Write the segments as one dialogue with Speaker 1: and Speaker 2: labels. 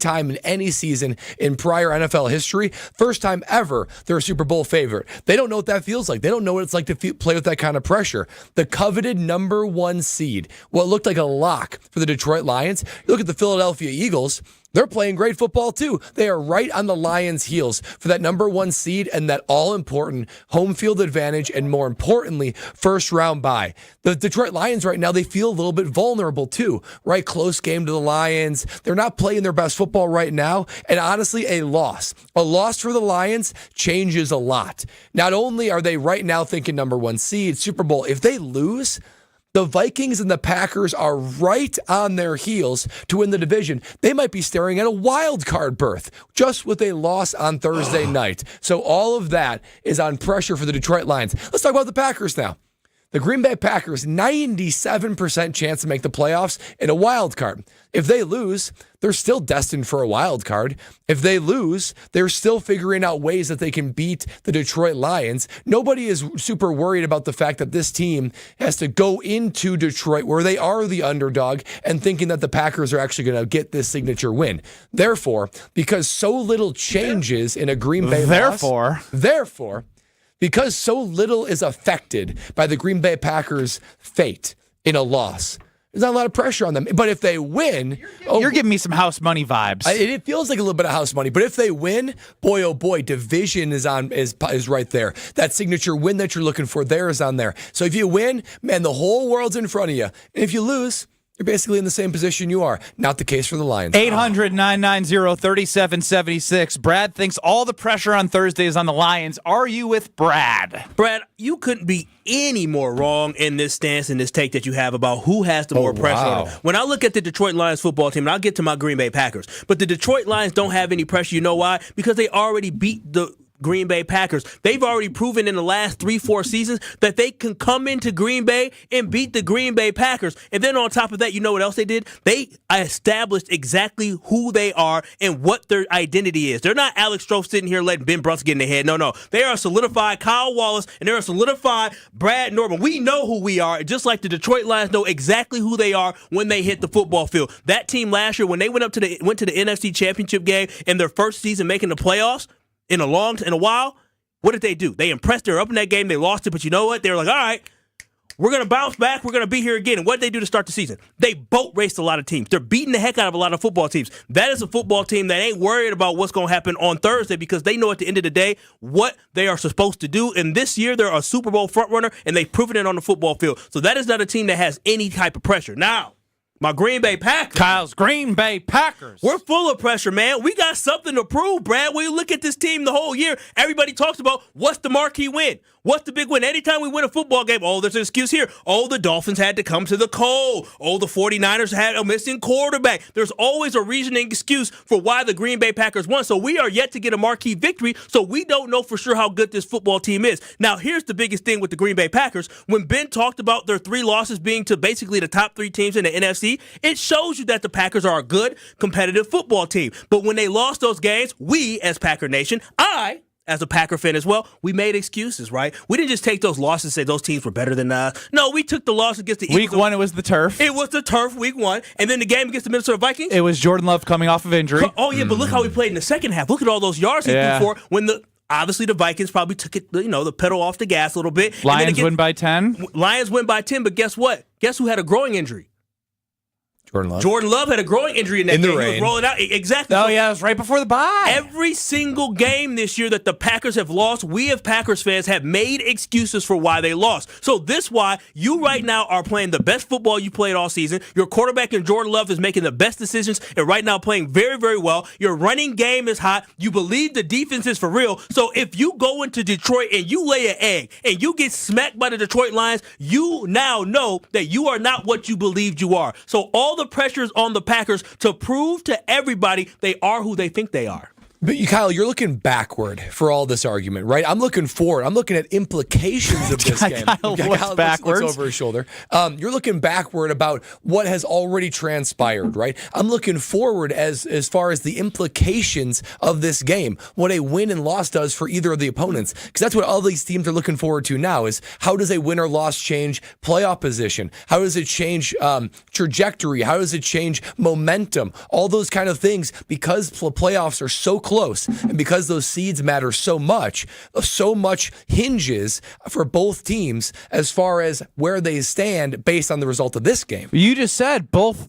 Speaker 1: time in any season in prior NFL history. First time ever they're a Super Bowl favorite. They don't know what that feels like. They don't know what it's like to play with that kind of pressure. The coveted number 1 seed, what looked like a lock for the Detroit Lions. You look at the Philadelphia Eagles. They're playing great football, too. They are right on the Lions' heels for that number 1 seed and that all-important home field advantage and, more importantly, first-round bye. The Detroit Lions right now, they feel a little bit vulnerable, too, right? Close game to the Lions. They're not playing their best football right now. And honestly, a loss for the Lions changes a lot. Not only are they right now thinking number 1 seed, Super Bowl, if they lose, the Vikings and the Packers are right on their heels to win the division. They might be staring at a wild card berth just with a loss on Thursday night. So all of that is on pressure for the Detroit Lions. Let's talk about the Packers now. The Green Bay Packers, 97% chance to make the playoffs in a wild card. If they lose, they're still destined for a wild card. If they lose, they're still figuring out ways that they can beat the Detroit Lions. Nobody is super worried about the fact that this team has to go into Detroit where they are the underdog and thinking that the Packers are actually going to get this signature win. Therefore, because so little changes in a Green Bay loss, because so little is affected by the Green Bay Packers' fate in a loss, there's not a lot of pressure on them. But if they win...
Speaker 2: You're giving me some house money vibes.
Speaker 1: It feels like a little bit of house money. But if they win, boy, oh boy, division is right there. That signature win that you're looking for there is on there. So if you win, man, the whole world's in front of you. And if you lose... you're basically in the same position you are. Not the case for the Lions.
Speaker 2: 800-990-3776. Brad thinks all the pressure on Thursday is on the Lions. Are you with Brad?
Speaker 3: Brad, you couldn't be any more wrong in this stance and this take that you have about who has the more pressure on them. When I look at the Detroit Lions football team, and I'll get to my Green Bay Packers, but the Detroit Lions don't have any pressure. You know why? Because they already beat the Green Bay Packers. They've already proven in the last 3-4 seasons that they can come into Green Bay and beat the Green Bay Packers. And then on top of that, you know what else they did? They established exactly who they are and what their identity is. They're not Alex Stroh sitting here letting Ben Brunson get in their head. No. They are a solidified Kyle Wallace and they're a solidified Brad Norman. We know who we are, just like the Detroit Lions know exactly who they are when they hit the football field. That team last year, when they went to the NFC Championship game in their first season making the playoffs, in a while, what did they do? They impressed. They were up in that game. They lost it, but you know what? They were like, all right, we're going to bounce back. We're going to be here again. And what did they do to start the season? They boat raced a lot of teams. They're beating the heck out of a lot of football teams. That is a football team that ain't worried about what's going to happen on Thursday because they know at the end of the day what they are supposed to do. And this year, they're a Super Bowl frontrunner, and they've proven it on the football field. So that is not a team that has any type of pressure. Now, my Green Bay Packers.
Speaker 2: Kyle's Green Bay Packers.
Speaker 3: We're full of pressure, man. We got something to prove, Brad. When you look at this team the whole year, everybody talks about what's the marquee win. What's the big win? Anytime we win a football game, there's an excuse here. The Dolphins had to come to the cold. The 49ers had a missing quarterback. There's always a reasoning excuse for why the Green Bay Packers won. So we are yet to get a marquee victory, so we don't know for sure how good this football team is. Now, here's the biggest thing with the Green Bay Packers. When Ben talked about their 3 losses being to basically the top 3 teams in the NFC, it shows you that the Packers are a good, competitive football team. But when they lost those games, we, as Packer Nation, as a Packer fan as well, we made excuses, right? We didn't just take those losses and say those teams were better than us. No, we took the loss against the Eagles.
Speaker 2: Week 1, it was the turf.
Speaker 3: It was the turf, week 1. And then the game against the Minnesota Vikings.
Speaker 2: It was Jordan Love coming off of injury.
Speaker 3: But look how he played in the second half. Look at all those yards he threw for when obviously the Vikings probably took it, the pedal off the gas a little bit.
Speaker 2: Lions win by 10.
Speaker 3: Lions win by 10, but guess what? Guess who had a growing injury? Jordan Love had a growing injury in that game.
Speaker 1: Rain.
Speaker 3: He was rolling out. Exactly.
Speaker 2: Oh, yeah, it was right before the bye.
Speaker 3: Every single game this year that the Packers have lost, we as Packers fans have made excuses for why they lost. So this why you right now are playing the best football you played all season. Your quarterback in Jordan Love is making the best decisions and right now playing very, very well. Your running game is hot. You believe the defense is for real. So if you go into Detroit and you lay an egg and you get smacked by the Detroit Lions, you now know that you are not what you believed you are. So all the pressure is on the Packers to prove to everybody they are who they think they are.
Speaker 1: But Kyle, you're looking backward for all this argument, right? I'm looking forward. I'm looking at implications of this game.
Speaker 2: Kyle looks backwards.
Speaker 1: Looks over his shoulder. You're looking backward about what has already transpired, right? I'm looking forward as far as the implications of this game, what a win and loss does for either of the opponents. Because that's what all these teams are looking forward to now is how does a win or loss change playoff position? How does it change trajectory? How does it change momentum? All those kind of things, because playoffs are so close and because those seeds matter so much hinges for both teams as far as where they stand based on the result of this game.
Speaker 2: You just said both.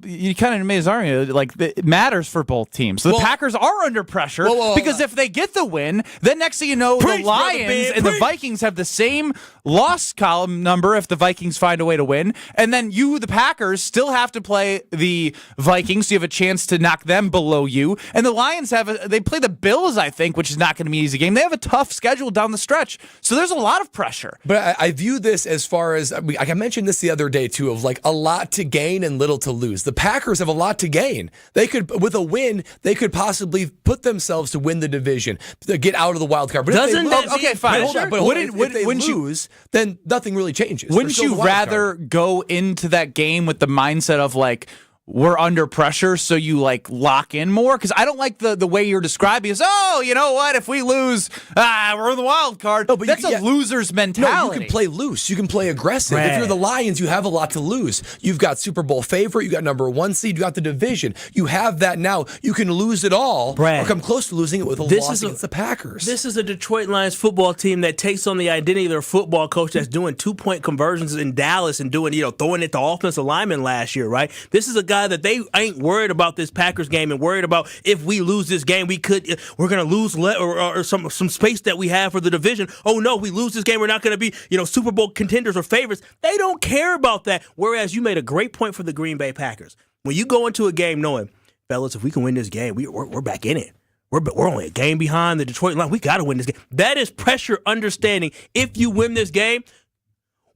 Speaker 2: You kind of made his argument like it matters for both teams. So the Packers are under pressure because if they get the win, then next thing you know, the Lions and the Vikings have the same loss column number if the Vikings find a way to win, and then the Packers, still have to play the Vikings, so you have a chance to knock them below you. And the Lions they play the Bills, I think, which is not going to be an easy game. They have a tough schedule down the stretch, so there's a lot of pressure.
Speaker 1: But I view this as far as, I mentioned this the other day too, of like a lot to gain and little to lose. The Packers have a lot to gain. They could, with a win, they could possibly put themselves to win the division, to get out of the wild card. But
Speaker 2: okay, fine.
Speaker 1: Hold on, but if they lose, then nothing really changes.
Speaker 2: Wouldn't you rather go into that game with the mindset of like, we're under pressure, so you like lock in more? Because I don't like the way you're describing is, you know what, if we lose, we're in the wild card. No, but that's a loser's mentality.
Speaker 1: No, you can play loose. You can play aggressive. Right. If you're the Lions, you have a lot to lose. You've got Super Bowl favorite. You got number 1 seed. You got the division. You have that now. You can lose it all or come close to losing it with a loss against the Packers.
Speaker 3: This is a Detroit Lions football team that takes on the identity of their football coach that's doing 2-point conversions in Dallas and doing, throwing it to offensive linemen last year, right? This is a guy that they ain't worried about this Packers game and worried about if we lose this game, we're going to lose or some space that we have for the division. Oh no, we lose this game, we're not going to be Super Bowl contenders or favorites. They don't care about that. Whereas you made a great point for the Green Bay Packers. When you go into a game knowing, fellas, if we can win this game, we're back in it. We're only a game behind the Detroit Lions. We got to win this game. That is pressure understanding. If you win this game,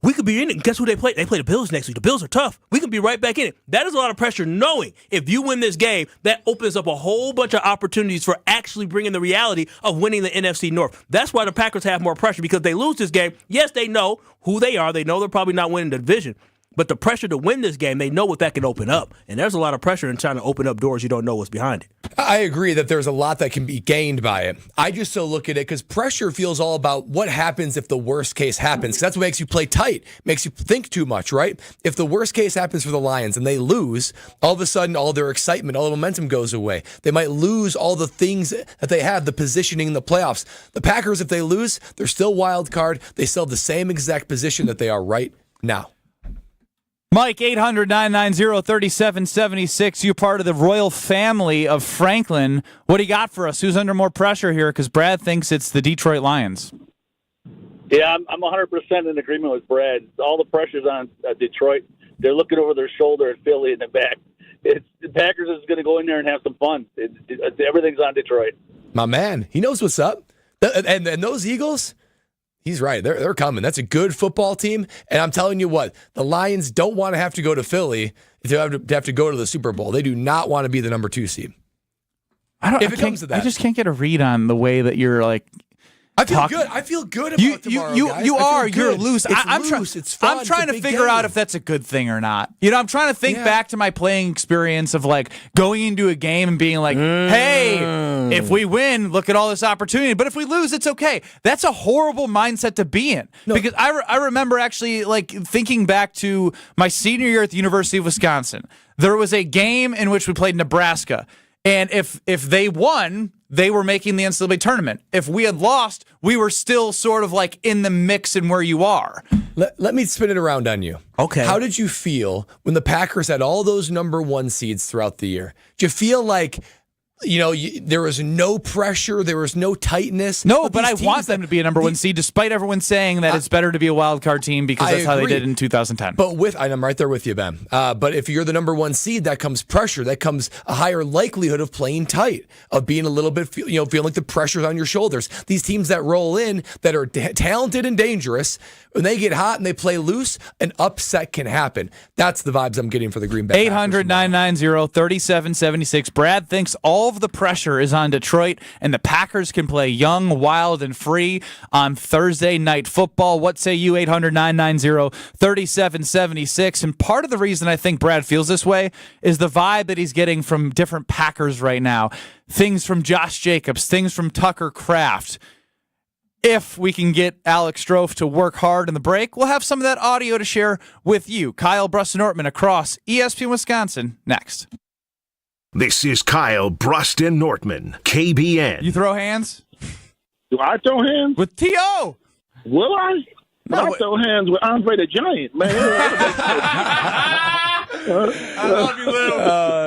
Speaker 3: we could be in it. Guess who they play? They play the Bills next week. The Bills are tough. We can be right back in it. That is a lot of pressure knowing if you win this game, that opens up a whole bunch of opportunities for actually bringing the reality of winning the NFC North. That's why the Packers have more pressure, because they lose this game. Yes, they know who they are. They know they're probably not winning the division. But the pressure to win this game, they know what that can open up. And there's a lot of pressure in trying to open up doors you don't know what's behind it.
Speaker 1: I agree that there's a lot that can be gained by it. I just so look at it because pressure feels all about what happens if the worst case happens. That's what makes you play tight, makes you think too much, right? If the worst case happens for the Lions and they lose, all of a sudden all their excitement, all the momentum goes away. They might lose all the things that they have, the positioning in the playoffs. The Packers, if they lose, they're still wild card. They still have the same exact position that they are right now.
Speaker 2: Mike, 800-990-3776. You're part of the royal family of Franklin. What do you got for us? Who's under more pressure here? Because Brad thinks it's the Detroit Lions.
Speaker 4: Yeah, I'm 100% in agreement with Brad. All the pressure's on Detroit. They're looking over their shoulder at Philly in the back. The Packers is going to go in there and have some fun. Everything's on Detroit.
Speaker 1: My man, he knows what's up. And those Eagles... He's right. They're coming. That's a good football team. And I'm telling you what, the Lions don't want to have to go to Philly to have to go to the Super Bowl. They do not want to be the number 2 seed. If it comes to that.
Speaker 2: I just can't get a read on the way that you're like.
Speaker 1: I feel good. I feel good about tomorrow, guys.
Speaker 2: You're loose.
Speaker 1: It's fun.
Speaker 2: I'm trying to figure out if that's a good thing or not. I'm trying to think back to my playing experience of like going into a game and being like, hey, if we win, look at all this opportunity. But if we lose, it's okay. That's a horrible mindset to be in. No. Because I remember actually like thinking back to my senior year at the University of Wisconsin. There was a game in which we played Nebraska. And if they won, they were making the NCAA tournament. If we had lost, we were still sort of like in the mix and where you are.
Speaker 1: Let me spin it around on you.
Speaker 3: Okay.
Speaker 1: How did you feel when the Packers had all those number 1 seeds throughout the year? Did you feel like, there was no pressure, there was no tightness?
Speaker 2: No, but I want them to be a number 1 seed, despite everyone saying that it's better to be a wild card team because that's how they did in 2010.
Speaker 1: But I'm right there with you, Ben. But if you're the number 1 seed, that comes pressure. That comes a higher likelihood of playing tight, of being a little bit, feeling like the pressure's on your shoulders. These teams that roll in, that are talented and dangerous, when they get hot and they play loose, an upset can happen. That's the vibes I'm getting for the Green Bay.
Speaker 2: 800-990-3776. Brad thinks all all of the pressure is on Detroit, and the Packers can play young, wild, and free on Thursday Night Football. What say you? 800-990-3776. And part of the reason I think Brad feels this way is the vibe that he's getting from different Packers right now. Things from Josh Jacobs, things from Tucker Kraft. If we can get Alex Strofe to work hard in the break, we'll have some of that audio to share with you. Kyle Bruston-Nortman across ESPN Wisconsin next.
Speaker 5: This is Kyle Bruston-Nortman, KBN.
Speaker 2: You throw hands?
Speaker 6: Do I throw hands?
Speaker 2: With T.O.
Speaker 6: Will I? I throw hands with Andre the Giant, man.
Speaker 2: I love you, Lou.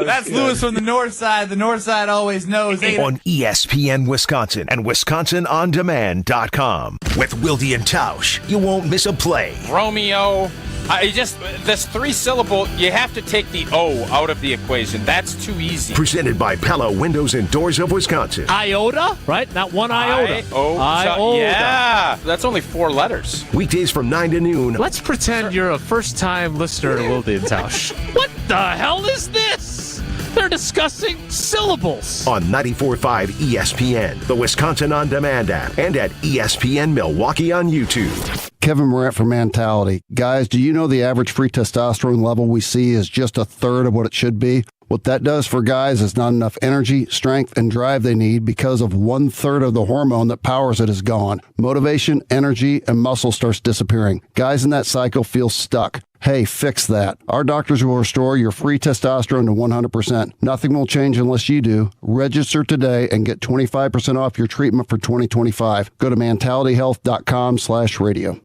Speaker 2: That's Lewis from the North Side. The North Side always knows.
Speaker 5: On ESPN Wisconsin and WisconsinOnDemand.com. With Wilde and Tausch, you won't miss a play.
Speaker 7: Romeo. This 3-syllable, you have to take the O out of the equation. That's too easy.
Speaker 5: Presented by Pella Windows and Doors of Wisconsin.
Speaker 8: Iota, right? Not one iota. Iota.
Speaker 7: Yeah, that's only 4 letters.
Speaker 5: Weekdays from 9 to noon.
Speaker 8: Let's pretend you're a first-time listener to Wilde and Tausch. What the hell is this? They're discussing syllables.
Speaker 5: On 94.5 ESPN, the Wisconsin On Demand app, and at ESPN Milwaukee on YouTube.
Speaker 9: Kevin Morant for Mentality. Guys, do you know the average free testosterone level we see is just a third of what it should be? What that does for guys is not enough energy, strength, and drive they need because of 1/3 of the hormone that powers it is gone. Motivation, energy, and muscle starts disappearing. Guys in that cycle feel stuck. Hey, fix that. Our doctors will restore your free testosterone to 100%. Nothing will change unless you do. Register today and get 25% off your treatment for 2025. Go to mentalityhealth.com/radio.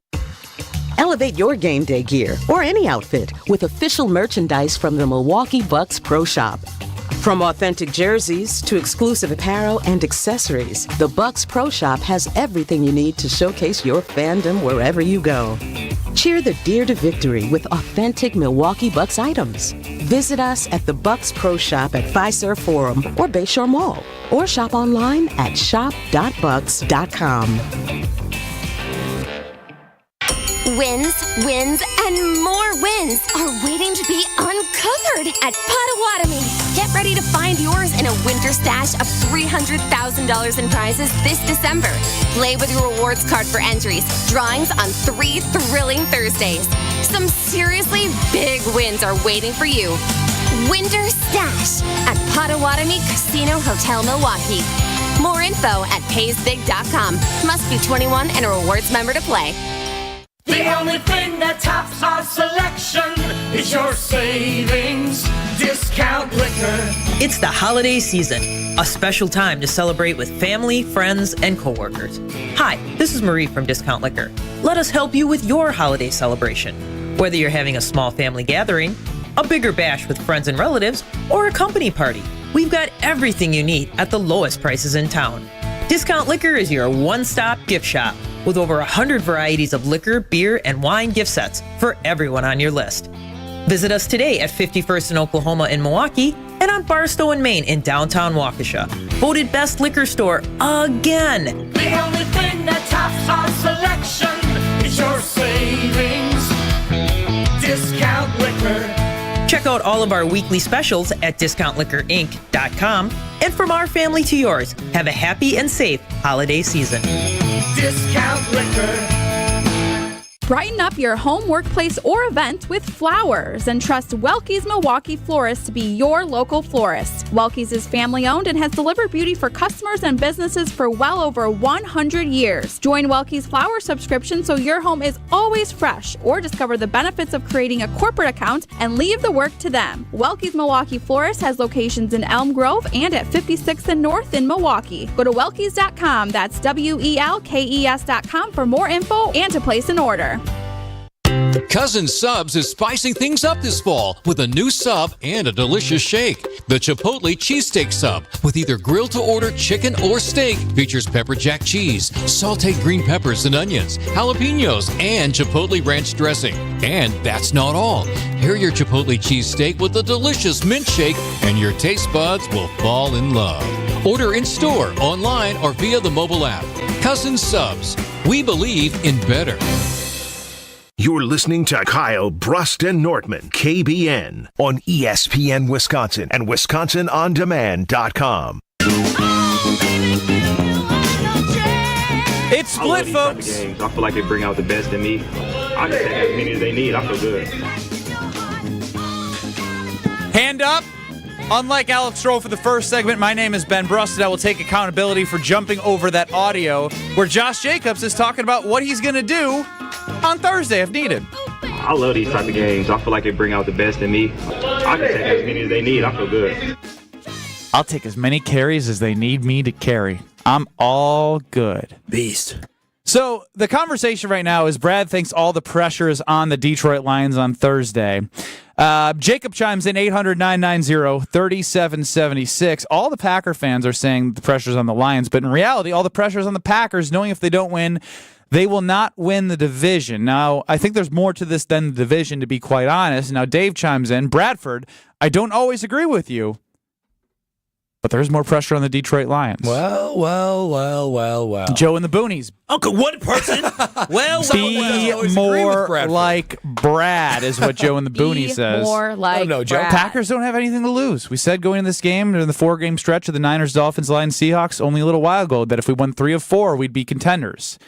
Speaker 10: Elevate your game day gear or any outfit with official merchandise from the Milwaukee Bucks Pro Shop. From authentic jerseys to exclusive apparel and accessories, the Bucks Pro Shop has everything you need to showcase your fandom wherever you go. Cheer the deer to victory with authentic Milwaukee Bucks items. Visit us at the Bucks Pro Shop at Fiserv Forum or Bayshore Mall, or shop online at shop.bucks.com.
Speaker 11: Wins, wins, and more wins are waiting to be uncovered at Potawatomi. Get ready to find yours in a winter stash of $300,000 in prizes this December. Play with your rewards card for entries, drawings on 3 thrilling Thursdays. Some seriously big wins are waiting for you. Winter Stash at Potawatomi Casino Hotel Milwaukee. More info at paysbig.com. Must be 21 and a rewards member to play.
Speaker 12: The only thing that tops our selection is your savings discount liquor.
Speaker 13: It's the holiday season, a special time to celebrate with family, friends, and coworkers. Hi, this is Marie from Discount Liquor. Let us help you with your holiday celebration. Whether you're having a small family gathering, a bigger bash with friends and relatives, or a company party, we've got everything you need at the lowest prices in town. Discount Liquor is your one-stop gift shop with over 100 varieties of liquor, beer, and wine gift sets for everyone on your list. Visit us today at 51st in Oklahoma in Milwaukee and on Barstow and Main in downtown Waukesha. Voted best liquor store again.
Speaker 12: The only thing that tops our selection is your savings discount liquor.
Speaker 13: Check out all of our weekly specials at discountliquorinc.com. And from our family to yours, have a happy and safe holiday season.
Speaker 12: Discount liquor.
Speaker 14: Brighten up your home, workplace, or event with flowers and trust Welke's Milwaukee Florist to be your local florist. Welke's is family-owned and has delivered beauty for customers and businesses for well over 100 years. Join Welke's Flower subscription so your home is always fresh, or discover the benefits of creating a corporate account and leave the work to them. Welke's Milwaukee Florist has locations in Elm Grove and at 56th and North in Milwaukee. Go to welkes.com, that's WELKES.com for more info and to place an order.
Speaker 15: Cousin Subs is spicing things up this fall with a new sub and a delicious shake. The Chipotle Cheesesteak Sub, with either grilled-to-order chicken or steak, features pepper jack cheese, sauteed green peppers and onions, jalapenos, and Chipotle ranch dressing. And that's not all. Pair your Chipotle cheesesteak with a delicious mint shake, and your taste buds will fall in love. Order in-store, online, or via the mobile app. Cousin Subs. We believe in better.
Speaker 5: You're listening to Kyle, Brust, and Nortman, KBN, on ESPN Wisconsin and WisconsinOnDemand.com.
Speaker 2: It's split, folks.
Speaker 16: I feel like they bring out the best in me. I just take as many as they need. I feel good.
Speaker 2: Hand up. Unlike Alex Stroll for the first segment, my name is Ben Brust, and I will take accountability for jumping over that audio where Josh Jacobs is talking about what he's going to do on Thursday if needed.
Speaker 16: I love these type of games. I feel like they bring out the best in me. I just take as many as they need. I feel good.
Speaker 2: I'll take as many carries as they need me to carry. I'm all good.
Speaker 3: Beast.
Speaker 2: So the conversation right now is Brad thinks all the pressure is on the Detroit Lions on Thursday. Jacob chimes in 800-990-3776. All the Packer fans are saying the pressure's on the Lions, but in reality, all the pressure's on the Packers, knowing if they don't win, they will not win the division. Now, I think there's more to this than the division, to be quite honest. Now, Dave chimes in. Bradford, I don't always agree with you, but there's more pressure on the Detroit Lions.
Speaker 1: Well.
Speaker 2: Joe and the Boonies.
Speaker 3: Uncle, one person.
Speaker 2: Be more like Brad is what Joe and the Boonies says.
Speaker 14: More like Brad.
Speaker 2: Packers don't have anything to lose. We said going into this game, during the 4-game stretch of the Niners, Dolphins, Lions, Seahawks, only a little while ago, that if we won 3 of 4, we'd be contenders.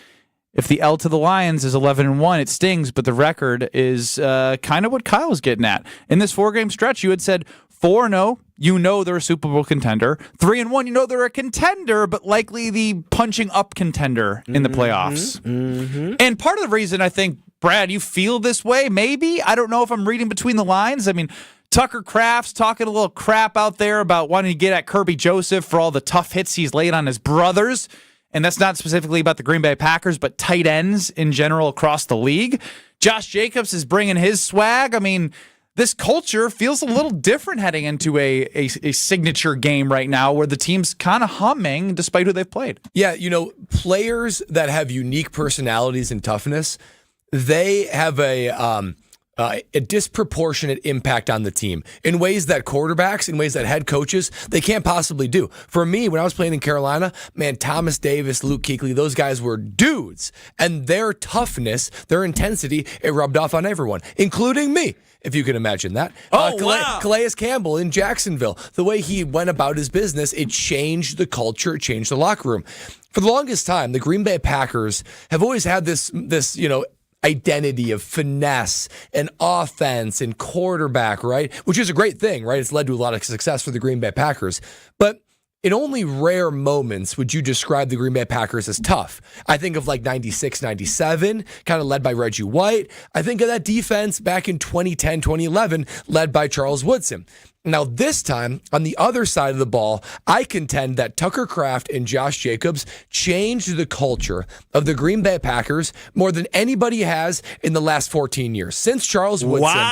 Speaker 2: If the L to the Lions is 11-1, it stings, but the record is kind of what Kyle was getting at. In this 4-game stretch, you had said 4-0, you know they're a Super Bowl contender. 3-1, you know they're a contender, but likely the punching up contender in the playoffs.
Speaker 3: Mm-hmm.
Speaker 2: And part of the reason I think, Brad, you feel this way, maybe, I don't know if I'm reading between the lines. I mean, Tucker Kraft's talking a little crap out there about wanting to get at Kirby Joseph for all the tough hits he's laid on his brothers. And that's not specifically about the Green Bay Packers, but tight ends in general across the league. Josh Jacobs is bringing his swag. I mean, this culture feels a little different heading into a signature game right now where the team's kind of humming despite who they've played.
Speaker 1: Yeah, players that have unique personalities and toughness, they have a disproportionate impact on the team in ways that quarterbacks, in ways that head coaches, they can't possibly do. For me, when I was playing in Carolina, man, Thomas Davis, Luke Kuechly, those guys were dudes. And their toughness, their intensity, it rubbed off on everyone, including me, if you can imagine that.
Speaker 3: Wow.
Speaker 1: Calais Campbell in Jacksonville, the way he went about his business, it changed the culture, it changed the locker room. For the longest time, the Green Bay Packers have always had this identity of finesse and offense and quarterback, right? Which is a great thing, right? It's led to a lot of success for the Green Bay Packers. But in only rare moments would you describe the Green Bay Packers as tough. I think of like 96, 97, kind of led by Reggie White. I think of that defense back in 2010, 2011, led by Charles Woodson. Now, this time, on the other side of the ball, I contend that Tucker Kraft and Josh Jacobs changed the culture of the Green Bay Packers more than anybody has in the last 14 years. Since Charles Woodson,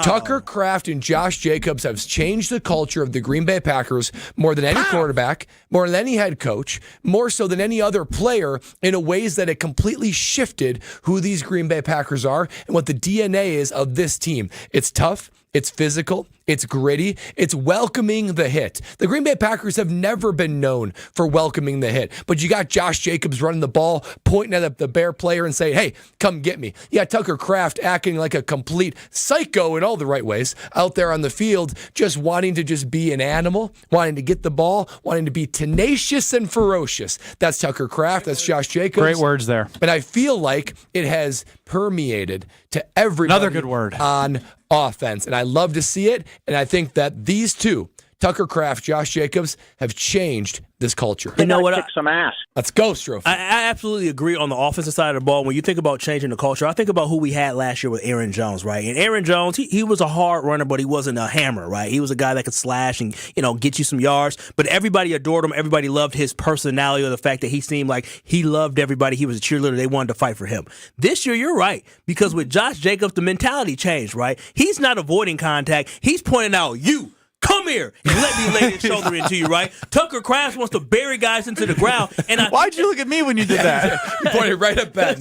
Speaker 1: Tucker Kraft and Josh Jacobs have changed the culture of the Green Bay Packers more than any quarterback, more than any head coach, more so than any other player, in ways that it completely shifted who these Green Bay Packers are and what the DNA is of this team. It's tough. It's physical, it's gritty, it's welcoming the hit. The Green Bay Packers have never been known for welcoming the hit, but you got Josh Jacobs running the ball, pointing at the Bear player and saying, hey, come get me. You got Tucker Kraft acting like a complete psycho in all the right ways out there on the field, just wanting to just be an animal, wanting to get the ball, wanting to be tenacious and ferocious. That's Tucker Kraft, that's Josh Jacobs.
Speaker 2: Great words there.
Speaker 1: And I feel like it has permeated to everybody.
Speaker 2: Another good word.
Speaker 1: On offense, and I love to see it, and I think that these two, Tucker Kraft, Josh Jacobs, have changed this culture.
Speaker 6: You know what? Kick some ass.
Speaker 1: Let's go, Strofe.
Speaker 3: I absolutely agree on the offensive side of the ball. When you think about changing the culture, I think about who we had last year with Aaron Jones, right? And Aaron Jones, he was a hard runner, but he wasn't a hammer, right? He was a guy that could slash and, get you some yards. But everybody adored him. Everybody loved his personality, or the fact that he seemed like he loved everybody. He was a cheerleader. They wanted to fight for him. This year, you're right, because with Josh Jacobs, the mentality changed, right? He's not avoiding contact. He's pointing out, you come here and let me lay this shoulder into you, right? Tucker Kraft wants to bury guys into the ground. And
Speaker 2: why'd you look at me when you did that?
Speaker 1: You pointed right at Ben.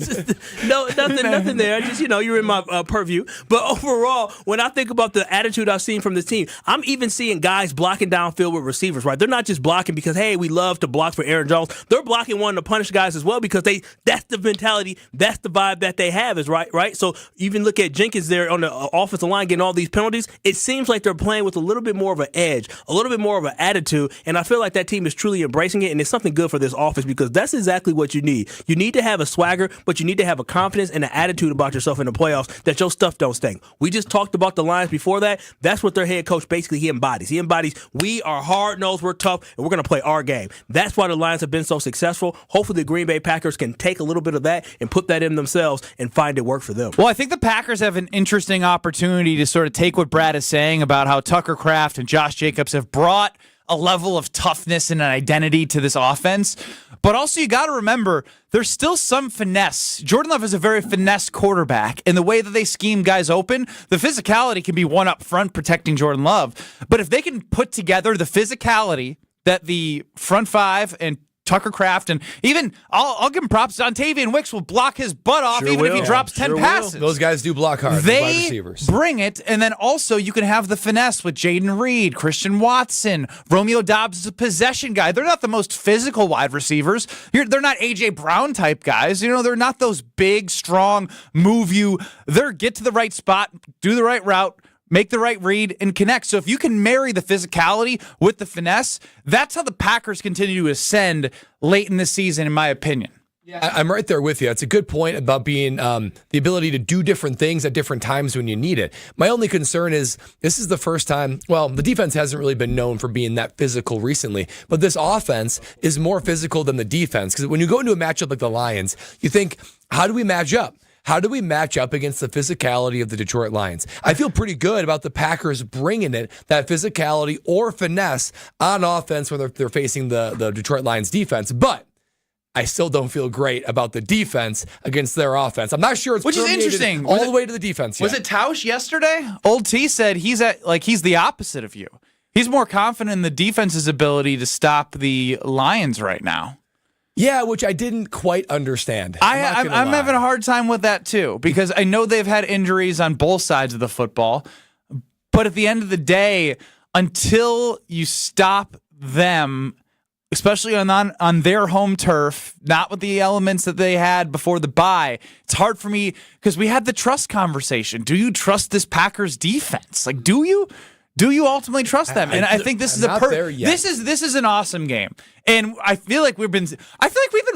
Speaker 3: No, nothing there. Just, you're in my purview. But overall, when I think about the attitude I've seen from this team, I'm even seeing guys blocking downfield with receivers, right? They're not just blocking because, hey, we love to block for Aaron Jones. They're blocking wanting to punish guys as well because that's the mentality, that's the vibe that they have is right? So even look at Jenkins there on the offensive line getting all these penalties. It seems like they're playing with a little bit more of an edge, a little bit more of an attitude, and I feel like that team is truly embracing it, and it's something good for this offense because that's exactly what you need. You need to have a swagger, but you need to have a confidence and an attitude about yourself in the playoffs that your stuff don't stink. We just talked about the Lions before that. That's what their head coach basically he embodies. He embodies, we are hard-nosed, we're tough, and we're going to play our game. That's why the Lions have been so successful. Hopefully the Green Bay Packers can take a little bit of that and put that in themselves and find it work for them.
Speaker 2: Well, I think the Packers have an interesting opportunity to sort of take what Brad is saying about how Tucker Kraft and Josh Jacobs have brought a level of toughness and an identity to this offense. But also you got to remember, there's still some finesse. Jordan Love is a very finesse quarterback. In the way that they scheme guys open, the physicality can be one up front protecting Jordan Love. But if they can put together the physicality that the front five and Tucker Kraft, and even, I'll give him props, Dontavian Wicks will block his butt off if he drops 10 passes.
Speaker 1: Those guys do block hard.
Speaker 2: They
Speaker 1: wide receivers.
Speaker 2: Bring it, and then also you can have the finesse with Jaden Reed, Christian Watson, Romeo Dobbs is a possession guy. They're not the most physical wide receivers. They're not A.J. Brown type guys. They're not those big, strong, move you. They're get to the right spot, do the right route, make the right read, and connect. So if you can marry the physicality with the finesse, that's how the Packers continue to ascend late in the season, in my opinion.
Speaker 1: Yeah, I'm right there with you. It's a good point about being the ability to do different things at different times when you need it. My only concern is this is the first time, well, the defense hasn't really been known for being that physical recently, but this offense is more physical than the defense. Because when you go into a matchup like the Lions, you think, how do we match up? How do we match up against the physicality of the Detroit Lions? I feel pretty good about the Packers bringing it, that physicality or finesse on offense when they're facing the Detroit Lions defense. But I still don't feel great about the defense against their offense. I'm not sure it's
Speaker 2: which is interesting
Speaker 1: all the way to the defense yet.
Speaker 2: Was it Tausch yesterday? Old T said he's the opposite of you. He's more confident in the defense's ability to stop the Lions right now.
Speaker 1: Yeah, which I didn't quite understand.
Speaker 2: I'm having a hard time with that, too, because I know they've had injuries on both sides of the football. But at the end of the day, until you stop them, especially on their home turf, not with the elements that they had before the bye, it's hard for me because we had the trust conversation. Do you trust this Packers defense? Like, do you? Do you ultimately trust them? And I think this is this is an awesome game. And I feel like we've been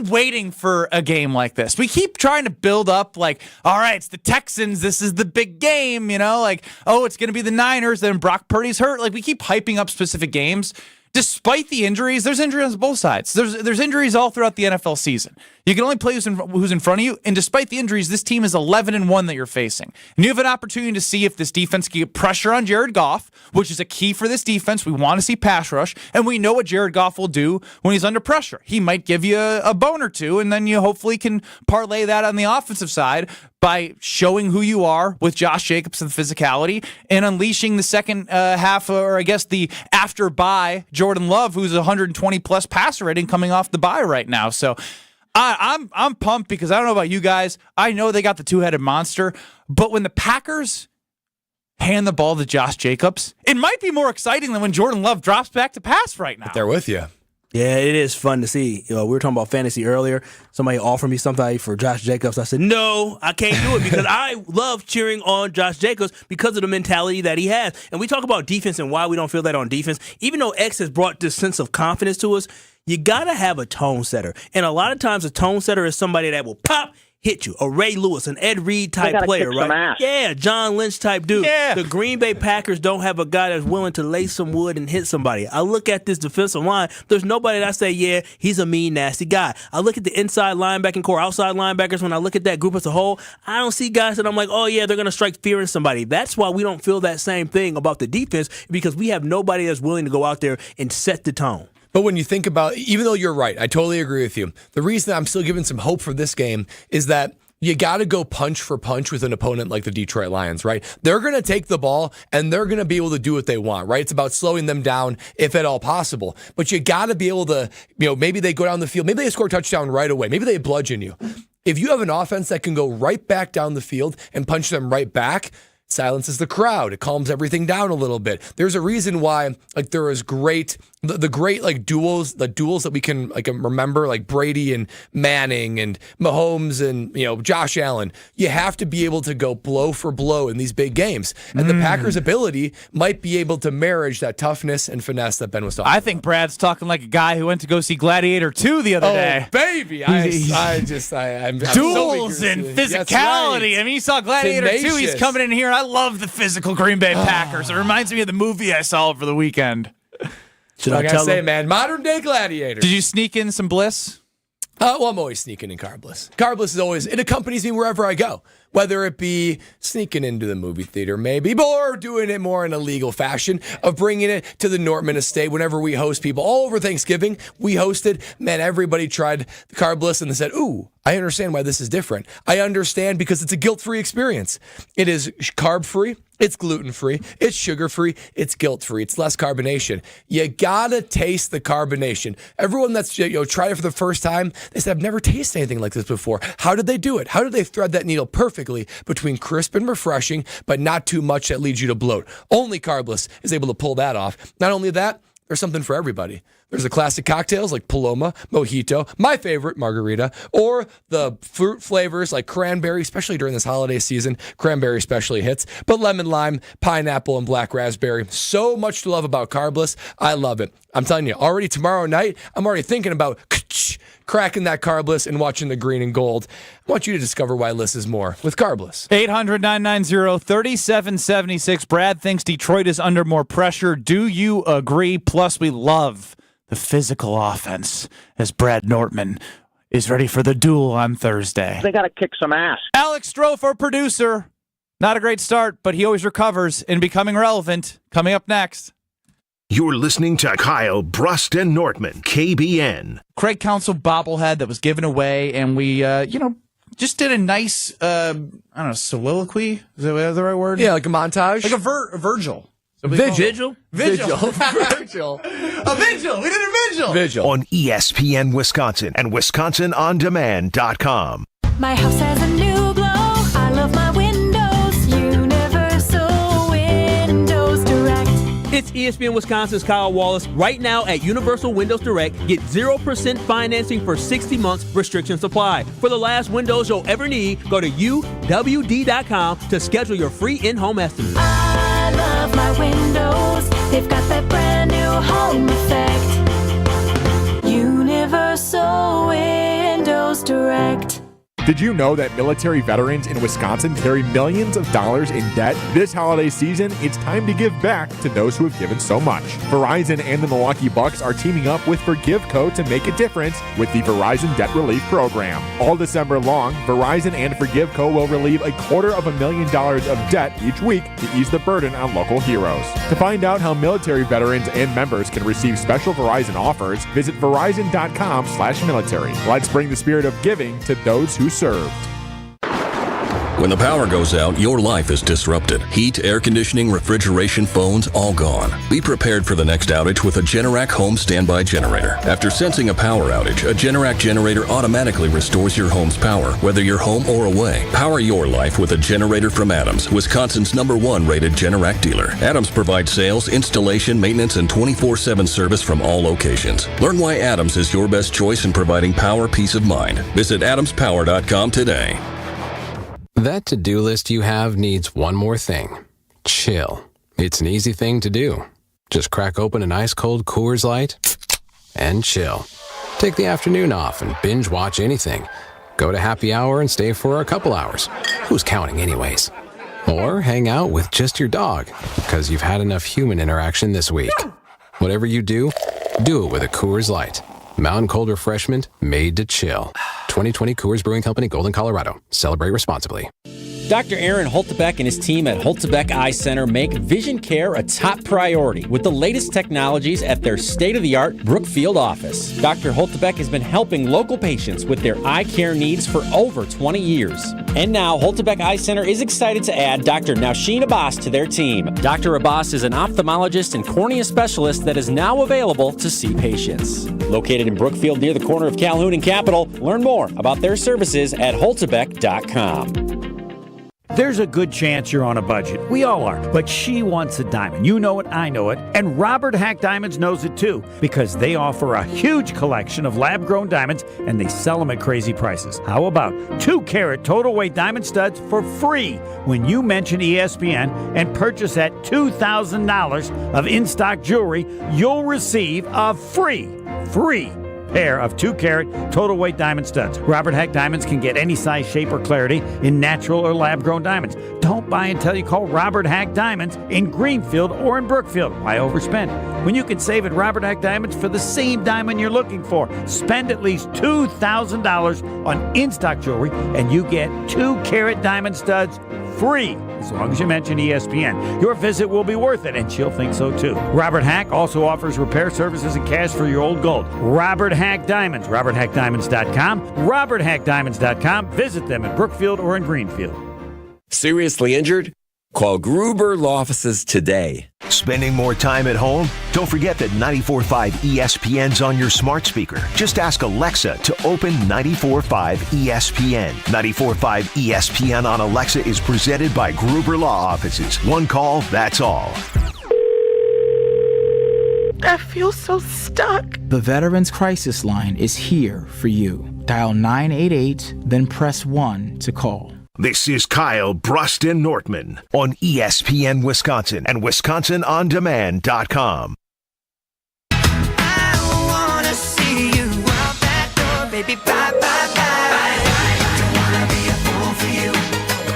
Speaker 2: waiting for a game like this. We keep trying to build up like, all right, it's the Texans, this is the big game, like, oh, it's going to be the Niners, then Brock Purdy's hurt. Like we keep hyping up specific games. Despite the injuries, there's injuries on both sides. There's injuries all throughout the NFL season. You can only play who's in front of you, and despite the injuries, this team is 11-1 that you're facing. And you have an opportunity to see if this defense can get pressure on Jared Goff, which is a key for this defense. We want to see pass rush, and we know what Jared Goff will do when he's under pressure. He might give you a bone or two, and then you hopefully can parlay that on the offensive side by showing who you are with Josh Jacobs and the physicality and unleashing the second half, or I guess the after bye Jordan Love, who's 120-plus passer rating coming off the bye right now. So I'm pumped because I don't know about you guys. I know they got the two-headed monster, but when the Packers hand the ball to Josh Jacobs, it might be more exciting than when Jordan Love drops back to pass right now.
Speaker 1: But they're with you.
Speaker 3: Yeah, it is fun to see. We were talking about fantasy earlier. Somebody offered me something for Josh Jacobs. I said, no, I can't do it because I love cheering on Josh Jacobs because of the mentality that he has. And we talk about defense and why we don't feel that on defense. Even though X has brought this sense of confidence to us, you got to have a tone setter. And a lot of times a tone setter is somebody that will pop, hit you. A Ray Lewis, an Ed Reed type player, right? Yeah, John Lynch type dude. Yeah. The Green Bay Packers don't have a guy that's willing to lay some wood and hit somebody. I look at this defensive line. There's nobody that I say, yeah, he's a mean, nasty guy. I look at the inside linebacking core, outside linebackers. When I look at that group as a whole, I don't see guys that I'm like, oh, yeah, they're going to strike fear in somebody. That's why we don't feel that same thing about the defense, because we have nobody that's willing to go out there and set the tone.
Speaker 1: But when you think about, even though you're right, I totally agree with you. The reason I'm still giving some hope for this game is that you got to go punch for punch with an opponent like the Detroit Lions, right? They're going to take the ball and they're going to be able to do what they want, right? It's about slowing them down if at all possible. But you got to be able to, maybe they go down the field, maybe they score a touchdown right away, maybe they bludgeon you. If you have an offense that can go right back down the field and punch them right back, silences the crowd. It calms everything down a little bit. There's a reason why there is great duels that we can remember, like Brady and Manning and Mahomes and Josh Allen. You have to be able to go blow for blow in these big games. And the Packers' ability might be able to marriage that toughness and finesse that Ben was talking about.
Speaker 2: I think Brad's talking like a guy who went to go see Gladiator 2 the other day.
Speaker 1: Oh, baby. I'm
Speaker 2: duels
Speaker 1: so
Speaker 2: and physicality.
Speaker 1: Right.
Speaker 2: I mean, you saw Gladiator 2. He's coming in here. I love the physical Green Bay Packers. It reminds me of the movie I saw over the weekend.
Speaker 1: Should I tell you, man, modern day Gladiator.
Speaker 2: Did you sneak in some bliss?
Speaker 1: Well, I'm always sneaking in Carb Bliss. Carb Bliss is always, it accompanies me wherever I go. Whether it be sneaking into the movie theater, maybe, or doing it more in a legal fashion of bringing it to the Nortman Estate whenever we host people. All over Thanksgiving, we hosted. Man, everybody tried the Carb Bliss and they said, ooh, I understand why this is different. I understand because it's a guilt-free experience. It is carb-free. It's gluten-free. It's sugar-free. It's guilt-free. It's less carbonation. You gotta taste the carbonation. Everyone that's tried it for the first time, they said, I've never tasted anything like this before. How did they do it? How did they thread that needle perfectly between crisp and refreshing, but not too much that leads you to bloat? Only Carbless is able to pull that off. Not only that, there's something for everybody. There's the classic cocktails like Paloma, Mojito, my favorite, Margarita, or the fruit flavors like cranberry, especially during this holiday season. Cranberry especially hits, but lemon, lime, pineapple, and black raspberry. So much to love about Carbless. I love it. I'm telling you, already tomorrow night, I'm already thinking about cracking that Carbless and watching the green and gold. I want you to discover why less is more with Carbless.
Speaker 2: 800-990-3776. Brad thinks Detroit is under more pressure. Do you agree? Plus, we love the physical offense as Brad Nortman is ready for the duel on Thursday.
Speaker 6: They got to kick some ass.
Speaker 2: Alex Stroh, our producer. Not a great start, but he always recovers in becoming relevant. Coming up next.
Speaker 5: You're listening to Kyle, Brust, and Nortman, KBN.
Speaker 2: Craig Counsell bobblehead that was given away, and we, just did a nice, soliloquy? Is that the right word?
Speaker 1: Yeah, like a montage?
Speaker 2: Like a Virgil.
Speaker 3: Vigil?
Speaker 2: Vigil.
Speaker 1: Vigil.
Speaker 2: A vigil. We did a vigil.
Speaker 1: Vigil.
Speaker 5: On ESPN Wisconsin and WisconsinOnDemand.com.
Speaker 12: My house has a new glow. I love my windows. Universal Windows Direct.
Speaker 3: It's ESPN Wisconsin's Kyle Wallace. Right now at Universal Windows Direct, get 0% financing for 60 months, restrictions apply. For the last windows you'll ever need, go to uwd.com to schedule your free in-home estimate.
Speaker 12: I love my windows. They've got that brand new home effect. Universal Windows Direct.
Speaker 17: Did you know that military veterans in Wisconsin carry millions of dollars in debt? This holiday season, it's time to give back to those who have given so much. Verizon and the Milwaukee Bucks are teaming up with Forgive Co. to make a difference with the Verizon Debt Relief Program. All December long, Verizon and Forgive Co. will relieve $250,000 of debt each week to ease the burden on local heroes. To find out how military veterans and members can receive special Verizon offers, visit verizon.com/military. Let's bring the spirit of giving to those who served.
Speaker 18: When the power goes out, your life is disrupted. Heat, air conditioning, refrigeration, phones, all gone. Be prepared for the next outage with a Generac home standby generator. After sensing a power outage, a Generac generator automatically restores your home's power, whether you're home or away. Power your life with a generator from Adams, Wisconsin's #1 rated Generac dealer. Adams provides sales, installation, maintenance, and 24/7 service from all locations. Learn why Adams is your best choice in providing power peace of mind. Visit adamspower.com today.
Speaker 19: That to-do list you have needs one more thing. Chill. It's an easy thing to do. Just crack open an ice-cold Coors Light and chill. Take the afternoon off and binge watch anything. Go to happy hour and stay for a couple hours. Who's counting anyways? Or hang out with just your dog, because you've had enough human interaction this week. Whatever you do it with a Coors Light. Mountain cold refreshment made to chill. 2020 Coors Brewing Company, Golden, Colorado. Celebrate responsibly.
Speaker 20: Dr. Aaron Holtebeck and his team at Holtebeck Eye Center make vision care a top priority with the latest technologies at their state-of-the-art Brookfield office. Dr. Holtebeck has been helping local patients with their eye care needs for over 20 years. And now, Holtebeck Eye Center is excited to add Dr. Nausheen Abbas to their team. Dr. Abbas is an ophthalmologist and cornea specialist that is now available to see patients. Located in Brookfield near the corner of Calhoun and Capitol, learn more about their services at holtebeck.com.
Speaker 21: There's a good chance you're on a budget. We all are. But she wants a diamond. You know it, I know it. And Robert Hack Diamonds knows it too, because they offer a huge collection of lab-grown diamonds and they sell them at crazy prices. How about 2-carat total weight diamond studs for free when you mention ESPN and purchase at $2,000 of in-stock jewelry? You'll receive a free pair of 2-carat total weight diamond studs. Robert Hack Diamonds can get any size, shape, or clarity in natural or lab-grown diamonds. Don't buy until you call Robert Hack Diamonds in Greenfield or in Brookfield. Why overspend when you can save at Robert Hack Diamonds for the same diamond you're looking for? Spend at least $2,000 on in-stock jewelry and you get 2-carat diamond studs free, as long as you mention ESPN. Your visit will be worth it, and she'll think so too. Robert Hack also offers repair services and cash for your old gold. Robert Hack Diamonds, roberthackdiamonds.com, roberthackdiamonds.com. Visit them in Brookfield or in Greenfield.
Speaker 22: Seriously injured? Call Gruber Law Offices today.
Speaker 5: Spending more time at home? Don't forget that 94.5 ESPN's on your smart speaker. Just ask Alexa to open 94.5 ESPN. 94.5 ESPN on Alexa is presented by Gruber Law Offices. One call, that's all.
Speaker 23: I feel so stuck.
Speaker 24: The Veterans Crisis Line is here for you. Dial 988, then press 1 to call.
Speaker 5: This is Kyle Bruston Nortman on ESPN Wisconsin and WisconsinOnDemand.com.
Speaker 12: I wanna see you out that door, baby. Bye, bye, bye. Don't wanna be a fool for you.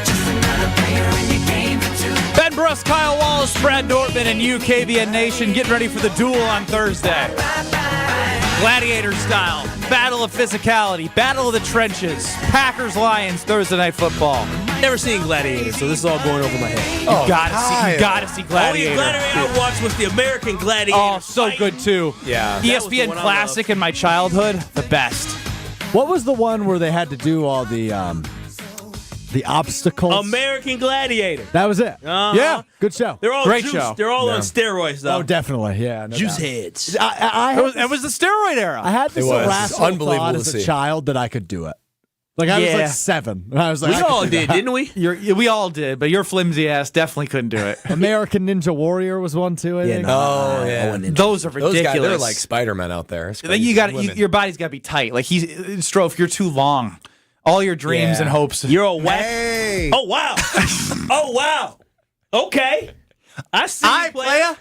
Speaker 12: Just another player in your game for two.
Speaker 2: Ben Bruss, Kyle Wallace, Brad Nortman, and you, KBN Nation, getting ready for the duel on Thursday. Gladiator style. Battle of physicality. Battle of the trenches. Packers-Lions, Thursday Night Football.
Speaker 3: Never seen Gladiator, so this is all going over my head.
Speaker 2: You gotta see Gladiator.
Speaker 3: Only Gladiator I watched was the American Gladiator.
Speaker 2: Oh, so good too.
Speaker 1: Yeah.
Speaker 2: ESPN Classic in my childhood, the best.
Speaker 25: What was the one where they had to do all the obstacles?
Speaker 3: American Gladiator.
Speaker 25: That was it.
Speaker 2: Yeah,
Speaker 25: good show.
Speaker 3: They're all
Speaker 2: Great
Speaker 3: juice.
Speaker 2: show.
Speaker 3: They're all on steroids, though.
Speaker 25: Oh, definitely. Yeah, no
Speaker 3: juice
Speaker 25: doubt.
Speaker 3: heads.
Speaker 2: It was the steroid era.
Speaker 25: I had this irrational
Speaker 1: unbelievable
Speaker 25: thought
Speaker 1: to
Speaker 25: as a
Speaker 1: see.
Speaker 25: child that I could do it. Like I was like 7. And I was like,
Speaker 3: We
Speaker 25: I could
Speaker 3: all
Speaker 25: do
Speaker 3: did,
Speaker 25: that.
Speaker 3: didn't we?
Speaker 2: We all did, but your flimsy ass definitely couldn't do it.
Speaker 25: American Ninja Warrior was one too. I think.
Speaker 1: Oh, yeah.
Speaker 2: Those are ridiculous.
Speaker 1: Those guys, they're like Spider-Man out there. It's
Speaker 2: Then you
Speaker 1: crazy.
Speaker 2: got your body's got to be tight. Like Strofe, you're too long. All your dreams and hopes.
Speaker 3: You're a whack.
Speaker 1: Hey.
Speaker 3: Oh, wow. Oh, wow. Okay. I see you, player.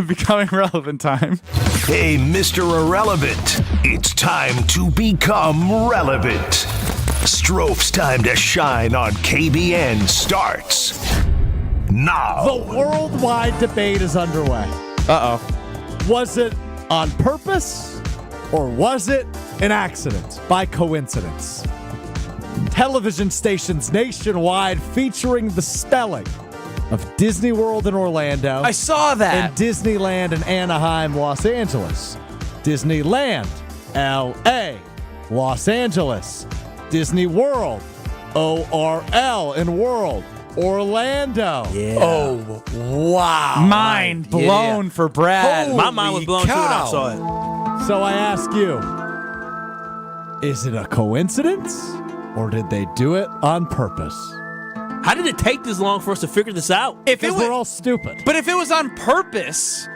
Speaker 2: Becoming relevant time.
Speaker 5: Hey, Mr. Irrelevant. It's time to become relevant. Strofe's time to shine on KBN starts now.
Speaker 25: The worldwide debate is underway.
Speaker 2: Uh-oh.
Speaker 25: Was it on purpose or was it an accident by coincidence? Television stations nationwide featuring the spelling of Disney World in Orlando.
Speaker 2: I saw that.
Speaker 25: And Disneyland in Anaheim, Los Angeles. Disneyland, L.A., Los Angeles. Disney World, O-R-L in World, Orlando.
Speaker 3: Yeah.
Speaker 1: Oh, wow.
Speaker 2: Mind blown for Brad.
Speaker 3: My mind was blown too when I saw it.
Speaker 25: So I ask you, is it a coincidence or did they do it on purpose?
Speaker 3: How did it take this long for us to figure this out?
Speaker 25: Because we're all stupid.
Speaker 2: But if it was on purpose,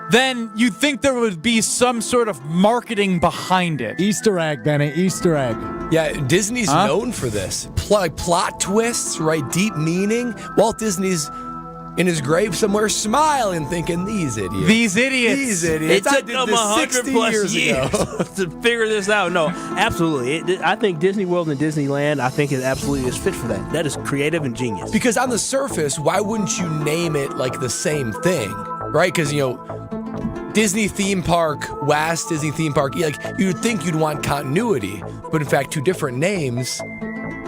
Speaker 2: then you'd think there would be some sort of marketing behind it.
Speaker 25: Easter egg, Benny, Easter egg.
Speaker 1: Yeah, Disney's known for this. Like plot twists, right? Deep meaning. Walt Disney's in his grave somewhere smiling, thinking, these idiots.
Speaker 2: These idiots.
Speaker 1: These idiots.
Speaker 3: It
Speaker 1: I
Speaker 3: took
Speaker 1: did
Speaker 3: them
Speaker 1: this
Speaker 3: 100
Speaker 1: 60
Speaker 3: plus
Speaker 1: years
Speaker 3: years
Speaker 1: ago.
Speaker 3: to figure this out. No, absolutely. I think Disney World and Disneyland, I think it absolutely is fit for that. That is creative and genius.
Speaker 1: Because on the surface, why wouldn't you name it like the same thing, right? Because, Disney Theme Park West, Disney Theme Park, like you'd think you'd want continuity, but in fact, two different names.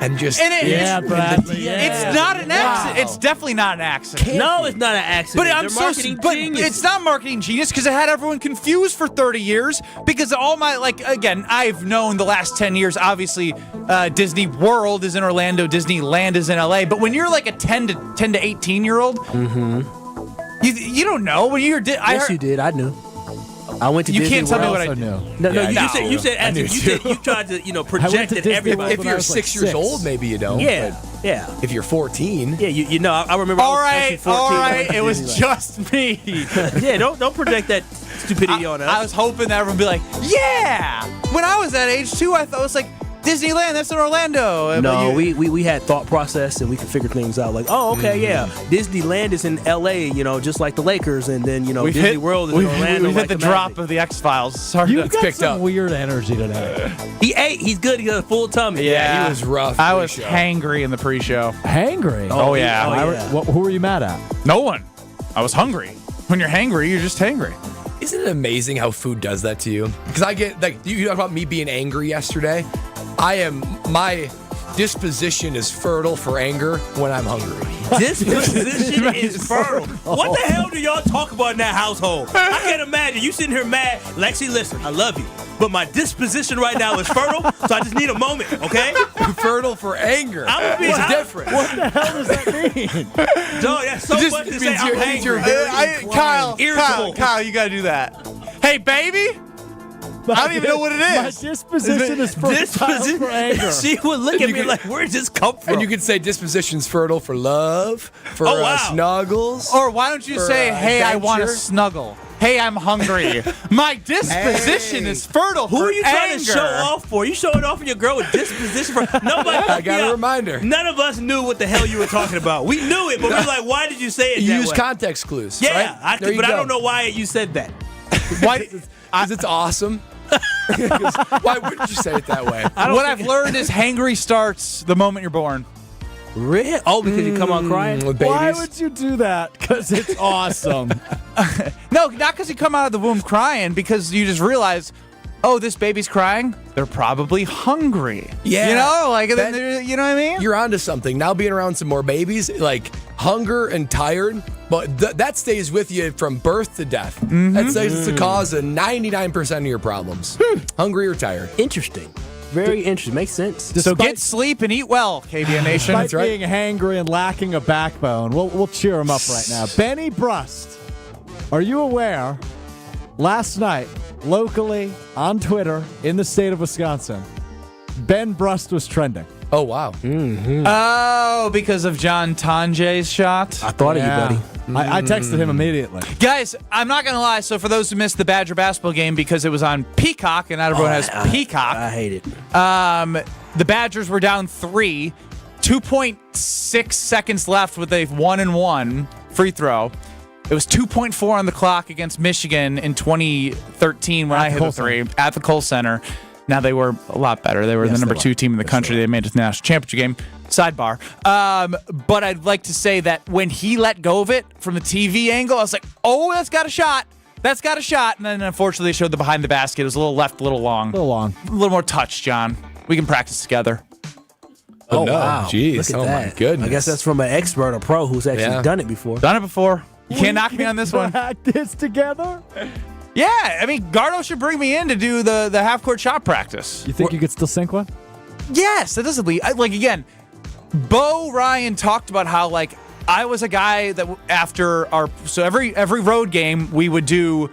Speaker 1: And just
Speaker 25: Bradley.
Speaker 2: It's not an accident. It's definitely not an accident.
Speaker 3: No, it's not an accident.
Speaker 2: But it's not marketing genius because it had everyone confused for 30 years. Because all my again, I've known the last 10 years. Obviously, Disney World is in Orlando, Disneyland is in LA. But when you're like a 10 to 18 year old, you don't know when you're.
Speaker 3: Yes, you did. I knew. I went to
Speaker 2: you
Speaker 3: Disney
Speaker 2: can't tell me
Speaker 3: World.
Speaker 2: what I
Speaker 3: knew. No, you said you tried to project that everybody.
Speaker 1: If you're 6 years old, maybe you don't.
Speaker 3: Yeah.
Speaker 1: If you're 14,
Speaker 3: you know. I remember.
Speaker 2: All
Speaker 3: I was 14
Speaker 2: all right. It was just me.
Speaker 3: Yeah, don't project that stupidity on us.
Speaker 2: I was hoping that everyone would be like, yeah. When I was that age too, I thought it was like Disneyland. That's in Orlando.
Speaker 3: No, we had thought process and we could figure things out. Like, oh, okay, yeah, Disneyland is in L.A. Just like the Lakers, and then Disney World is in Orlando.
Speaker 2: We hit the drop of the X-Files. Sorry,
Speaker 25: You've got
Speaker 1: picked
Speaker 25: some
Speaker 1: up.
Speaker 25: weird energy today.
Speaker 3: He ate. He's good. He got a full tummy.
Speaker 2: Yeah,
Speaker 1: he was rough.
Speaker 2: I was hangry in the pre-show.
Speaker 25: Hangry?
Speaker 2: Oh yeah.
Speaker 25: Who were you mad at?
Speaker 2: No one. I was hungry. When you're hangry, you're just hangry.
Speaker 1: Isn't it amazing how food does that to you? Because I get you talk about me being angry yesterday. My disposition is fertile for anger when I'm hungry.
Speaker 3: Disposition is fertile. What the hell do y'all talk about in that household? I can't imagine you sitting here mad. Lexi, listen, I love you, but my disposition right now is fertile, so I just need a moment, okay?
Speaker 1: Fertile for anger. It's different.
Speaker 25: What the hell does that mean?
Speaker 3: No, that's so much to say. I'm angry.
Speaker 2: Kyle,
Speaker 3: irritable.
Speaker 2: Kyle, you gotta do that. Hey, baby. I don't even know what it is.
Speaker 25: My disposition is fertile for anger.
Speaker 3: She would look at me like, where did this come from?
Speaker 1: And you could say disposition's fertile for love, for snuggles.
Speaker 2: Or why don't you say, hey, I want to snuggle. Hey, I'm hungry. My disposition is fertile for anger.
Speaker 3: Who are you trying to show off for? You showing off for your girl with disposition for nobody?
Speaker 1: I got a reminder.
Speaker 3: None of us knew what the hell you were talking about. We knew it, but we were like, why did you say it
Speaker 1: You
Speaker 3: that
Speaker 1: use
Speaker 3: way?
Speaker 1: context clues.
Speaker 3: Yeah,
Speaker 1: right?
Speaker 3: but I don't know why you said that.
Speaker 1: Why? Because it's awesome. Why wouldn't you say it that way?
Speaker 2: What I've learned is hangry starts the moment you're born.
Speaker 3: Really? Oh, because you come out crying?
Speaker 1: With babies?
Speaker 25: Why would you do that? Because it's awesome.
Speaker 2: No, not because you come out of the womb crying, because you just realize, oh, this baby's crying. They're probably hungry.
Speaker 1: Yeah.
Speaker 2: You know, you know what I mean?
Speaker 1: You're onto something. Now being around some more babies, like hunger and tired, but that stays with you from birth to death. That stays it's the cause of 99% of your problems. Hungry or tired.
Speaker 3: Interesting. Very interesting. Makes sense.
Speaker 2: So get sleep and eat well, KBN Nation.
Speaker 25: Despite being hangry and lacking a backbone, we'll cheer him up right now. Benny Brust, are you aware, last night, locally, on Twitter, in the state of Wisconsin, Ben Brust was trending.
Speaker 1: Oh, wow.
Speaker 2: Oh, because of John Tanje's shot?
Speaker 3: I thought of you, buddy.
Speaker 25: I texted him immediately.
Speaker 2: Guys, I'm not going to lie. So for those who missed the Badger basketball game because it was on Peacock and not everyone has Peacock.
Speaker 3: I hate it.
Speaker 2: The Badgers were down 3, 2.6 seconds left with a 1-and-1 free throw. It was 2.4 on the clock against Michigan in 2013 when I hit the 3 at the Kohl Center. Now they were a lot better. They were the number 2 team in the country. They made it to the national championship game. Sidebar. But I'd like to say that when he let go of it from the TV angle, I was like, oh, that's got a shot. That's got a shot. And then unfortunately they showed the behind the basket. It was a little left, a little long.
Speaker 25: A little
Speaker 2: more touch, John. We can practice together.
Speaker 1: Oh, no.
Speaker 3: Wow.
Speaker 1: Jeez.
Speaker 3: Look at that.
Speaker 1: My goodness.
Speaker 3: I guess that's from an expert, a pro who's actually done it before.
Speaker 2: Done it before. You can't knock me on this one.
Speaker 25: Practice together?
Speaker 2: Yeah, I mean, Gardo should bring me in to do the half-court shot practice.
Speaker 25: You think you could still sink one?
Speaker 2: Yes, that doesn't leave. Like, again, Bo Ryan talked about how, like, I was a guy that after every road game, we would do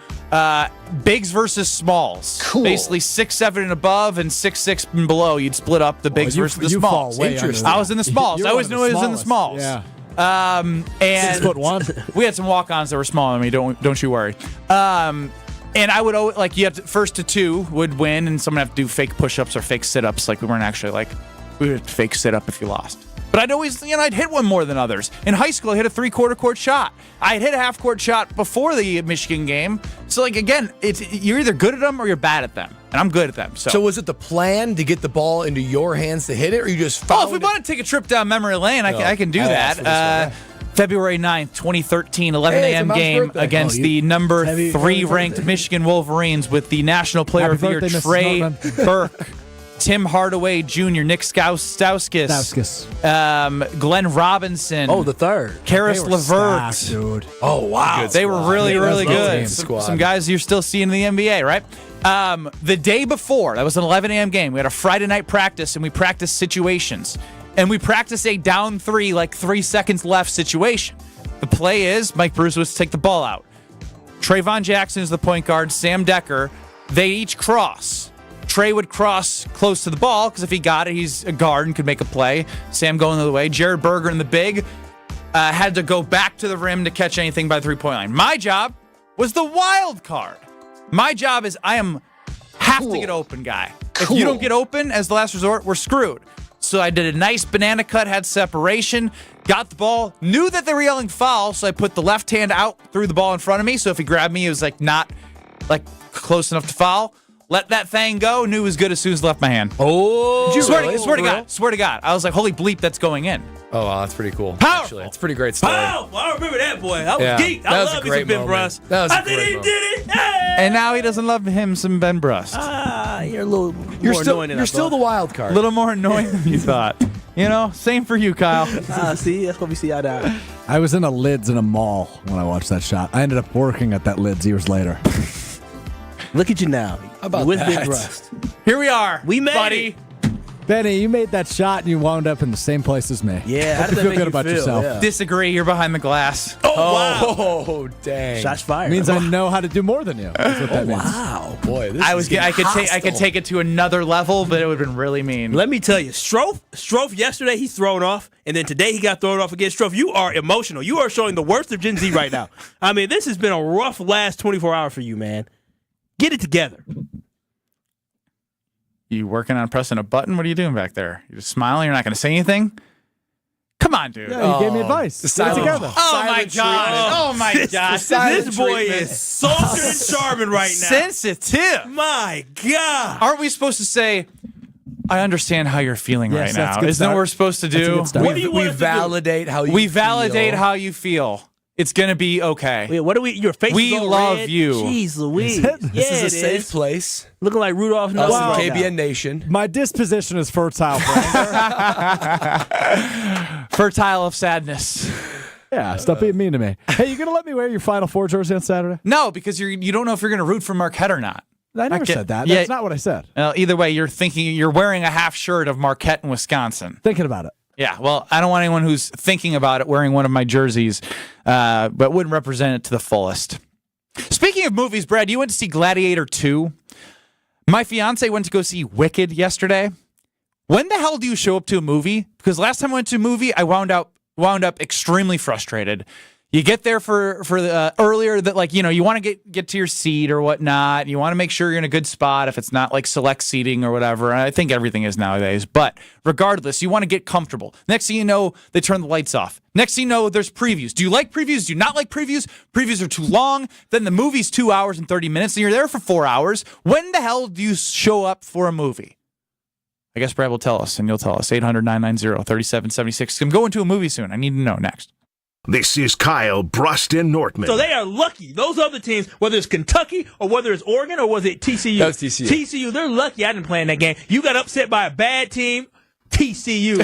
Speaker 2: bigs versus smalls.
Speaker 25: Cool.
Speaker 2: Basically 6'7" and above and 6'6" and below. You'd split up the bigs versus the smalls.
Speaker 25: Interesting.
Speaker 2: I was in the smalls. I always knew I was in the smalls.
Speaker 25: Yeah.
Speaker 2: And
Speaker 25: 6'1".
Speaker 2: We had some walk-ons that were smaller than me. Don't you worry. And I would always, like, you have to, first to 2 would win, and someone have to do fake push-ups or fake sit-ups. Like, we weren't actually, like, we would fake sit-up if you lost. But I'd always, I'd hit one more than others. In high school, I hit a 3/4 court shot. I had hit a half-court shot before the Michigan game. So, like, again, you're either good at them or you're bad at them. And I'm good at them. So
Speaker 1: was it the plan to get the ball into your hands to hit it, or you just found
Speaker 2: if we want to take a trip down memory lane, I can do that. February 9th, 2013, 11 a.m. game against the number 3 ranked Michigan Wolverines with the National Player of the Year, Trey Burke, Tim Hardaway Jr., Nick Stauskas, Glenn Robinson.
Speaker 25: Oh, the third.
Speaker 2: Karis LeVert.
Speaker 25: Stacked, dude.
Speaker 1: Oh, wow.
Speaker 2: They were really, really good.
Speaker 1: Squad.
Speaker 2: Some guys you're still seeing in the NBA, right? The day before, that was an 11 a.m. game, we had a Friday night practice, and we practiced situations. And we practiced a down 3, 3 seconds left situation. The play is Mike Bruce was to take the ball out. Trayvon Jackson is the point guard, Sam Decker. They each cross. Trey would cross close to the ball because if he got it, he's a guard and could make a play. Sam going the other way. Jared Berger in the big had to go back to the rim to catch anything by the three-point line. My job was the wild card. My job is I have to get open, guy. If you don't get open as the last resort, we're screwed. So I did a nice banana cut, had separation, got the ball, knew that they were yelling foul, so I put the left hand out, threw the ball in front of me. So if he grabbed me, it was not close enough to foul. Let that thing go, knew it was good as soon as it left my hand.
Speaker 1: Oh,
Speaker 2: swear to God. I was like, holy bleep, that's going in.
Speaker 1: Oh, wow, that's pretty cool.
Speaker 2: Powerful.
Speaker 1: Actually, it's a pretty great story.
Speaker 3: Wow, I remember that boy. I was geeked. I love me some Ben Bruss. I think he did it. Hey!
Speaker 2: And now he doesn't love him some Ben Brust.
Speaker 3: You're a little more annoying than I
Speaker 1: You're still
Speaker 3: thought.
Speaker 1: the wild card.
Speaker 2: A little more annoying than you thought. Same for you, Kyle.
Speaker 3: See, that's what we see eye to eye.
Speaker 25: I was in a Lids in a mall when I watched that shot. I ended up working at that Lids years later.
Speaker 3: Look at you now.
Speaker 1: How about
Speaker 3: with
Speaker 1: that?
Speaker 3: Ben Brust.
Speaker 2: Here we are.
Speaker 3: We made
Speaker 2: buddy.
Speaker 3: it.
Speaker 25: Benny, you made that shot and you wound up in the same place as me.
Speaker 3: Yeah, how
Speaker 25: Hope
Speaker 3: did
Speaker 25: you
Speaker 3: that
Speaker 25: feel
Speaker 3: make
Speaker 25: good
Speaker 3: you
Speaker 25: about
Speaker 3: feel?
Speaker 25: yourself.
Speaker 3: Yeah.
Speaker 2: Disagree. You're behind the glass.
Speaker 3: Oh, wow.
Speaker 1: Oh, dang.
Speaker 3: Shots fired.
Speaker 25: Means I know how to do more than you. That's what that means.
Speaker 3: Wow.
Speaker 1: Boy, this
Speaker 2: I could take it to another level, but it would have been really mean.
Speaker 3: Let me tell you, Strofe yesterday he's thrown off, and then today he got thrown off again. Strofe, you are emotional. You are showing the worst of Gen Z right now. I mean, this has been a rough last 24 hours for you, man. Get it together.
Speaker 2: You working on pressing a button? What are you doing back there? You're just smiling? You're not going to say anything? Come on, dude.
Speaker 25: Yeah, you gave me advice. Get it together.
Speaker 2: Oh, my God. Oh, my God.
Speaker 3: This boy is salted and charming right now.
Speaker 2: Sensitive.
Speaker 3: My God.
Speaker 2: Aren't we supposed to say, I understand how you're feeling
Speaker 25: Yes,
Speaker 2: right
Speaker 25: that's
Speaker 2: now?
Speaker 25: good
Speaker 2: Isn't that what we're supposed to
Speaker 25: That's a
Speaker 2: do?
Speaker 25: good start.
Speaker 3: What do you want
Speaker 1: we
Speaker 3: us to do?
Speaker 1: validate how you
Speaker 2: We validate
Speaker 1: feel.
Speaker 2: how you feel. It's going to be okay.
Speaker 3: Wait, what do we? Your face
Speaker 2: We
Speaker 3: is all
Speaker 2: love
Speaker 3: red?
Speaker 2: you.
Speaker 3: Jeez Louise.
Speaker 1: This
Speaker 3: Yeah,
Speaker 1: is a
Speaker 3: it
Speaker 1: safe
Speaker 3: is.
Speaker 1: place.
Speaker 3: Looking like Rudolph.
Speaker 1: Us
Speaker 3: Wow.
Speaker 1: in KBN Nation.
Speaker 25: My disposition is fertile, Brandon.
Speaker 2: Fertile of sadness.
Speaker 25: Yeah, stop being mean to me. Hey, you going to let me wear your Final Four jersey on Saturday?
Speaker 2: No, because you don't know if you're going to root for Marquette or not.
Speaker 25: I never said that.
Speaker 2: Yeah.
Speaker 25: That's not what I said.
Speaker 2: Either way, you're wearing a half shirt of Marquette in Wisconsin.
Speaker 25: Thinking about it.
Speaker 2: Yeah, well, I don't want anyone who's thinking about it wearing one of my jerseys, but wouldn't represent it to the fullest. Speaking of movies, Brad, you went to see Gladiator 2. My fiance went to go see Wicked yesterday. When the hell do you show up to a movie? Because last time I went to a movie, I wound up extremely frustrated. You get there for the earlier that you want to get to your seat or whatnot. You want to make sure you're in a good spot if it's not like select seating or whatever. I think everything is nowadays. But regardless, you want to get comfortable. Next thing you know, they turn the lights off. Next thing you know, there's previews. Do you like previews? Do you not like previews? Previews are too long. Then the movie's 2 hours and 30 minutes, and you're there for 4 hours. When the hell do you show up for a movie? I guess Brad will tell us, and you'll tell us. 800-990-3776. I'm going to a movie soon. I need to know next.
Speaker 5: This is Kyle Brust and Nortman.
Speaker 3: So they are lucky. Those other teams, whether it's Kentucky or whether it's Oregon or was it TCU?
Speaker 1: That was TCU.
Speaker 3: TCU, they're lucky I didn't play in that game. You got upset by a bad team, TCU.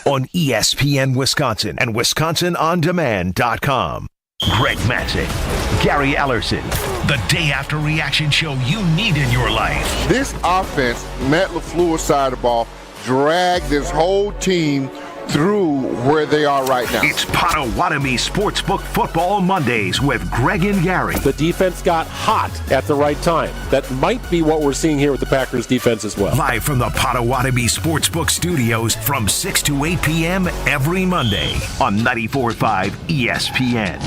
Speaker 5: On ESPN Wisconsin and WisconsinOnDemand.com. Greg Matzek, Gary Ellerson, the day after reaction show you need in your life.
Speaker 4: This offense, Matt LaFleur's side of the ball, dragged this whole team through where they are right now.
Speaker 5: It's Potawatomi Sportsbook Football Mondays with Greg and Gary.
Speaker 7: The defense got hot at the right time. That might be what we're seeing here with the Packers defense as well.
Speaker 5: Live from the Potawatomi Sportsbook Studios from 6 to 8 p.m. every Monday on 94.5 ESPN.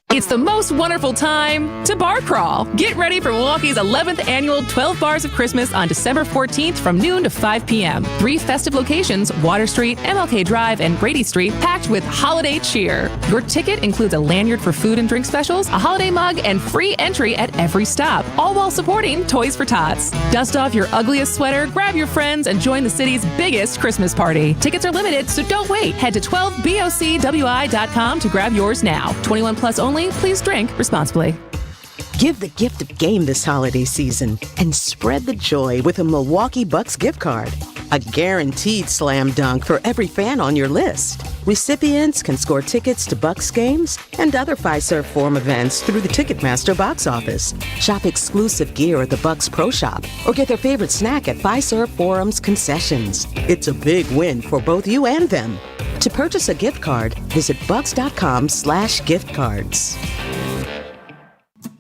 Speaker 8: It's the most wonderful time to bar crawl. Get ready for Milwaukee's 11th annual 12 Bars of Christmas on December 14th from noon to 5 p.m. 3 festive locations, Water Street, MLK Drive, and Brady Street, packed with holiday cheer. Your ticket includes a lanyard for food and drink specials, a holiday mug, and free entry at every stop, all while supporting Toys for Tots. Dust off your ugliest sweater, grab your friends, and join the city's biggest Christmas party. Tickets are limited, so don't wait. Head to 12bocwi.com to grab yours now. 21 plus only. Please drink responsibly.
Speaker 9: Give the gift of game this holiday season and spread the joy with a Milwaukee Bucks gift card. A guaranteed slam dunk for every fan on your list. Recipients can score tickets to Bucks games and other Fiserv Forum events through the Ticketmaster box office. Shop exclusive gear at the Bucks Pro Shop or get their favorite snack at Fiserv Forum's concessions. It's a big win for both you and them. To purchase a gift card, visit bucks.com/giftcards.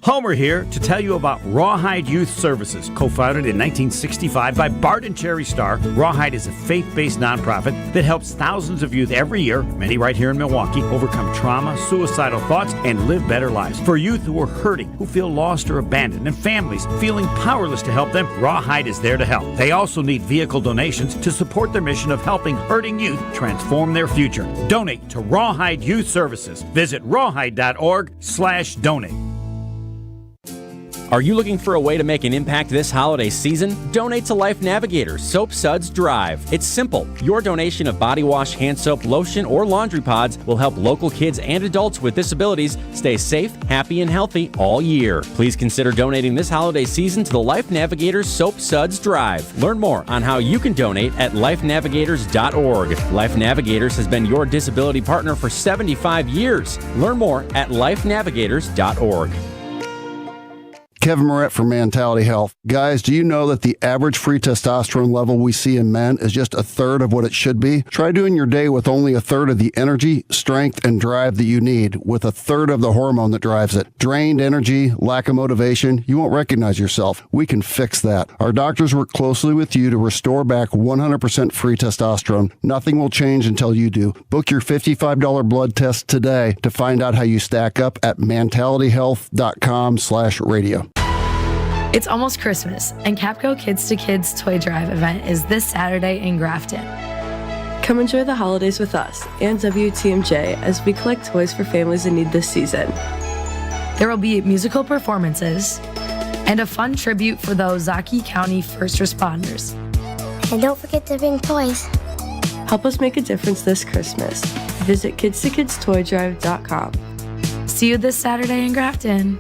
Speaker 21: Homer here to tell you about Rawhide Youth Services. Co-founded in 1965 by Bart and Cherry Starr, Rawhide is a faith-based nonprofit that helps thousands of youth every year, many right here in Milwaukee, overcome trauma, suicidal thoughts, and live better lives. For youth who are hurting, who feel lost or abandoned, and families feeling powerless to help them, Rawhide is there to help. They also need vehicle donations to support their mission of helping hurting youth transform their future. Donate to Rawhide Youth Services. Visit rawhide.org/donate.
Speaker 20: Are you looking for a way to make an impact this holiday season? Donate to Life Navigator Soap Suds Drive. It's simple. Your donation of body wash, hand soap, lotion, or laundry pods will help local kids and adults with disabilities stay safe, happy, and healthy all year. Please consider donating this holiday season to the Life Navigator Soap Suds Drive. Learn more on how you can donate at lifenavigators.org. Life Navigators has been your disability partner for 75 years. Learn more at lifenavigators.org.
Speaker 10: Kevin Moret from Mentality Health. Guys, do you know that the average free testosterone level we see in men is just a third of what it should be? Try doing your day with only a third of the energy, strength, and drive that you need, with a third of the hormone that drives it. Drained energy, lack of motivation, you won't recognize yourself. We can fix that. Our doctors work closely with you to restore back 100% free testosterone. Nothing will change until you do. Book your $55 blood test today to find out how you stack up at mentalityhealth.com/radio.
Speaker 11: It's almost Christmas, and Capco Kids to Kids Toy Drive event is this Saturday in Grafton.
Speaker 13: Come enjoy the holidays with us and WTMJ as we collect toys for families in need this season.
Speaker 11: There will be musical performances and a fun tribute for the Ozaukee County first responders.
Speaker 15: And don't forget to bring toys.
Speaker 13: Help us make a difference this Christmas. Visit kidstokidstoydrive.com.
Speaker 11: See you this Saturday in Grafton.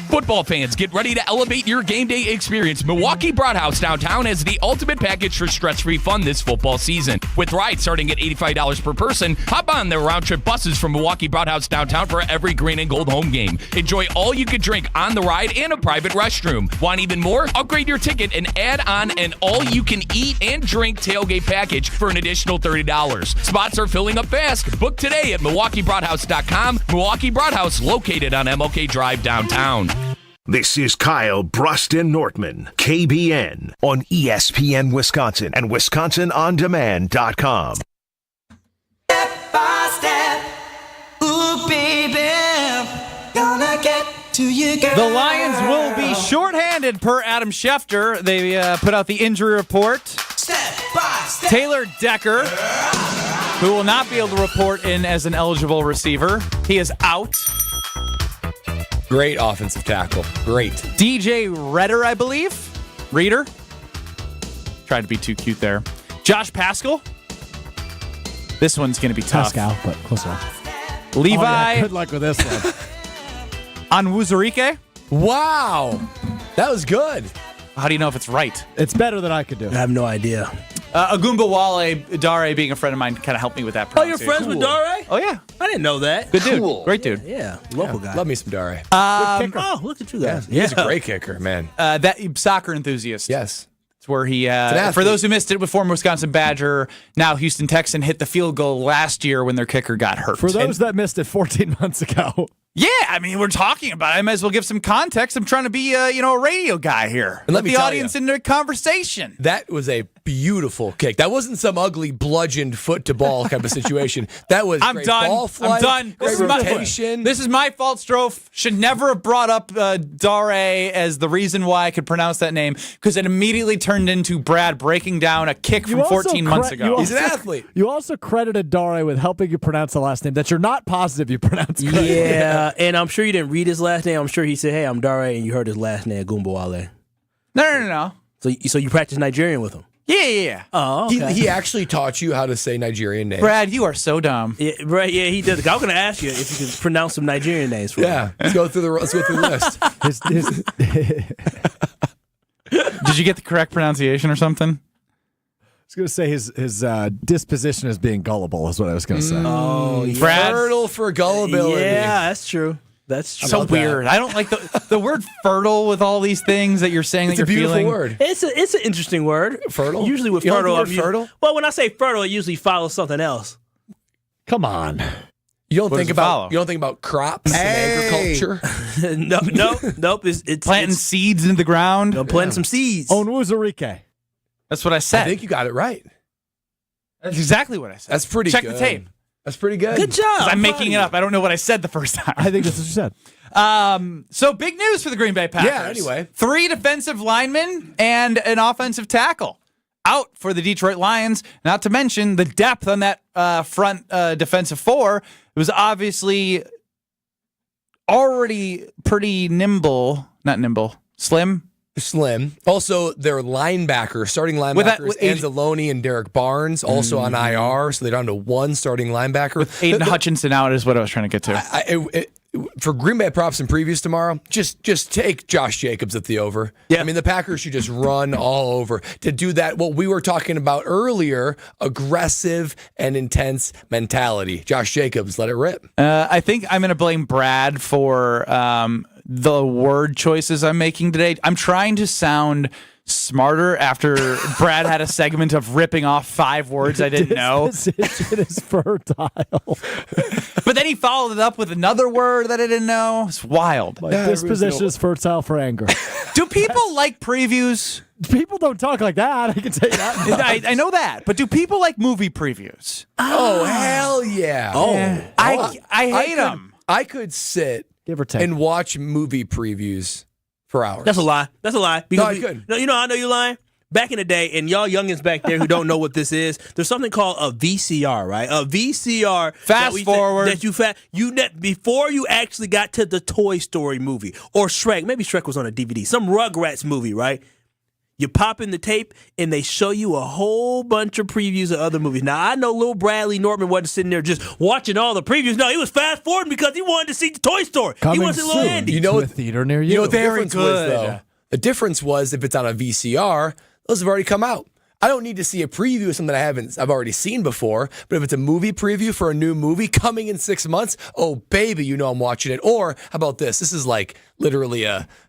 Speaker 26: Football fans, get ready to elevate your game day experience. Milwaukee Broadhouse downtown has the ultimate package for stress-free fun this football season. With rides starting at $85 per person, hop on the round-trip buses from Milwaukee Broadhouse downtown for every green and gold home game. Enjoy all you can drink on the ride and a private restroom. Want even more? Upgrade your ticket and add on an all-you-can-eat and drink tailgate package for an additional $30. Spots are filling up fast. Book today at MilwaukeeBroadhouse.com. Milwaukee Broadhouse, located on MLK Drive downtown.
Speaker 5: This is Kyle Bruston Nortman, KBN, on ESPN Wisconsin and WisconsinOnDemand.com.
Speaker 12: Step by step, ooh baby, gonna get to you, girl.
Speaker 2: The Lions will be shorthanded per Adam Schefter. They put out the injury report.
Speaker 12: Step by step.
Speaker 2: Taylor Decker, who will not be able to report in as an eligible receiver. He is out.
Speaker 1: Great offensive tackle. Great.
Speaker 2: DJ Redder, I believe. Reader. Tried to be too cute there. Josh Paschal. This one's going to be tough.
Speaker 25: Pascal, but close enough.
Speaker 2: Levi.
Speaker 25: Oh, yeah, good luck with this one.
Speaker 2: Onwuzurike.
Speaker 1: Wow. That was good.
Speaker 2: How do you know if it's right?
Speaker 25: It's better than I could do.
Speaker 3: I have no idea.
Speaker 2: Agumba Dare, being a friend of mine, kind of helped me with that
Speaker 3: Oh, you're
Speaker 2: pronunciation.
Speaker 3: friends with Dare?
Speaker 2: Oh, yeah.
Speaker 3: I didn't know that.
Speaker 2: Good dude. Great dude.
Speaker 3: Yeah, local guy.
Speaker 1: Love me some Dare.
Speaker 3: Oh, look at you guys.
Speaker 1: He's a great kicker, man.
Speaker 2: That soccer enthusiast.
Speaker 1: Yes.
Speaker 2: It's where he, for those who missed it, former Wisconsin Badger, now Houston Texan, hit the field goal last year when their kicker got hurt.
Speaker 25: For those that missed it 14 months ago.
Speaker 2: Yeah, I mean, we're talking about it. I might as well give some context. I'm trying to be, a radio guy here.
Speaker 1: And let me
Speaker 2: the
Speaker 1: tell
Speaker 2: audience into a conversation.
Speaker 1: That was a beautiful kick. That wasn't some ugly bludgeoned foot to ball kind of situation. That was
Speaker 2: I'm
Speaker 1: great
Speaker 2: done.
Speaker 1: ball flight,
Speaker 2: I'm done.
Speaker 1: Great rotation.
Speaker 2: This is my fault, Strofe. Should never have brought up Dare as the reason why I could pronounce that name, because it immediately turned into Brad breaking down a kick from 14 months ago.
Speaker 1: He's an athlete.
Speaker 25: You also credited Dare with helping you pronounce the last name that you're not positive you pronounced correctly.
Speaker 3: Yeah, and I'm sure you didn't read his last name. I'm sure he said, "Hey, I'm Dare," and you heard his last name, Gumbawale.
Speaker 2: No.
Speaker 3: So you practice Nigerian with him?
Speaker 2: Yeah.
Speaker 3: Oh, okay.
Speaker 1: He actually taught you how to say Nigerian names.
Speaker 2: Brad, you are so dumb.
Speaker 3: Yeah, right? Yeah, he did. I was going to ask you if you could pronounce some Nigerian names for me.
Speaker 1: Let's go through the list.
Speaker 2: Did you get the correct pronunciation or something?
Speaker 25: I was going to say his disposition as being gullible is what I was going to say.
Speaker 3: Oh, yeah.
Speaker 2: Brad,
Speaker 1: Fertile for gullibility.
Speaker 3: Yeah, that's true. That's true.
Speaker 2: so weird. I don't like the word fertile with all these things that you're saying
Speaker 1: It's
Speaker 2: that
Speaker 1: a
Speaker 2: you're
Speaker 1: beautiful
Speaker 2: feeling.
Speaker 1: word.
Speaker 3: It's an interesting word.
Speaker 1: Fertile?
Speaker 3: Usually with
Speaker 1: You don't
Speaker 3: fertile,
Speaker 1: like the word fertile?
Speaker 3: Well, when I say fertile, it usually follows something else.
Speaker 25: Come on.
Speaker 1: You don't
Speaker 2: What
Speaker 1: think
Speaker 2: does it follow?
Speaker 1: about crops and agriculture.
Speaker 3: Nope. It's
Speaker 2: Planting seeds into the ground.
Speaker 3: planting some seeds.
Speaker 25: Onwuzurike.
Speaker 2: That's what I said.
Speaker 1: I think you got it right.
Speaker 2: That's exactly what I said.
Speaker 1: That's pretty
Speaker 2: Check
Speaker 1: good.
Speaker 2: the tape.
Speaker 1: That's pretty good.
Speaker 3: Good job.
Speaker 2: 'Cause I'm making it up. I don't know what I said the first time.
Speaker 25: I think that's what you said.
Speaker 2: So big news for the Green Bay Packers.
Speaker 1: Yeah, anyway.
Speaker 2: 3 defensive linemen and an offensive tackle out for the Detroit Lions. Not to mention the depth on that front defensive 4. It was obviously already pretty slim.
Speaker 1: Also, their linebacker, starting linebackers,
Speaker 2: with
Speaker 1: Anzalone and Derek Barnes, also on IR, so they're down to one starting linebacker.
Speaker 2: With Aiden Hutchinson out is what I was trying to get to.
Speaker 1: For Green Bay props and previews tomorrow, just take Josh Jacobs at the over. Yeah. I mean, the Packers should just run all over. To do that, what we were talking about earlier, aggressive and intense mentality. Josh Jacobs, let it rip.
Speaker 2: I think I'm going to blame Brad for the word choices I'm making today. I'm trying to sound smarter after Brad had a segment of ripping off 5 words I didn't know.
Speaker 25: Disposition is fertile.
Speaker 2: But then he followed it up with another word that I didn't know. It's wild.
Speaker 25: My disposition is fertile for anger.
Speaker 2: Do people like previews?
Speaker 25: People don't talk like that. I can tell you that.
Speaker 2: I know that. But do people like movie previews?
Speaker 1: Oh, hell yeah.
Speaker 2: I hate them.
Speaker 1: I could sit
Speaker 25: Give or take.
Speaker 1: and watch movie previews for hours.
Speaker 3: That's a lie. Because
Speaker 1: I couldn't.
Speaker 3: I know you're lying. Back in the day, and y'all youngins back there who don't know what this is, there's something called a VCR, right? A VCR.
Speaker 2: Fast forward.
Speaker 3: Before you actually got to the Toy Story movie or Shrek. Maybe Shrek was on a DVD. Some Rugrats movie, right? You pop in the tape, and they show you a whole bunch of previews of other movies. Now, I know little Bradley Nortman wasn't sitting there just watching all the previews. No, he was fast forwarding because he wanted to see the Toy Story. He wanted to see little Andy.
Speaker 1: You know
Speaker 25: to a theater near you.
Speaker 1: You know what the
Speaker 2: Very
Speaker 1: difference was,
Speaker 2: good.
Speaker 1: though? The difference was if it's on a VCR, those have already come out. I don't need to see a preview of something I've already seen before. But if it's a movie preview for a new movie coming in 6 months, oh baby, you know I'm watching it. Or how about this? This is like literally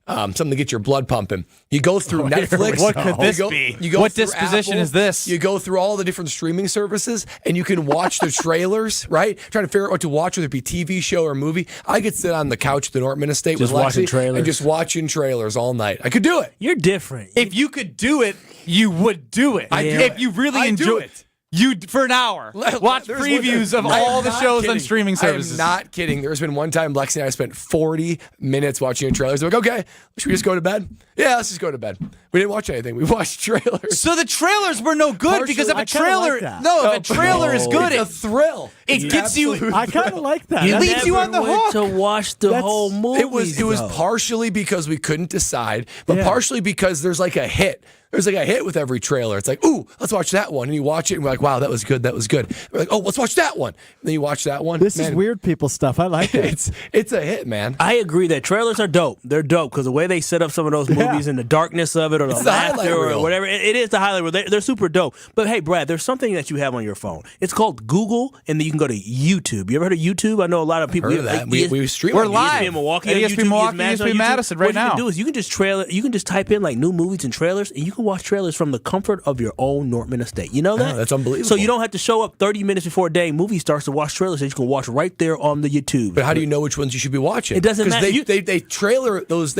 Speaker 1: something to get your blood pumping. You go through Netflix.
Speaker 2: What could this be?
Speaker 1: You go
Speaker 2: What
Speaker 1: through
Speaker 2: disposition
Speaker 1: Apple,
Speaker 2: is this?
Speaker 1: You go through all the different streaming services, and you can watch the trailers, right? Trying to figure out what to watch, whether it be TV show or movie. I could sit on the couch at the Nortman Estate
Speaker 25: Just
Speaker 1: with
Speaker 25: watching
Speaker 1: Lexi
Speaker 25: trailers.
Speaker 1: and just watching trailers all night. I could do it.
Speaker 3: You're different.
Speaker 2: If you could do it, you would do it.
Speaker 1: I do
Speaker 2: If
Speaker 1: it.
Speaker 2: you really
Speaker 1: I do
Speaker 2: enjoy
Speaker 1: it.
Speaker 2: it. For an hour. Watch
Speaker 1: There's
Speaker 2: previews of
Speaker 1: I am
Speaker 2: all the
Speaker 1: not
Speaker 2: shows
Speaker 1: kidding.
Speaker 2: on streaming services.
Speaker 1: I am not kidding. There's been one time Lexi and I spent 40 minutes watching trailers. I'm like, okay, should we just go to bed? Yeah, let's just go to bed. We didn't watch anything. We watched trailers.
Speaker 2: So the trailers were no good because if a trailer, if a trailer is good,
Speaker 1: it's a thrill.
Speaker 2: It gets you.
Speaker 25: I kind of like that.
Speaker 2: It leaves you on the hook.
Speaker 3: To watch the whole movie.
Speaker 1: It was partially because we couldn't decide, but partially because there's like a hit. There's like a hit with every trailer. It's like, ooh, let's watch that one. And you watch it and we're like, wow, that was good. That was good. We're like, oh, let's watch that one. And then you watch that one.
Speaker 25: This is weird people stuff. I like it.
Speaker 1: It's a hit, man.
Speaker 3: I agree that trailers are dope. They're dope because the way they set up some of those movies and the darkness of it or the laughter or whatever, it is the highlight reel. They're super dope. But hey, Brad, there's something that you have on your phone. It's called Google, and then you can go to YouTube. You ever heard of YouTube? I know a lot of people.
Speaker 1: Heard of that. We stream.
Speaker 2: We're
Speaker 1: on
Speaker 2: live.
Speaker 1: YouTube.
Speaker 3: ESPN Milwaukee,
Speaker 2: At
Speaker 3: on
Speaker 2: ESPN
Speaker 3: YouTube,
Speaker 2: Milwaukee,
Speaker 3: ESPN
Speaker 2: ESPN Madison right
Speaker 3: what
Speaker 2: now.
Speaker 3: you can do is you can just type in like new movies and trailers, and you can watch trailers from the comfort of your own Nortman Estate. You know that?
Speaker 1: Oh, that's unbelievable.
Speaker 3: So you don't have to show up 30 minutes before a dang movie starts to watch trailers that you can watch right there on the YouTube.
Speaker 1: But how do you know which ones you should be watching?
Speaker 3: It doesn't matter.
Speaker 1: Because they tailor those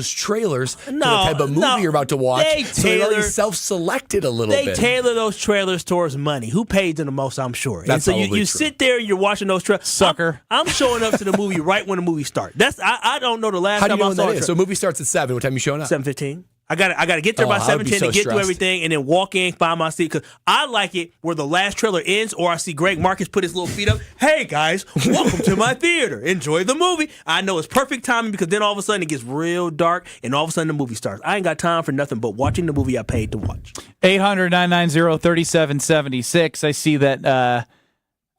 Speaker 1: trailers to the type of movie you're about to watch. So they already self-selected a little bit.
Speaker 3: They tailor those trailers towards money. Who pays them the most, I'm sure.
Speaker 1: That's
Speaker 3: and so
Speaker 1: probably
Speaker 3: you
Speaker 1: true.
Speaker 3: sit there and you're watching those trailers.
Speaker 2: Sucker.
Speaker 3: I'm showing up to the movie right when the movie starts. I don't know the last
Speaker 1: How do
Speaker 3: time
Speaker 1: you know
Speaker 3: I
Speaker 1: when
Speaker 3: saw
Speaker 1: that
Speaker 3: a
Speaker 1: is? So movie starts at 7. What time are you showing up?
Speaker 3: 7:15. I got to get there by
Speaker 1: I would be
Speaker 3: 7:10
Speaker 1: so
Speaker 3: to get through
Speaker 1: stressed.
Speaker 3: everything and then walk in, find my seat. Because I like it where the last trailer ends or I see Greg Marcus put his little feet up. Hey, guys, welcome to my theater. Enjoy the movie. I know it's perfect timing because then all of a sudden it gets real dark and all of a sudden the movie starts. I ain't got time for nothing but watching the movie I paid to watch.
Speaker 2: 800-990-3776. I see that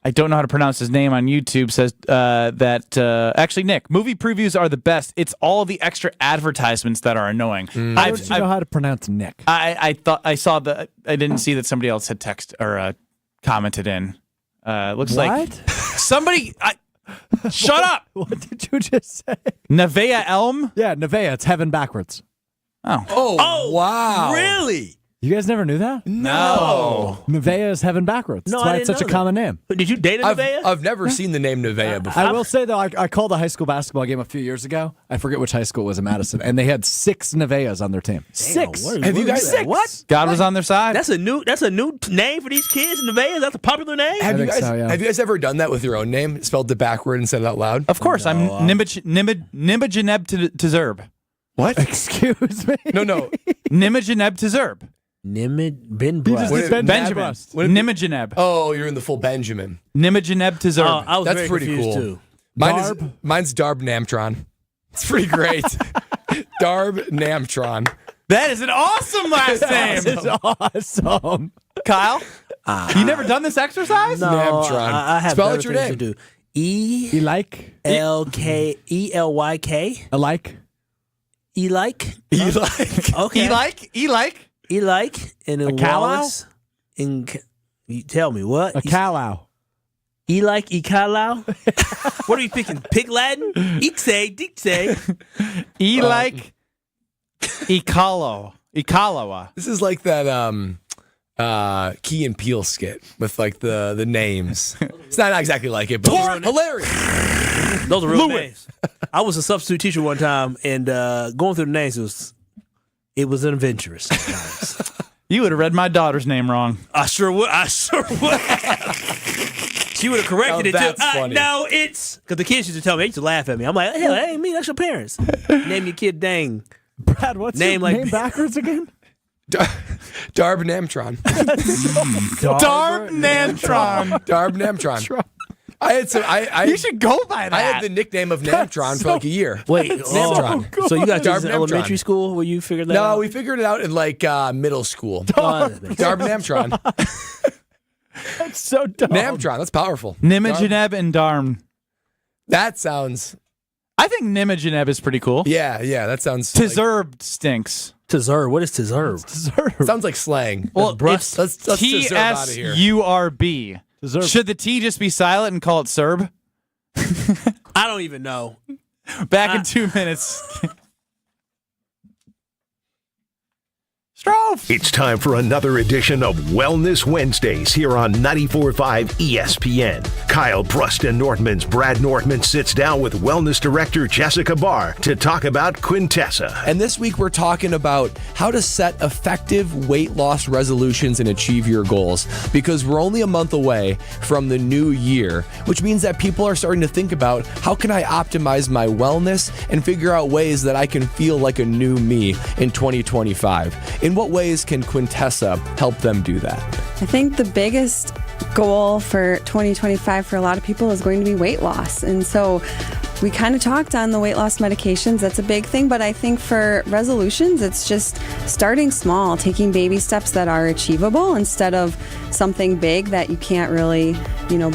Speaker 2: I don't know how to pronounce his name on YouTube, says that actually, Nick, movie previews are the best. It's all the extra advertisements that are annoying.
Speaker 25: How don't you know how to pronounce Nick?
Speaker 2: I thought I saw I didn't see that somebody else had text or commented in. Looks like somebody. Shut up!
Speaker 25: What did you just say?
Speaker 2: Nevea Elm?
Speaker 25: Yeah, Nevea. It's heaven backwards.
Speaker 1: Oh, wow.
Speaker 3: Really?
Speaker 25: You guys never knew that?
Speaker 1: No.
Speaker 25: Nevea is heaven backwards.
Speaker 3: No,
Speaker 25: That's why
Speaker 3: I
Speaker 25: it's
Speaker 3: didn't
Speaker 25: such a
Speaker 3: know
Speaker 25: common name.
Speaker 3: Did you date a Nevaeh?
Speaker 1: I've never seen the name Nevaeh before.
Speaker 25: I will say, though, I called a high school basketball game a few years ago. I forget which high school it was in Madison, and they had 6 Nevaehs on their team. 6.
Speaker 1: Have you guys
Speaker 3: what?
Speaker 2: God was on their side.
Speaker 3: That's a new name for these kids. Nevaeh. That's a popular name.
Speaker 1: Have you
Speaker 25: think
Speaker 1: guys
Speaker 25: so, yeah.
Speaker 1: have you guys ever done that with your own name? Spelled it backward and said it out loud?
Speaker 2: Of course, I'm Nimajaneb Tzerb.
Speaker 1: What?
Speaker 25: Excuse me?
Speaker 1: No.
Speaker 2: Nimajaneb Tzerb.
Speaker 3: Ben
Speaker 25: You just did
Speaker 2: Benjamin. Nimajaneb.
Speaker 1: Oh, you're in the full Benjamin.
Speaker 2: Nimajaneb Tzerb.
Speaker 3: I was
Speaker 1: That's
Speaker 3: very
Speaker 1: pretty
Speaker 3: confused
Speaker 1: cool.
Speaker 3: too.
Speaker 1: Mine's Darb Namtron. It's pretty great. Darb Namtron.
Speaker 2: That is an awesome last name.
Speaker 25: It's awesome.
Speaker 2: Kyle, you never done this exercise?
Speaker 3: No,
Speaker 1: Namtron.
Speaker 3: I have
Speaker 1: Spell
Speaker 3: better
Speaker 1: out your
Speaker 3: things
Speaker 1: name.
Speaker 3: to do. E-L-K, E-L-Y-K.
Speaker 25: Alike?
Speaker 3: E-like?
Speaker 1: E-like.
Speaker 3: Okay.
Speaker 2: E-like?
Speaker 3: E-like. And then Wallace. You tell me, what?
Speaker 25: A Kalau.
Speaker 3: E-like, E-kalau? What are we picking? Pig Latin? Ixe, Dixe.
Speaker 2: E-like, Ikalawa.
Speaker 1: This is like that Key and Peele skit with like the names. It's not exactly like it, but it's hilarious.
Speaker 3: Those are real names. I was a substitute teacher one time, and going through the names, it was adventurous sometimes.
Speaker 2: You would have read my daughter's name wrong.
Speaker 3: I sure would. She would have corrected it
Speaker 1: that's
Speaker 3: too.
Speaker 1: funny.
Speaker 3: No, it's because the kids used to tell me. They used to laugh at me. I'm like, hell, that ain't me. That's your parents. Name your kid Dang.
Speaker 25: Brad, what's
Speaker 3: Name
Speaker 25: your
Speaker 3: like-
Speaker 25: name backwards again?
Speaker 1: Darb Namtron.
Speaker 2: Darb Namtron.
Speaker 1: Darb Namtron. I had some.
Speaker 2: You should go by that.
Speaker 1: I had the nickname of Namtron for like a year.
Speaker 3: Wait,
Speaker 1: Namtron.
Speaker 3: so you guys
Speaker 1: Darb
Speaker 3: did this in
Speaker 1: Namtron.
Speaker 3: elementary school where you figured that out?
Speaker 1: No, we figured it out in like middle school.
Speaker 3: Darb
Speaker 1: Darb Namtron.
Speaker 25: That's so dumb.
Speaker 1: Namtron. That's powerful.
Speaker 2: Nimajaneb and Darm.
Speaker 1: That sounds.
Speaker 2: I think Nimajaneb is pretty cool.
Speaker 1: Yeah. That sounds.
Speaker 2: Tzerb stinks.
Speaker 3: Tzerb. What is Tzerb?
Speaker 1: Sounds like slang.
Speaker 2: Well,
Speaker 1: let's Tzerb out of here.
Speaker 2: T-S-U-R-B. Should the T just be silent and call it Serb?
Speaker 3: I don't even know.
Speaker 2: Back in 2 minutes. Strofe.
Speaker 5: It's time for another edition of Wellness Wednesdays here on 94.5 ESPN. Kyle Bruston Nordman's Brad Nordman sits down with Wellness Director Jessica Barr to talk about Quintessa.
Speaker 1: And this week we're talking about how to set effective weight loss resolutions and achieve your goals, because we're only a month away from the new year, which means that people are starting to think about how can I optimize my wellness and figure out ways that I can feel like a new me in 2025. In what ways can Quintessa help them do that?
Speaker 6: I think the biggest goal for 2025 for a lot of people is going to be weight loss. And so we kind of talked on the weight loss medications. That's a big thing. But I think for resolutions, it's just starting small, taking baby steps that are achievable instead of something big that you can't really,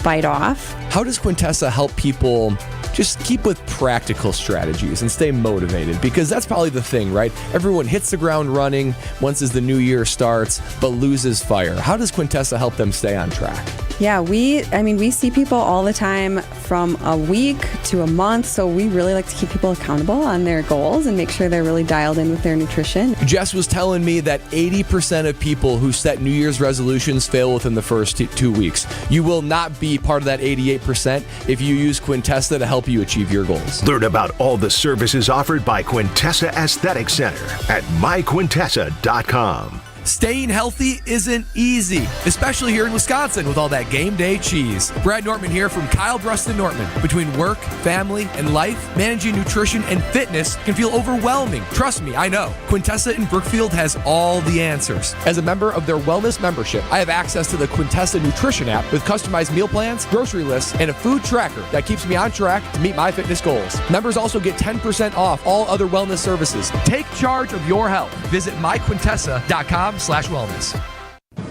Speaker 6: bite off.
Speaker 1: How does Quintessa help people just keep with practical strategies and stay motivated? Because that's probably the thing, right? Everyone hits the ground running once as the new year starts, but loses fire. How does Quintessa help them stay on track?
Speaker 6: Yeah, we see people all the time from a week to a month, so we really like to keep people accountable on their goals and make sure they're really dialed in with their nutrition.
Speaker 1: Jess was telling me that 80% of people who set New Year's resolutions fail within the first 2 weeks. You will not be part of that 88% if you use Quintessa to help you achieve your goals.
Speaker 5: Learn about all the services offered by Quintessa Aesthetic Center at myquintessa.com.
Speaker 1: Staying healthy isn't easy, especially here in Wisconsin with all that game day cheese. Brad Nortman here from Kyle Bruston Nortman. Between work, family, and life, managing nutrition and fitness can feel overwhelming. Trust me, I know. Quintessa in Brookfield has all the answers. As a member of their wellness membership, I have access to the Quintessa Nutrition app with customized meal plans, grocery lists, and a food tracker that keeps me on track to meet my fitness goals. Members also get 10% off all other wellness services. Take charge of your health. Visit myquintessa.com/wellness.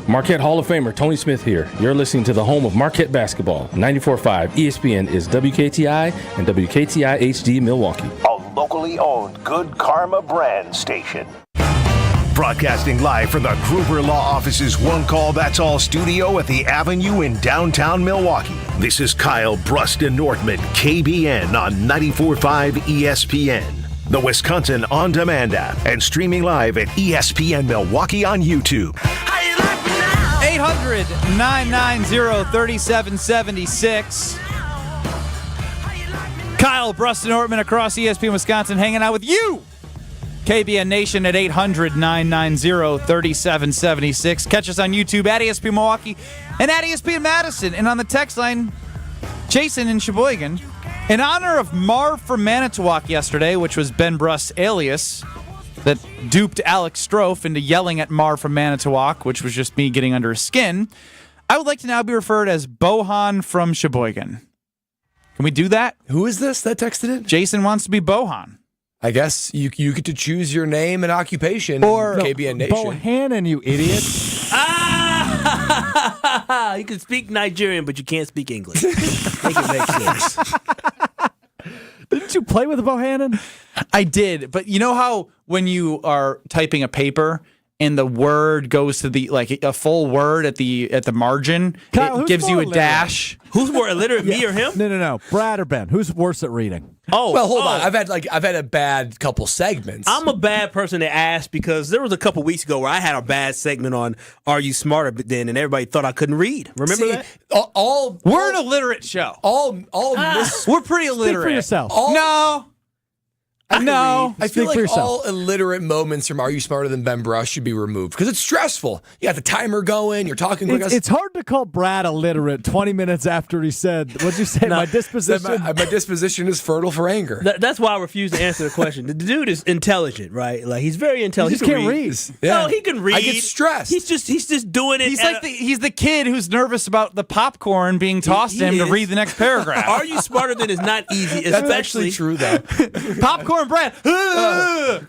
Speaker 14: Marquette Hall of Famer Tony Smith here. You're listening to the home of Marquette basketball. 94.5 ESPN is WKTI and WKTI HD Milwaukee.
Speaker 5: A locally owned Good Karma brand station. Broadcasting live from the Gruber Law Office's One Call That's All studio at the Avenue in downtown Milwaukee. This is Kyle Bruston Nortman, KBN on 94.5 ESPN. The Wisconsin On Demand app, and streaming live at ESPN Milwaukee on YouTube.
Speaker 2: 800-990-3776. Kyle Bruston Nortman across ESPN Wisconsin hanging out with you. KBN Nation at 800-990-3776. Catch us on YouTube at ESPN Milwaukee and at ESPN Madison. And on the text line, Jason in Sheboygan. In honor of Marv from Manitowoc yesterday, which was Ben Brust's alias that duped Alex Strofe into yelling at Marv from Manitowoc, which was just me getting under his skin, I would like to now be referred as Bohan from Sheboygan. Can we do that?
Speaker 1: Who is this that texted it?
Speaker 2: Jason wants to be Bohan.
Speaker 1: I guess you get to choose your name and occupation. Or KBN Nation.
Speaker 25: Bohannon, you idiot.
Speaker 3: You can speak Nigerian, but you can't speak English. Make it make sense.
Speaker 25: Didn't you play with Bohannon?
Speaker 2: I did, but you know how when you are typing a paper and the word goes to the a full word at the margin,
Speaker 25: Kyle,
Speaker 2: it gives you a
Speaker 25: illiterate?
Speaker 2: dash.
Speaker 3: Who's more illiterate, me or him?
Speaker 25: No. Brad or Ben? Who's worse at reading?
Speaker 1: Well, hold on. I've had a bad couple segments.
Speaker 3: I'm a bad person to ask because there was a couple weeks ago where I had a bad segment on "Are You Smarter?" Then, and everybody thought I couldn't read. Remember that?
Speaker 2: We're an illiterate show. We're pretty illiterate.
Speaker 25: Speak for yourself.
Speaker 1: I feel like all illiterate moments from Are You Smarter Than Ben Brush should be removed because it's stressful. You got the timer going. You're talking quick.
Speaker 25: It's hard to call Brad illiterate 20 minutes after he said, what'd you say, my disposition?
Speaker 1: My disposition is fertile for anger.
Speaker 3: That's why I refuse to answer the question. The dude is intelligent, right? Like, he's very intelligent.
Speaker 25: He just can't read.
Speaker 3: No, he can read.
Speaker 1: I get stressed.
Speaker 3: He's just doing it.
Speaker 2: He's the kid who's nervous about the popcorn being tossed to him to read the next paragraph.
Speaker 3: Are You Smarter Than is not easy.
Speaker 1: That's actually true, though.
Speaker 2: Popcorn Brad.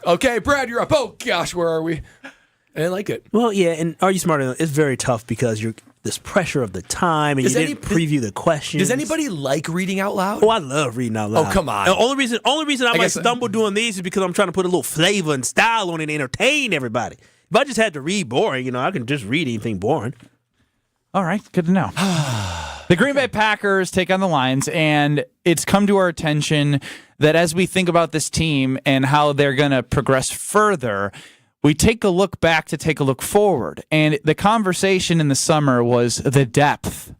Speaker 1: Okay, Brad, you're up. Oh, gosh, where are we? I didn't like it.
Speaker 3: Well, yeah, and Are You Smarter Than it's very tough because you're this pressure of the time, and you didn't preview the questions.
Speaker 1: Does anybody like reading out loud?
Speaker 3: Oh, I love reading out loud.
Speaker 1: Oh, come on.
Speaker 3: The only reason I might stumble doing these is because I'm trying to put a little flavor and style on it and entertain everybody. If I just had to read boring, I can just read anything boring.
Speaker 2: All right, good to know. The Green Bay Packers take on the Lions, and it's come to our attention that as we think about this team and how they're going to progress further, we take a look back to take a look forward. And the conversation in the summer was the depth.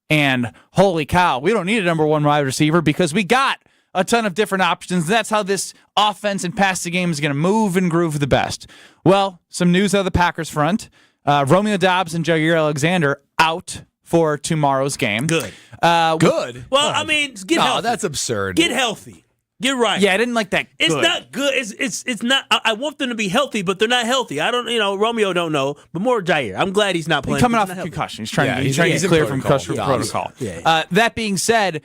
Speaker 2: And holy cow, we don't need a number one wide receiver because we got a ton of different options. That's how this offense and passing game is going to move and groove the best. Well, some news out of the Packers front. Romeo Doubs and Jair Alexander out for tomorrow's game.
Speaker 3: Good.
Speaker 1: Good?
Speaker 3: Well, I mean, get healthy.
Speaker 1: That's absurd.
Speaker 3: Get healthy. Get right.
Speaker 2: Yeah, I didn't like that.
Speaker 3: It's not good. It's not. I want them to be healthy, but they're not healthy. I don't. Romeo don't know, but more Jair. I'm glad he's not playing.
Speaker 2: He's coming off a concussion. He's trying to get clear from concussion protocol.
Speaker 3: Yeah.
Speaker 2: That being said,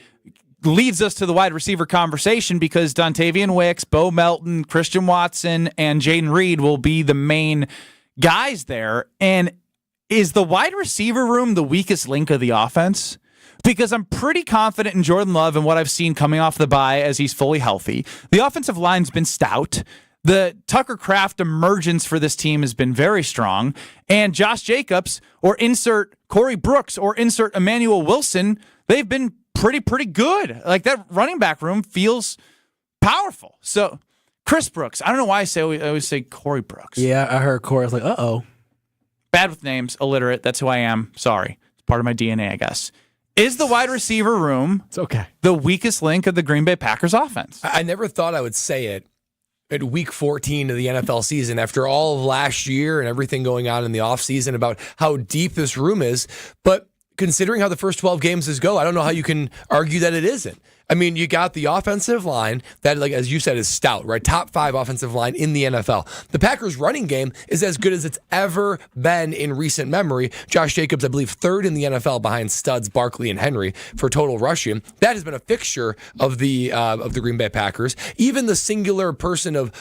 Speaker 2: leads us to the wide receiver conversation because Dontavian Wicks, Bo Melton, Christian Watson, and Jaden Reed will be the main guys there. And is the wide receiver room the weakest link of the offense? Because I'm pretty confident in Jordan Love and what I've seen coming off the bye as he's fully healthy. The offensive line's been stout. The Tucker Kraft emergence for this team has been very strong. And Josh Jacobs, or insert Corey Brooks, or insert Emmanuel Wilson, they've been pretty good. Like, that running back room feels powerful. So, Chris Brooks. I don't know why I always say Corey Brooks.
Speaker 3: Yeah, I heard Corey. I was like, uh-oh.
Speaker 2: Bad with names, illiterate. That's who I am. Sorry. It's part of my DNA, I guess. Is the wide receiver room
Speaker 25: the weakest
Speaker 2: link of the Green Bay Packers offense?
Speaker 1: I never thought I would say it at week 14 of the NFL season after all of last year and everything going on in the offseason about how deep this room is. But considering how the first 12 games go, I don't know how you can argue that it isn't. I mean, you got the offensive line that, like as you said, is stout, right? Top 5 offensive line in the NFL. The Packers' running game is as good as it's ever been in recent memory. Josh Jacobs, I believe, 3rd in the NFL behind studs Barkley and Henry for total rushing. That has been a fixture of the Green Bay Packers. Even the singular person of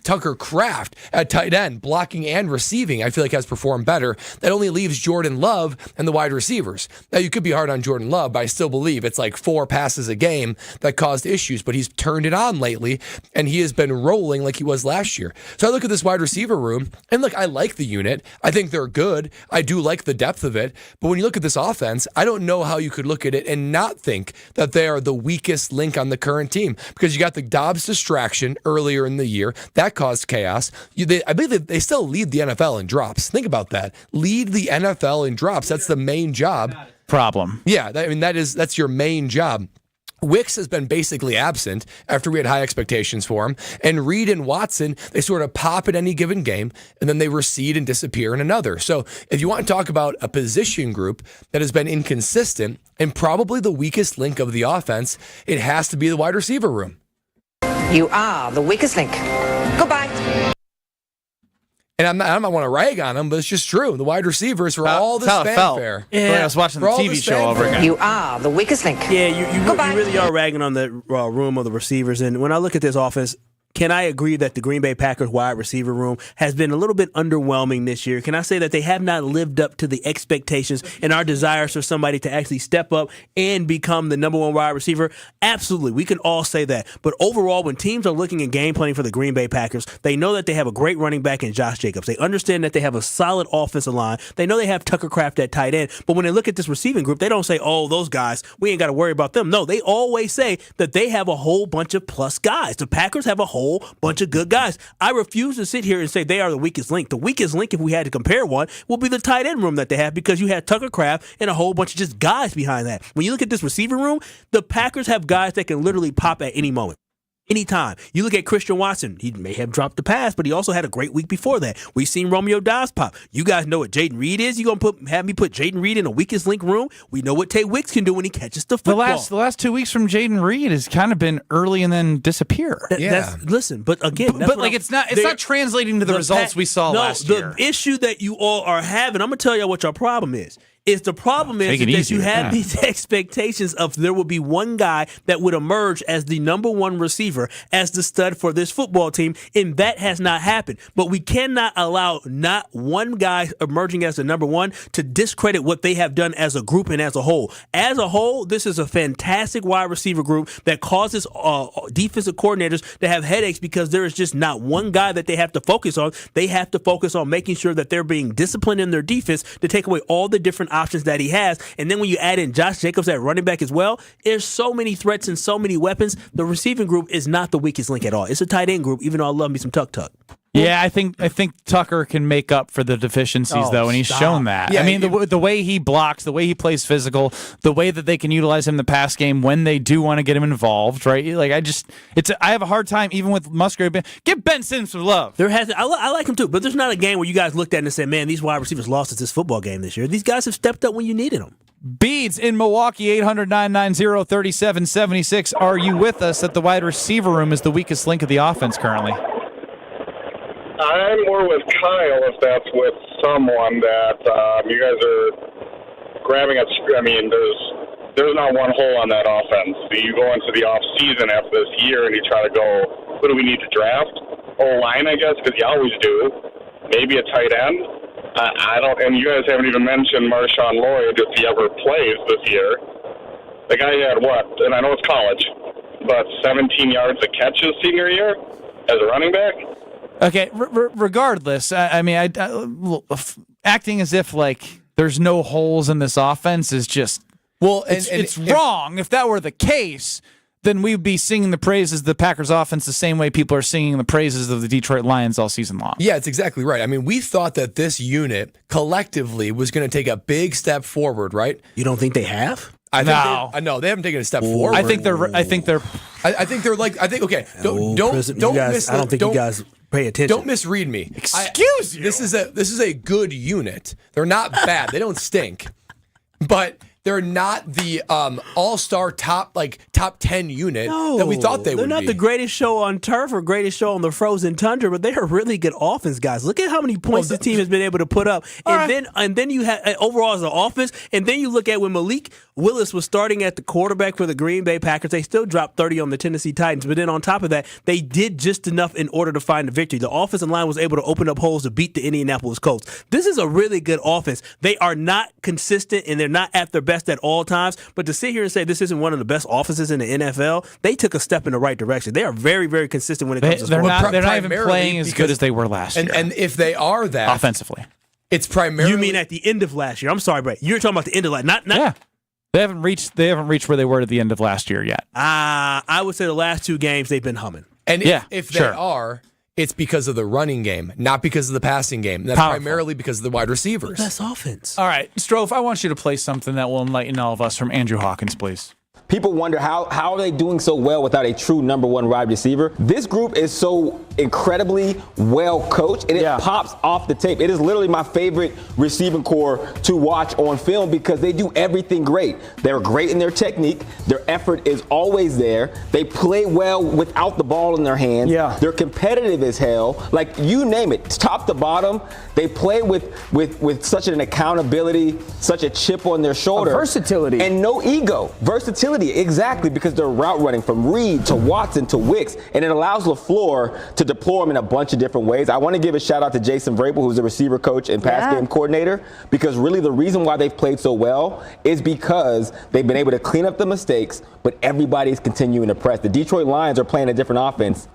Speaker 1: Tucker Kraft at tight end, blocking and receiving, I feel like has performed better. That only leaves Jordan Love and the wide receivers. Now, you could be hard on Jordan Love, but I still believe it's like 4 passes a game that caused issues, but he's turned it on lately, and he has been rolling like he was last year. So I look at this wide receiver room, and look, I like the unit. I think they're good. I do like the depth of it. But when you look at this offense, I don't know how you could look at it and not think that they are the weakest link on the current team, because you got the Dobbs distraction earlier in the year. That caused chaos. I believe they still lead the NFL in drops. Think about that. Lead the NFL in drops. That's the main job.
Speaker 2: Problem.
Speaker 1: Yeah, that's your main job. Wicks has been basically absent after we had high expectations for him. And Reed and Watson, they sort of pop at any given game, and then they recede and disappear in another. So if you want to talk about a position group that has been inconsistent and probably the weakest link of the offense, it has to be the wide receiver room.
Speaker 16: You are the weakest link. Goodbye.
Speaker 1: And I don't want to rag on them, but it's just true. The wide receivers, for all this fanfare.
Speaker 2: Yeah. I was watching the TV show over again.
Speaker 16: You are the weakest link.
Speaker 3: Yeah, you really are ragging on the room of the receivers. And when I look at this offense, can I agree that the Green Bay Packers wide receiver room has been a little bit underwhelming this year? Can I say that they have not lived up to the expectations and our desires for somebody to actually step up and become the number 1 wide receiver? Absolutely. We can all say that. But overall, when teams are looking at game planning for the Green Bay Packers, they know that they have a great running back in Josh Jacobs. They understand that they have a solid offensive line. They know they have Tucker Kraft at tight end. But when they look at this receiving group, they don't say, oh, those guys, we ain't got to worry about them. No, they always say that they have a whole bunch of plus guys. The Packers have a whole bunch of good guys. I refuse to sit here and say they are the weakest link. The weakest link, if we had to compare one, will be the tight end room that they have, because you had Tucker Kraft and a whole bunch of just guys behind that. When you look at this receiver room, the Packers have guys that can literally pop at any moment. Anytime. You look at Christian Watson, he may have dropped the pass, but he also had a great week before that. We've seen Romeo Dobbs pop. You guys know what Jaden Reed is? You gonna have me put Jaden Reed in a weakest link room? We know what Tay Wicks can do when he catches the football.
Speaker 2: The last 2 weeks from Jaden Reed has kind of been early and then disappear.
Speaker 3: Listen, but again,
Speaker 2: but like it's not translating to the results we saw last year.
Speaker 3: The issue that you all are having, I'm gonna tell you what your problem is. The problem is that you have these expectations of there will be one guy that would emerge as the number 1 receiver, as the stud for this football team, and that has not happened. But we cannot allow not one guy emerging as the number 1 to discredit what they have done as a group and as a whole. As a whole, this is a fantastic wide receiver group that causes defensive coordinators to have headaches, because there is just not one guy that they have to focus on. They have to focus on making sure that they're being disciplined in their defense to take away all the different options that he has. And then when you add in Josh Jacobs at running back as well, there's so many threats and so many weapons. The receiving group is not the weakest link at all. It's a tight end group, even though I love me some Tuck.
Speaker 2: Yeah, I think Tucker can make up for the deficiencies, though, and he's shown that.
Speaker 1: Yeah,
Speaker 2: I mean, the way he blocks, the way he plays physical, the way that they can utilize him in the pass game when they do want to get him involved, right? Like I have a hard time even with Musgrave. Give Ben Simmons some love.
Speaker 3: I like him too, but there's not a game where you guys looked at it and said, "Man, these wide receivers lost at this football game this year." These guys have stepped up when you needed them.
Speaker 2: Beads in Milwaukee, 800-990-3776. Are you with us that the wide receiver room is the weakest link of the offense currently?
Speaker 17: I'm more with Kyle if that's with someone that you guys are grabbing at. I mean, there's not one hole on that offense. You go into the off season after this year and you try to go, what do we need to draft? O-line, I guess, because you always do. Maybe a tight end. I don't. And you guys haven't even mentioned Marshawn Lloyd if he ever plays this year. The guy had what? And I know it's college, but 17 yards a catch his senior year as a running back.
Speaker 2: Okay, regardless, I mean, acting as if like there's no holes in this offense is just it's wrong. If that were the case, then we'd be singing the praises of the Packers offense the same way people are singing the praises of the Detroit Lions all season long.
Speaker 1: Yeah, it's exactly right. I mean, we thought that this unit collectively was going to take a big step forward, right?
Speaker 3: You don't think they have?
Speaker 1: I think they haven't taken a step forward.
Speaker 2: I think they're.
Speaker 1: Okay. Don't miss.
Speaker 3: I don't think you guys pay attention.
Speaker 1: Don't misread me.
Speaker 2: Excuse you.
Speaker 1: This is a good unit. They're not bad. They don't stink, but they're not the all-star top 10 unit that we thought they would be.
Speaker 3: They're not the greatest show on turf or greatest show on the frozen tundra, but they're a really good offense, guys. Look at how many points the team has been able to put up. And then you have overall as an offense, and then you look at when Malik Willis was starting at the quarterback for the Green Bay Packers, they still dropped 30 on the Tennessee Titans. But then on top of that, they did just enough in order to find the victory. The offensive line was able to open up holes to beat the Indianapolis Colts. This is a really good offense. They are not consistent, and they're not at their best at all times. But to sit here and say this isn't one of the best offenses in the NFL, they took a step in the right direction. They are very, very consistent when it comes to
Speaker 2: they're
Speaker 3: scoring.
Speaker 2: not even playing as good as they were last year.
Speaker 1: And if they are that
Speaker 2: offensively,
Speaker 1: it's primarily.
Speaker 3: You mean at the end of last year? I'm sorry, Brett. You're talking about the end of last. Not.
Speaker 2: Yeah. They haven't reached where they were at the end of last year yet.
Speaker 3: I would say the last 2 games they've been humming.
Speaker 1: And if they are, it's because of the running game, not because of the passing game. And that's primarily because of the wide receivers.
Speaker 3: Best offense.
Speaker 2: All right, Strofe, I want you to play something that will enlighten all of us from Andrew Hawkins, please.
Speaker 4: People wonder how are they doing so well without a true number one wide receiver. This group is so incredibly well coached, and it pops off the tape. It is literally my favorite receiving core to watch on film because they do everything great. They're great in their technique. Their effort is always there. They play well without the ball in their hands. Yeah. They're competitive as hell. Like, you name it, top to bottom, they play with such an accountability, such a chip on their shoulder.
Speaker 18: Versatility.
Speaker 4: And no ego. Versatility, exactly, because they're route running from Reed to Watson to Wicks, and it allows LaFleur to deploy them in a bunch of different ways. I want to give a shout out to Jason Vrabel, who's the receiver coach and pass game coordinator, because really the reason why they've played so well is because they've been able to clean up the mistakes, but everybody's continuing to press. The Detroit Lions are playing a different offense.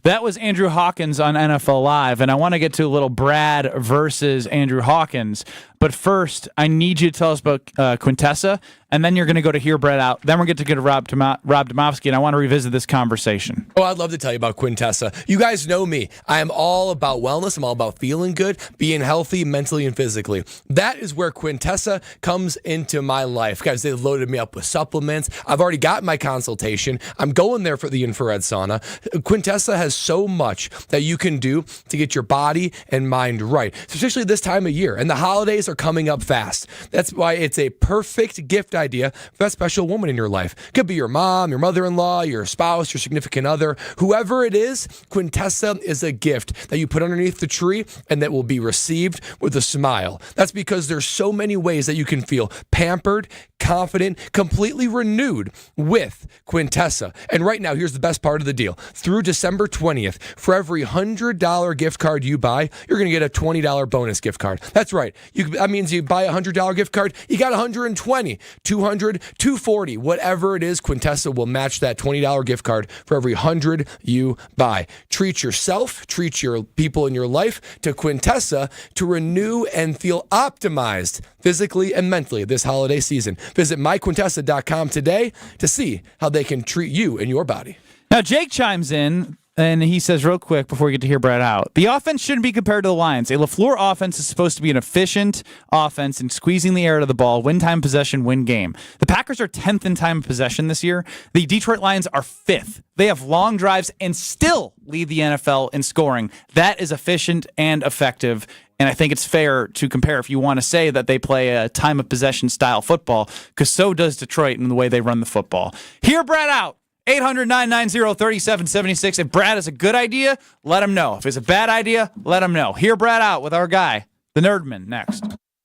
Speaker 2: That was Andrew Hawkins on NFL Live, and I want to get to a little Brad versus Andrew Hawkins. But first, I need you to tell us about Quintessa, and then you're going to go to Hear Brad Out. Then we're going to get to Rob Domofsky, and I want to revisit this conversation.
Speaker 1: Oh, I'd love to tell you about Quintessa. You guys know me. I am all about wellness. I'm all about feeling good, being healthy mentally and physically. That is where Quintessa comes into my life. Guys, they loaded me up with supplements. I've already got my consultation. I'm going there for the infrared sauna. Quintessa has so much that you can do to get your body and mind right, especially this time of year. And the holidays are coming up fast. That's why it's a perfect gift idea for that special woman in your life. Could be your mom, your mother-in-law, your spouse, your significant other, whoever it is. Quintessa is a gift that you put underneath the tree and that will be received with a smile. That's because there's so many ways that you can feel pampered, confident, completely renewed with Quintessa. And right now, here's the best part of the deal. Through December 20th, for every $100 gift card you buy, you're going to get a $20 bonus gift card. That's right. That means you buy a $100 gift card, you got $120, $200, $240, whatever it is. Quintessa will match that $20 gift card for every $100 you buy. Treat yourself, treat your people in your life to Quintessa to renew and feel optimized physically and mentally this holiday season. Visit myquintessa.com today to see how they can treat you and your body.
Speaker 2: Now, Jake chimes in, and he says real quick before we get to Hear Brad Out, the offense shouldn't be compared to the Lions. A LaFleur offense is supposed to be an efficient offense in squeezing the air out of the ball, win time possession, win game. The Packers are 10th in time of possession this year. The Detroit Lions are 5th. They have long drives and still lead the NFL in scoring. That is efficient and effective. And I think it's fair to compare if you want to say that they play a time of possession style football, because so does Detroit in the way they run the football. Hear Brad Out. 800-990-3776. If Brad is a good idea, let him know. If it's a bad idea, let him know. Hear Brad Out with our guy, the Nerdman, next.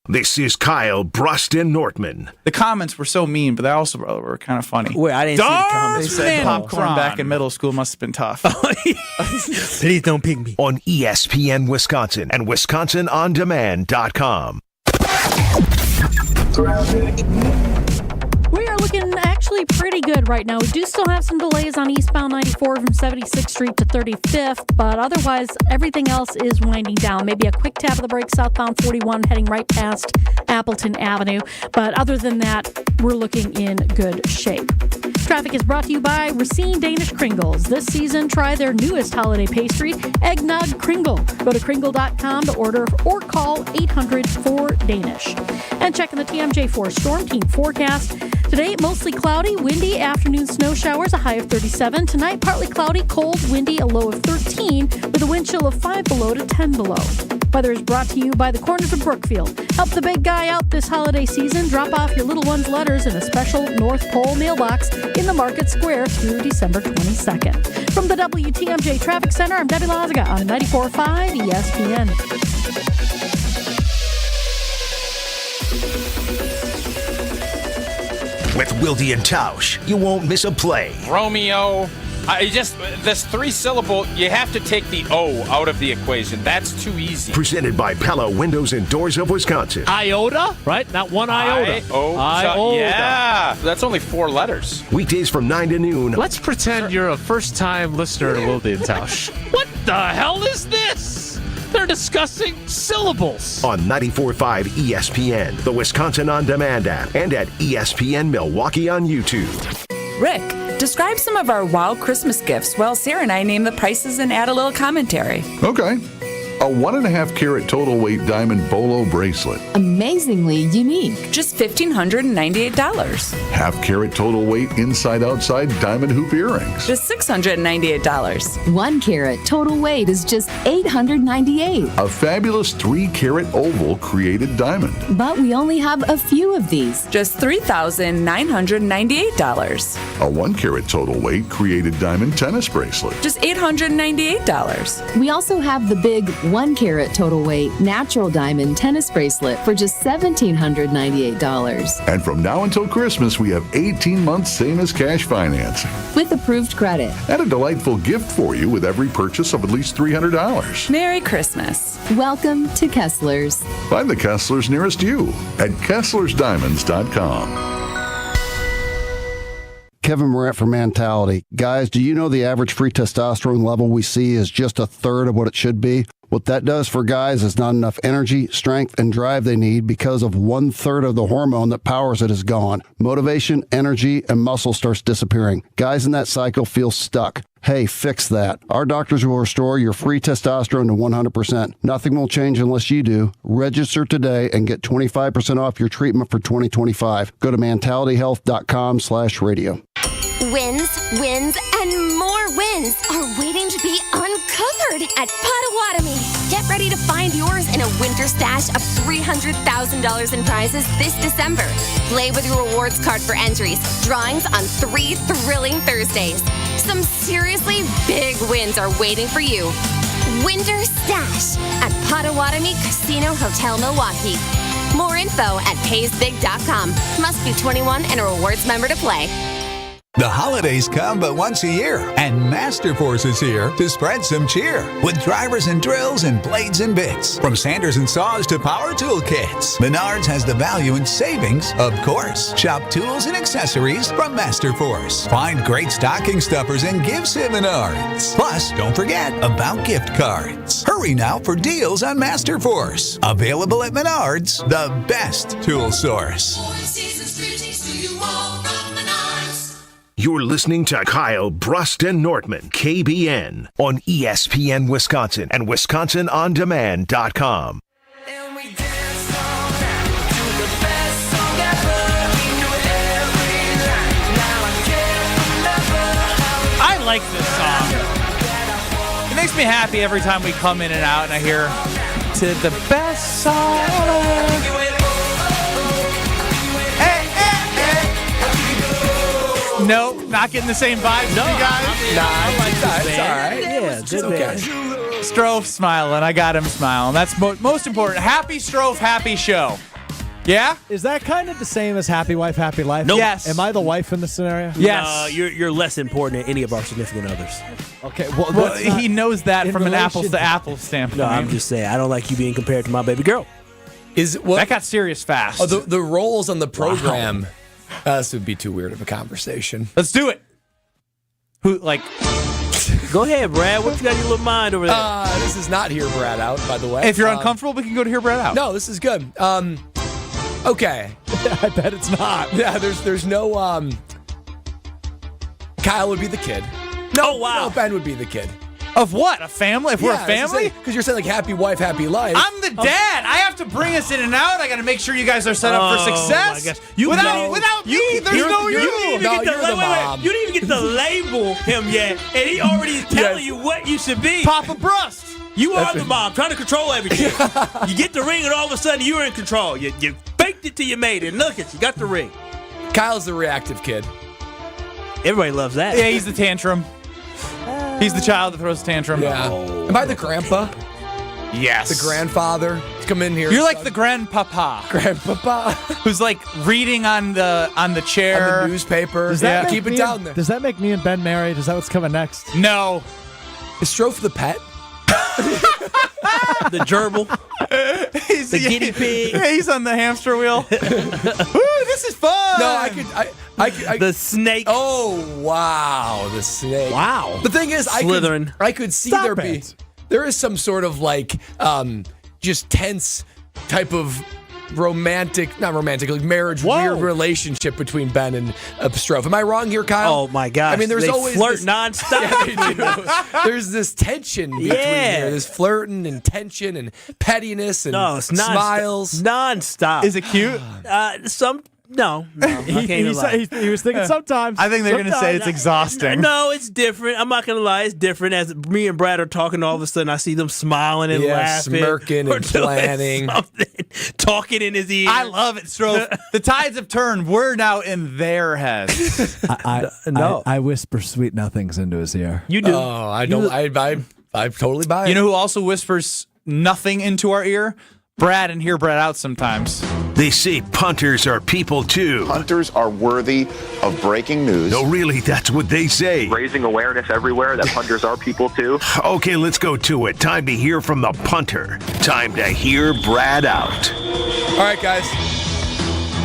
Speaker 5: This is Kyle Bruston Nortman.
Speaker 2: The comments were so mean, but they also were kind of funny.
Speaker 3: Wait, I didn't see the comments.
Speaker 2: They said popcorn back in middle school must have been tough.
Speaker 3: Please don't pick me.
Speaker 5: On ESPN Wisconsin and WisconsinOnDemand.com.
Speaker 19: We are looking actually pretty good right now. We do still have some delays on eastbound 94 from 76th Street to 35th, but otherwise everything else is winding down. Maybe a quick tap of the brake southbound 41 heading right past Appleton Avenue. But other than that, we're looking in good shape. Traffic is brought to you by Racine Danish Kringles. This season, try their newest holiday pastry, Eggnog Kringle. Go to kringle.com to order or call 800-4DANISH. And checking the TMJ4 Storm Team forecast. Today, mostly cloudy, windy, afternoon snow showers, a high of 37. Tonight, partly cloudy, cold, windy, a low of 13, with a wind chill of 5 below to 10 below. Weather is brought to you by the Corners of Brookfield. Help the big guy out this holiday season. Drop off your little one's letters in a special North Pole mailbox in the Market Square through December 22nd. From the WTMJ Traffic Center, I'm Debbie Lazaga on 94.5 ESPN.
Speaker 5: With Wilde and Tausch, you won't miss a play.
Speaker 7: Romeo. This 3-syllable, you have to take the O out of the equation. That's too easy.
Speaker 5: Presented by Pella Windows and Doors of Wisconsin.
Speaker 8: Iota, right? Not one iota.
Speaker 7: Iota. Yeah, that's only 4 letters.
Speaker 5: Weekdays from 9 to noon.
Speaker 8: Let's pretend you're a first-time listener to Wilde and Tausch. What the hell is this? They're discussing syllables.
Speaker 5: On 94.5 ESPN, the Wisconsin On Demand app, and at ESPN Milwaukee on YouTube.
Speaker 18: Rick, describe some of our wow Christmas gifts while Sarah and I name the prices and add a little commentary.
Speaker 22: Okay. A 1.5 carat total weight diamond bolo bracelet.
Speaker 18: Amazingly unique. Just $1,598.
Speaker 22: Half carat total weight inside outside diamond hoop earrings.
Speaker 18: Just $698.
Speaker 23: 1 carat total weight is just $898.
Speaker 22: A fabulous 3 carat oval created diamond.
Speaker 23: But we only have a few of these.
Speaker 18: Just $3,998.
Speaker 22: A 1 carat total weight created diamond tennis bracelet.
Speaker 18: Just $898.
Speaker 23: We also have the big 1 carat total weight natural diamond tennis bracelet for just $1,798.
Speaker 22: And from now until Christmas, we have 18 months same as cash financing.
Speaker 23: With approved credit.
Speaker 22: And a delightful gift for you with every purchase of at least $300.
Speaker 18: Merry Christmas.
Speaker 23: Welcome to Kessler's.
Speaker 22: Find the Kesslers nearest you at KesslersDiamonds.com.
Speaker 10: Kevin Moret for Mentality. Guys, do you know the average free testosterone level we see is just a third of what it should be? What that does for guys is not enough energy, strength, and drive they need because of 1/3 of the hormone that powers it is gone. Motivation, energy, and muscle starts disappearing. Guys in that cycle feel stuck. Hey, fix that. Our doctors will restore your free testosterone to 100%. Nothing will change unless you do. Register today and get 25% off your treatment for 2025. Go to mentalityhealth.com/radio.
Speaker 15: Wins, wins, and more wins are waiting to be uncovered at Potawatomi. Get ready to find yours in a winter stash of $300,000 in prizes this December. Play with your rewards card for entries, drawings on 3 thrilling Thursdays. Some seriously big wins are waiting for you. Winter Stash at Potawatomi Casino Hotel Milwaukee. More info at paysbig.com. Must be 21 and a rewards member to play.
Speaker 24: The holidays come but once a year, and Masterforce is here to spread some cheer with drivers and drills and blades and bits. From sanders and saws to power tool kits, Menards has the value and savings, of course. Shop tools and accessories from Masterforce. Find great stocking stuffers and gifts at Menards. Plus, don't forget about gift cards. Hurry now for deals on Masterforce. Available at Menards, the best tool source.
Speaker 5: You're listening to Kyle Brust and Nortman, KBN, on ESPN Wisconsin and WisconsinOnDemand.com.
Speaker 2: I like this song. It makes me happy every time we come in and out and I hear to the best song. No, not getting the same vibe. No, you guys.
Speaker 1: I like that. It's all right.
Speaker 3: Yeah, good
Speaker 1: okay.
Speaker 2: Strofe smiling. I got him smiling. That's most important. Happy Strofe, happy show. Yeah?
Speaker 25: Is that kind of the same as Happy Wife, Happy Life?
Speaker 3: Nope.
Speaker 2: Yes.
Speaker 25: Am I the wife in this scenario?
Speaker 2: Yes.
Speaker 3: You're less important than any of our significant others.
Speaker 25: Okay.
Speaker 2: Well, he knows that from an apples to apples standpoint.
Speaker 3: No, I'm just saying. I don't like you being compared to my baby girl.
Speaker 2: That got serious fast.
Speaker 1: Oh, the roles on the program. Wow. This would be too weird of a conversation.
Speaker 2: Let's do it. Go
Speaker 3: ahead, Brad. What you got in your little mind over there?
Speaker 1: This is not Hear Brad Out, by the way.
Speaker 2: If you're uncomfortable, we can go to Hear Brad Out.
Speaker 1: No, this is good. Okay.
Speaker 25: I bet it's not.
Speaker 1: Yeah, there's no Kyle would be the kid.
Speaker 3: No, wow.
Speaker 1: No, Ben would be the kid.
Speaker 2: Of what? A family? If we're a family?
Speaker 1: Because you're saying like happy wife, happy life.
Speaker 2: I'm the dad. I have to bring us in and out. I got to make sure you guys are set up for success.
Speaker 3: My gosh.
Speaker 2: Without me, there's no you.
Speaker 3: You didn't even get to label him yet, and he already is telling you what you should be.
Speaker 2: Papa Brust.
Speaker 3: You are the mom, trying to control everything. You get the ring, and all of a sudden you're in control. You faked it till you made it. Look at you, got the ring.
Speaker 1: Kyle's the reactive kid.
Speaker 3: Everybody loves that.
Speaker 2: Yeah, he's the tantrum. He's the child that throws a tantrum.
Speaker 1: Yeah. Am I the grandpa?
Speaker 2: Yes.
Speaker 1: The grandfather? Come in here.
Speaker 2: You're like the grandpapa.
Speaker 1: Grandpapa.
Speaker 2: Who's like reading on the chair.
Speaker 1: On the newspaper.
Speaker 25: Does that
Speaker 1: Keep it down there.
Speaker 25: Does that make me and Ben married? Is that what's coming next?
Speaker 2: No.
Speaker 1: Is Strofe the pet?
Speaker 3: The gerbil.
Speaker 2: He's
Speaker 3: the guinea pig.
Speaker 2: Yeah, he's on the hamster wheel. Woo, this is fun.
Speaker 1: No, I could.
Speaker 3: The snake.
Speaker 1: Oh, wow. The snake.
Speaker 3: Wow.
Speaker 1: The thing is,
Speaker 3: Slytherin.
Speaker 1: I could see
Speaker 25: Stop it.
Speaker 1: there is some sort of like just tense type of not romantic, like marriage, weird relationship between Ben and Strofe. Am I wrong here, Kyle?
Speaker 3: Oh my gosh!
Speaker 1: I mean, there's
Speaker 3: they
Speaker 1: always
Speaker 3: flirt
Speaker 1: this,
Speaker 3: nonstop.
Speaker 1: Yeah, they do. There's this tension between here. There's flirting and tension and pettiness and smiles.
Speaker 3: Nonstop.
Speaker 2: Is it cute?
Speaker 3: No, I can't even lie.
Speaker 25: He was thinking sometimes.
Speaker 2: I think they're going to say it's exhausting.
Speaker 3: No, it's different. I'm not going to lie. It's different. As me and Brad are talking, all of a sudden I see them smiling and laughing.
Speaker 1: Smirking and planning.
Speaker 3: Talking in his ear.
Speaker 2: I love it, Strofe. The tides have turned. We're now in their heads.
Speaker 25: I whisper sweet nothings into his ear.
Speaker 3: You do.
Speaker 1: Oh, I don't. I totally buy it.
Speaker 2: You know who also whispers nothing into our ear? Brad, and hear Brad out sometimes.
Speaker 5: They say punters are people too.
Speaker 9: Punters are worthy of breaking news.
Speaker 5: No, really, that's what they say.
Speaker 9: Raising awareness everywhere that punters are people too.
Speaker 5: Okay, let's go to it. Time to hear from the punter. Time to hear Brad out.
Speaker 1: All right, guys.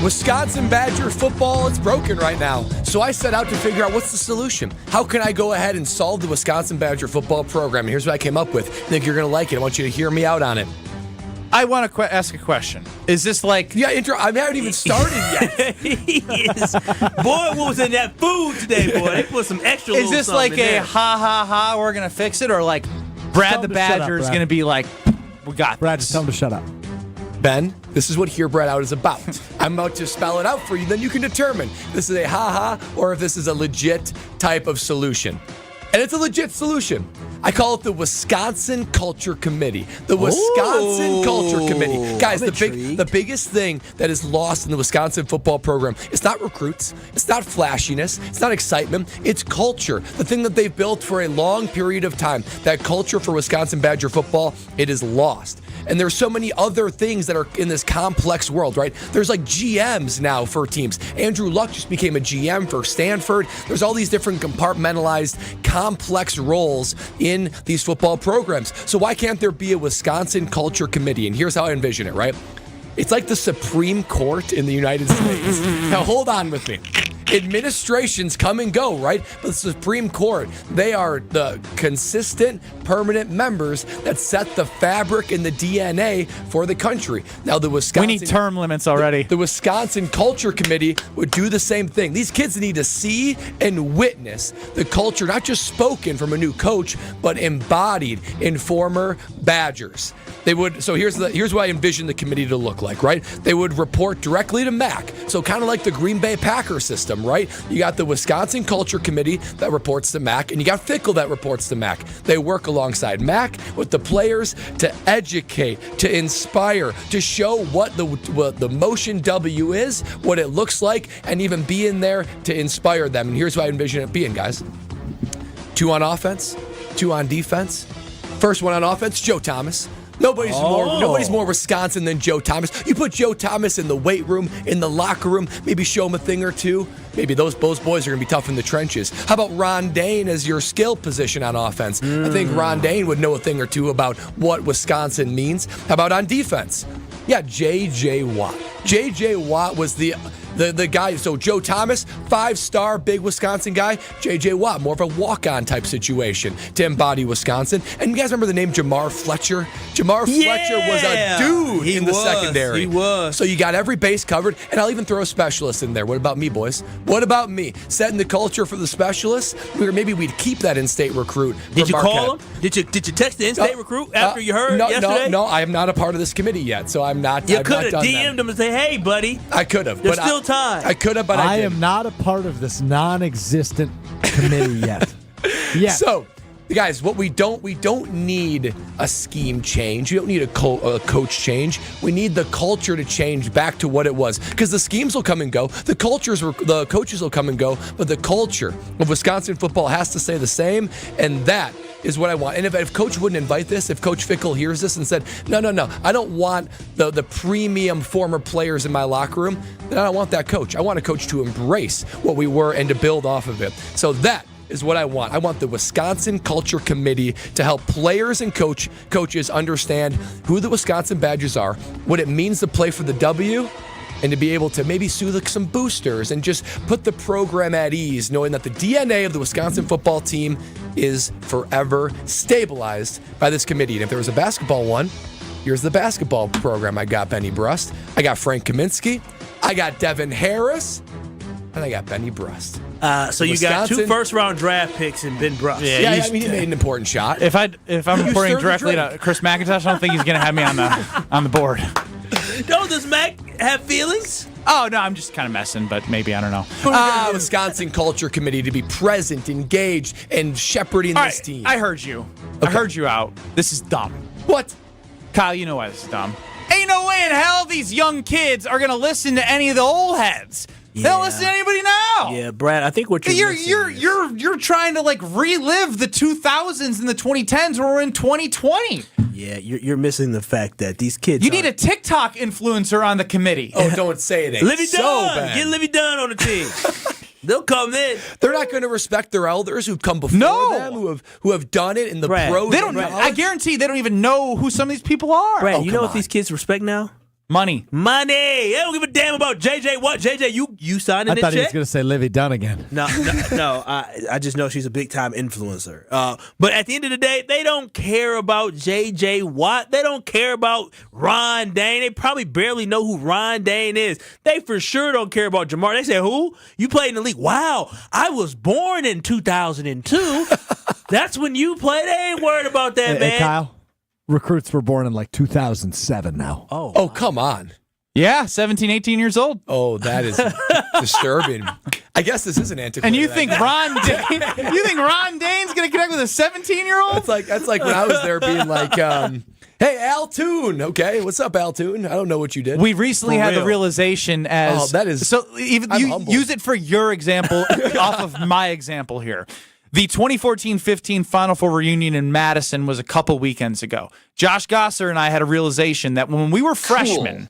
Speaker 1: Wisconsin Badger football, it's broken right now. So I set out to figure out what's the solution. How can I go ahead and solve the Wisconsin Badger football program? And here's what I came up with. I think you're going to like it. I want you to hear me out on it.
Speaker 2: I want to ask a question. Is this like...
Speaker 1: Yeah, I haven't even started yet.
Speaker 3: He is. Boy, what was in that food today, boy? They put some extra
Speaker 2: Is this like a ha, we're going to fix it? Or like Brad the Badger is going to be like, we got
Speaker 25: Brad,
Speaker 2: this.
Speaker 25: just tell him to shut up.
Speaker 1: Ben, this is what Hear Brad Out is about. I'm about to spell it out for you, then you can determine if this is a ha-ha or if this is a legit type of solution. And it's a legit solution. I call it the Wisconsin Culture Committee. The Wisconsin Culture Committee. Guys, the biggest thing that is lost in the Wisconsin football program, it's not recruits, it's not flashiness, it's not excitement, it's culture. The thing that they've built for a long period of time, that culture for Wisconsin Badger football, it is lost. And there's so many other things that are in this complex world, right? There's like GMs now for teams. Andrew Luck just became a GM for Stanford. There's all these different compartmentalized, complex roles in these football programs. So why can't there be a Wisconsin Culture Committee? And here's how I envision it, right? It's like the Supreme Court in the United States. Now hold on with me. Administrations come and go, right? But the Supreme Court, they are the consistent, permanent members that set the fabric and the DNA for the country. Now, the Wisconsin...
Speaker 2: We need term limits already.
Speaker 1: The Wisconsin Culture Committee would do the same thing. These kids need to see and witness the culture, not just spoken from a new coach, but embodied in former Badgers. They would. So here's what I envision the committee to look like, right? They would report directly to Mac. So kind of like the Green Bay Packers system, right? You got the Wisconsin Culture Committee that reports to Mac, and you got Fickle that reports to Mac. They work alongside Mac with the players to educate, to inspire, to show what the Motion W is, what it looks like, and even be in there to inspire them. And here's what I envision it being, guys. 2 on offense, 2 on defense. First one on offense, Joe Thomas. Nobody's more Wisconsin than Joe Thomas. You put Joe Thomas in the weight room, in the locker room, maybe show him a thing or two. Maybe those boys are going to be tough in the trenches. How about Ron Dane as your skill position on offense? I think Ron Dane would know a thing or two about what Wisconsin means. How about on defense? Yeah, J.J. Watt. J.J. Watt was the The guy, so Joe Thomas, 5-star, big Wisconsin guy. J.J. Watt, more of a walk-on type situation to embody Wisconsin. And you guys remember the name Jamar Fletcher? Jamar Fletcher was a dude in the secondary.
Speaker 3: He was.
Speaker 1: So you got every base covered, and I'll even throw a specialist in there. What about me, boys? What about me? Setting the culture for the specialists? Maybe we'd keep that in-state recruit.
Speaker 3: Did you
Speaker 1: Marquette.
Speaker 3: call him? Did you text the in-state recruit after you heard yesterday?
Speaker 1: No, I am not a part of this committee yet, so I'm not.
Speaker 3: You could have DM'd him and say, "Hey, buddy."
Speaker 1: I could have.
Speaker 3: There's still time.
Speaker 1: I could have, but I didn't.
Speaker 25: am not a part of this non-existent committee yet. Yeah.
Speaker 1: So, guys, what we don't need a scheme change. We don't need a coach change. We need the culture to change back to what it was. Because the schemes will come and go. The coaches will come and go. But the culture of Wisconsin football has to stay the same. And that is what I want. And if Coach wouldn't invite this, if Coach Fickle hears this and said, no, I don't want the premium former players in my locker room, then I don't want that coach. I want a coach to embrace what we were and to build off of it. So that is what I want. I want the Wisconsin Culture Committee to help players and coaches understand who the Wisconsin Badgers are, what it means to play for the W, and to be able to maybe soothe some boosters and just put the program at ease, knowing that the DNA of the Wisconsin football team is forever stabilized by this committee. And if there was a basketball one, here's the basketball program. I got Benny Brust, I got Frank Kaminsky, I got Devin Harris, and I got Benny Brust.
Speaker 3: So you got 2 first-round draft picks in Ben Brust.
Speaker 1: Yeah, I mean, he made an important shot.
Speaker 2: If I'm reporting directly to Chris McIntosh, I don't think he's going to have me on the board.
Speaker 3: Does Mac have feelings?
Speaker 2: Oh, no, I'm just kind of messing, but maybe, I don't know.
Speaker 1: Wisconsin Culture Committee to be present, engaged, and shepherding this team.
Speaker 2: I heard you. Okay. I heard you out. This is dumb.
Speaker 1: What?
Speaker 2: Kyle, you know why this is dumb. Ain't no way in hell these young kids are going to listen to any of the old heads. Yeah. They don't listen to anybody now.
Speaker 3: Yeah, Brad, I think what
Speaker 2: you're trying to like relive the 2000s and the 2010s where we're in 2020.
Speaker 3: Yeah, you're missing the fact that these kids.
Speaker 2: You need a TikTok influencer on the committee.
Speaker 1: Oh, don't say it.
Speaker 3: Livy Dunn. Get Livy Dunn on the team. They'll come in.
Speaker 1: They're not going to respect their elders who've come before them, who have done it in the pros.
Speaker 2: They don't. I guarantee they don't even know who some of these people are.
Speaker 3: Brad, you know what these kids respect now?
Speaker 2: Money.
Speaker 3: They don't give a damn about JJ. What? JJ, you signed in the check?
Speaker 25: I thought he was going to say Livy Dunn again.
Speaker 3: No. I just know she's a big-time influencer. But at the end of the day, they don't care about JJ Watt. They don't care about Ron Dane. They probably barely know who Ron Dane is. They for sure don't care about Jamar. They say, who? You played in the league. Wow, I was born in 2002. That's when you played. They ain't worried about that, man.
Speaker 25: Hey, Kyle. Recruits were born in like 2007 now.
Speaker 1: Oh, come on.
Speaker 2: Yeah, 17, 18 years old.
Speaker 1: Oh, that is disturbing. I guess this is an antiquated.
Speaker 2: And you think Ron Dane's going to connect with a 17-year-old?
Speaker 1: That's like when I was there being like, hey, Al Toon. Okay, what's up, Al Toon? I don't know what you did.
Speaker 2: We recently had the realization as
Speaker 1: that is
Speaker 2: so. Even you use it for your example off of my example here. The 2014-15 Final Four reunion in Madison was a couple weekends ago. Josh Gosser and I had a realization that when we were freshmen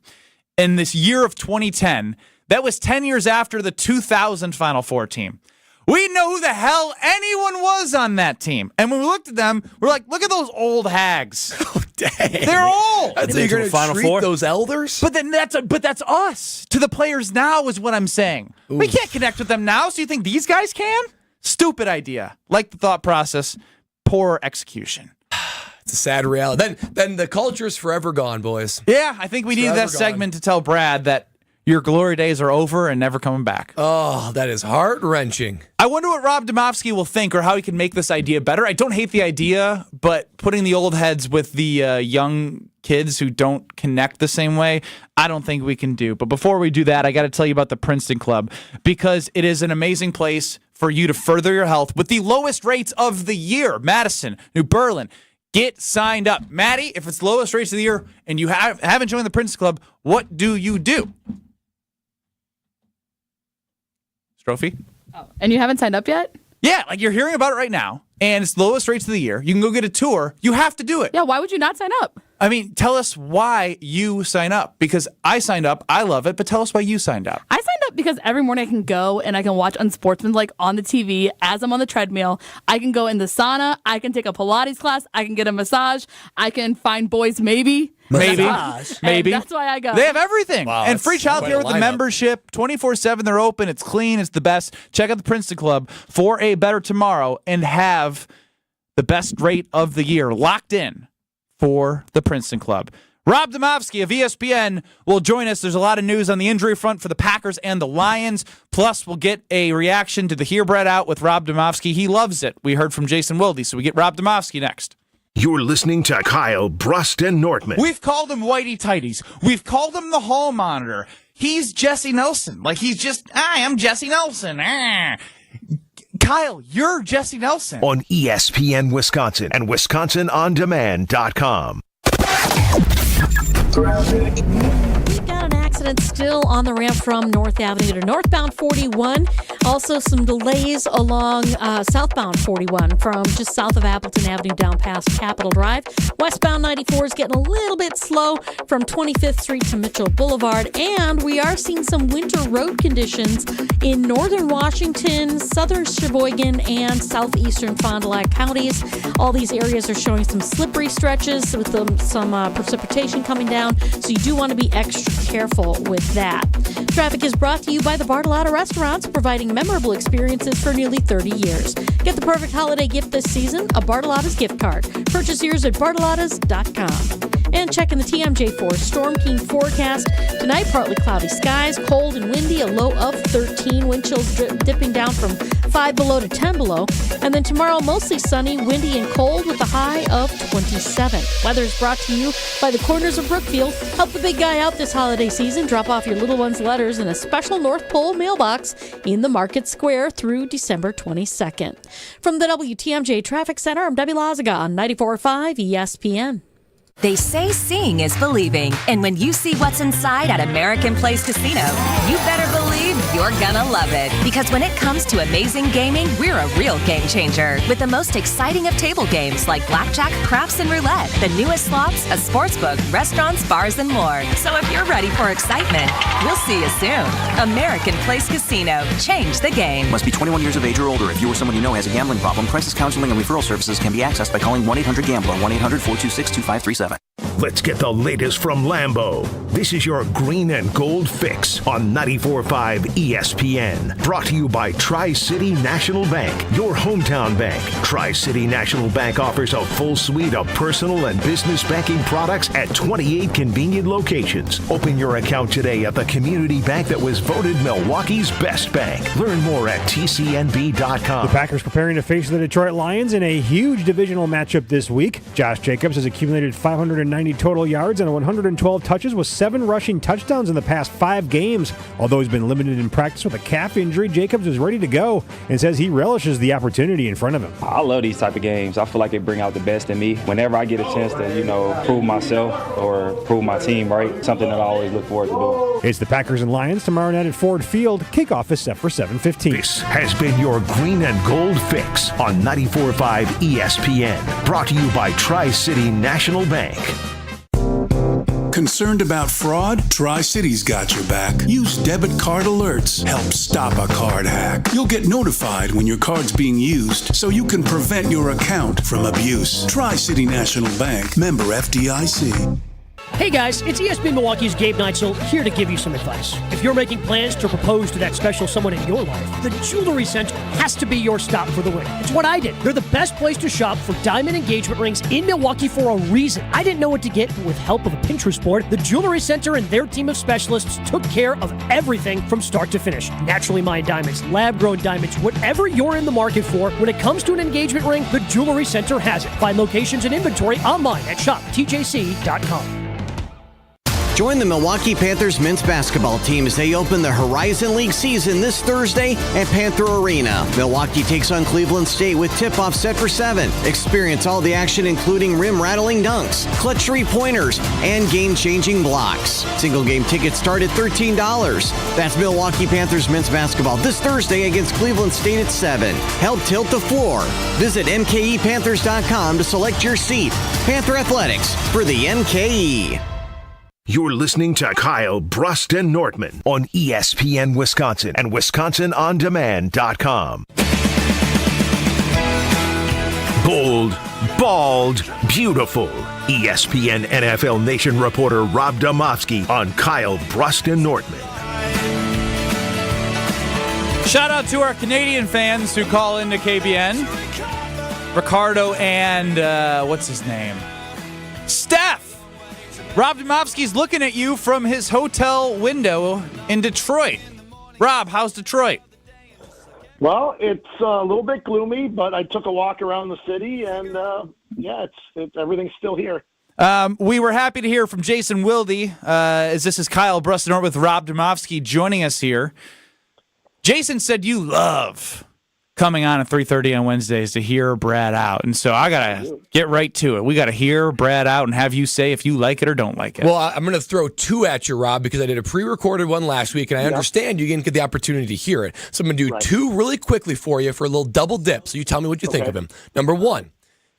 Speaker 2: in this year of 2010, that was 10 years after the 2000 Final Four team. We didn't know who the hell anyone was on that team. And when we looked at them, we're like, look at those old hags.
Speaker 1: Oh, dang.
Speaker 2: They're old.
Speaker 1: That's how you're going to treat those elders?
Speaker 2: But that's us. To the players now is what I'm saying. Oof. We can't connect with them now, so you think these guys can? Stupid idea. Like the thought process, poor execution.
Speaker 1: It's a sad reality. Then the culture's forever gone, boys.
Speaker 2: Yeah, I think we need that segment to tell Brad that your glory days are over and never coming back.
Speaker 1: Oh, that is heart-wrenching.
Speaker 2: I wonder what Rob Domofsky will think or how he can make this idea better. I don't hate the idea, but putting the old heads with the young kids who don't connect the same way, I don't think we can do. But before we do that, I got to tell you about the Princeton Club because it is an amazing place for you to further your health with the lowest rates of the year. Madison, New Berlin, get signed up. Maddie, if it's lowest rates of the year and you haven't joined the Princeton Club, what do you do? Strophe?
Speaker 11: Oh, and you haven't signed up yet?
Speaker 2: Yeah, like you're hearing about it right now, and it's the lowest rates of the year. You can go get a tour. You have to do it.
Speaker 11: Yeah, why would you not sign up?
Speaker 2: I mean, tell us why you sign up, because I signed up. I love it, but tell us why you signed up.
Speaker 11: I signed up because every morning I can go and I can watch Unsportsmanlike on the TV as I'm on the treadmill. I can go in the sauna. I can take a Pilates class. I can get a massage. I can find boys maybe
Speaker 2: Maybe.
Speaker 11: And that's why I go.
Speaker 2: They have everything.
Speaker 1: Wow,
Speaker 2: and
Speaker 1: that's
Speaker 2: free childcare
Speaker 1: quite a
Speaker 2: with the
Speaker 1: lineup.
Speaker 2: membership. 24/7, they're open. It's clean. It's the best. Check out the Princeton Club for a better tomorrow and have the best rate of the year locked in for the Princeton Club. Rob Domofsky of ESPN will join us. There's a lot of news on the injury front for the Packers and the Lions. Plus, we'll get a reaction to the Here Bread Out with Rob Domofsky. He loves it. We heard from Jason Wilde, so we get Rob Domofsky next.
Speaker 5: You're listening to Kyle Brust and Nortman.
Speaker 2: We've called him Whitey Tighties. We've called him the Hall Monitor. He's Jesse Nelson. Like, he's just, I am Jesse Nelson. Kyle, you're Jesse Nelson.
Speaker 5: On ESPN Wisconsin and WisconsinOnDemand.com.
Speaker 19: We've got an accident still on the ramp from North Avenue to northbound 41. Also some delays along southbound 41 from just south of Appleton Avenue down past Capitol Drive. Westbound 94 is getting a little bit slow from 25th Street to Mitchell Boulevard. And we are seeing some winter road conditions in northern Washington, southern Sheboygan, and southeastern Fond du Lac counties. All these areas are showing some slippery stretches with some precipitation coming down, so you do want to be extra careful with that. Traffic is brought to you by the Bartolotta Restaurants, providing memorable experiences for nearly 30 years. Get the perfect holiday gift this season, a Bartolotta's gift card. Purchase yours at bartolottas.com. And checking the TMJ4 Storm King forecast. Tonight, partly cloudy skies, cold and windy, a low of 13. Wind chills dipping down from 5 below to 10 below. And then tomorrow, mostly sunny, windy, and cold with a high of 27. Weather is brought to you by the Corners of Brookfield. Help the big guy out this holiday season. Drop off your little one's letters in a special North Pole mailbox in the Market Square through December 22nd. From the WTMJ Traffic Center, I'm Debbie Lazaga on 94.5 ESPN.
Speaker 6: They say seeing is believing, and when you see what's inside at American Place Casino, you better believe you're gonna love it. Because when it comes to amazing gaming, we're a real game changer. With the most exciting of table games like blackjack, craps, and roulette, the newest slots, a sports book, restaurants, bars, and more. So if you're ready for excitement, we'll see you soon. American Place Casino. Change the game.
Speaker 12: Must be 21 years of age or older. If you or someone you know has a gambling problem, crisis counseling and referral services can be accessed by calling 1-800-GAMBLER, 1-800-426-2537.
Speaker 5: Let's get the latest from Lambeau. This is your green and gold fix on 94.5 ESPN. Brought to you by Tri-City National Bank, your hometown bank. Tri-City National Bank offers a full suite of personal and business banking products at 28 convenient locations. Open your account today at the community bank that was voted Milwaukee's best bank. Learn more at tcnb.com.
Speaker 13: The Packers preparing to face the Detroit Lions in a huge divisional matchup this week. Josh Jacobs has accumulated 590 total yards and 112 touches with 7 rushing touchdowns in the past 5 games. Although he's been limited in practice with a calf injury, Jacobs is ready to go and says he relishes the opportunity in front of him.
Speaker 20: I love these type of games. I feel like it bring out the best in me. Whenever I get a chance to, prove myself or prove my team right, something that I always look forward to doing.
Speaker 13: It's the Packers and Lions tomorrow night at Ford Field. Kickoff is set for 7:15.
Speaker 5: This has been your green and gold fix on 94.5 ESPN. Brought to you by Tri-City National Bank.
Speaker 21: Concerned about fraud? Tri-City's got your back. Use debit card alerts. Help stop a card hack. You'll get notified when your card's being used so you can prevent your account from abuse. Tri-City National Bank. Member FDIC.
Speaker 26: Hey guys, it's ESPN Milwaukee's Gabe Neitzel here to give you some advice. If you're making plans to propose to that special someone in your life, the Jewelry Center has to be your stop for the win. It's what I did. They're the best place to shop for diamond engagement rings in Milwaukee for a reason. I didn't know what to get, but with help of a Pinterest board, the Jewelry Center and their team of specialists took care of everything from start to finish. Naturally mined diamonds, lab-grown diamonds, whatever you're in the market for, when it comes to an engagement ring, the Jewelry Center has it. Find locations and inventory online at shoptjc.com.
Speaker 27: Join the Milwaukee Panthers men's basketball team as they open the Horizon League season this Thursday at Panther Arena. Milwaukee takes on Cleveland State with tip-off set for 7. Experience all the action including rim-rattling dunks, clutch three-pointers, and game-changing blocks. Single-game tickets start at $13. That's Milwaukee Panthers men's basketball this Thursday against Cleveland State at 7. Help tilt the floor. Visit MKEPanthers.com to select your seat. Panther Athletics for the MKE.
Speaker 5: You're listening to Kyle Brust and Nortman on ESPN Wisconsin and WisconsinOnDemand.com. Bold, bald, beautiful. ESPN NFL Nation reporter Rob Domofsky on Kyle Brust and Nortman.
Speaker 2: Shout out to our Canadian fans who call into KBN. Ricardo and, what's his name? Steph! Rob Domofsky's looking at you from his hotel window in Detroit. Rob, how's Detroit?
Speaker 4: Well, it's a little bit gloomy, but I took a walk around the city, and it's everything's still here.
Speaker 2: We were happy to hear from Jason Wilde, as this is Kyle Brust with Rob Domofsky joining us here. Jason said you love coming on at 3:30 on Wednesdays to hear Brad out. And so I got to get right to it. We got to hear Brad out and have you say if you like it or don't like it.
Speaker 1: Well, I'm going to throw two at you, Rob, because I did a pre-recorded one last week, and I understand you didn't get the opportunity to hear it. So I'm going to do two really quickly for you for a little double dip, so you tell me what you think of him. Number one,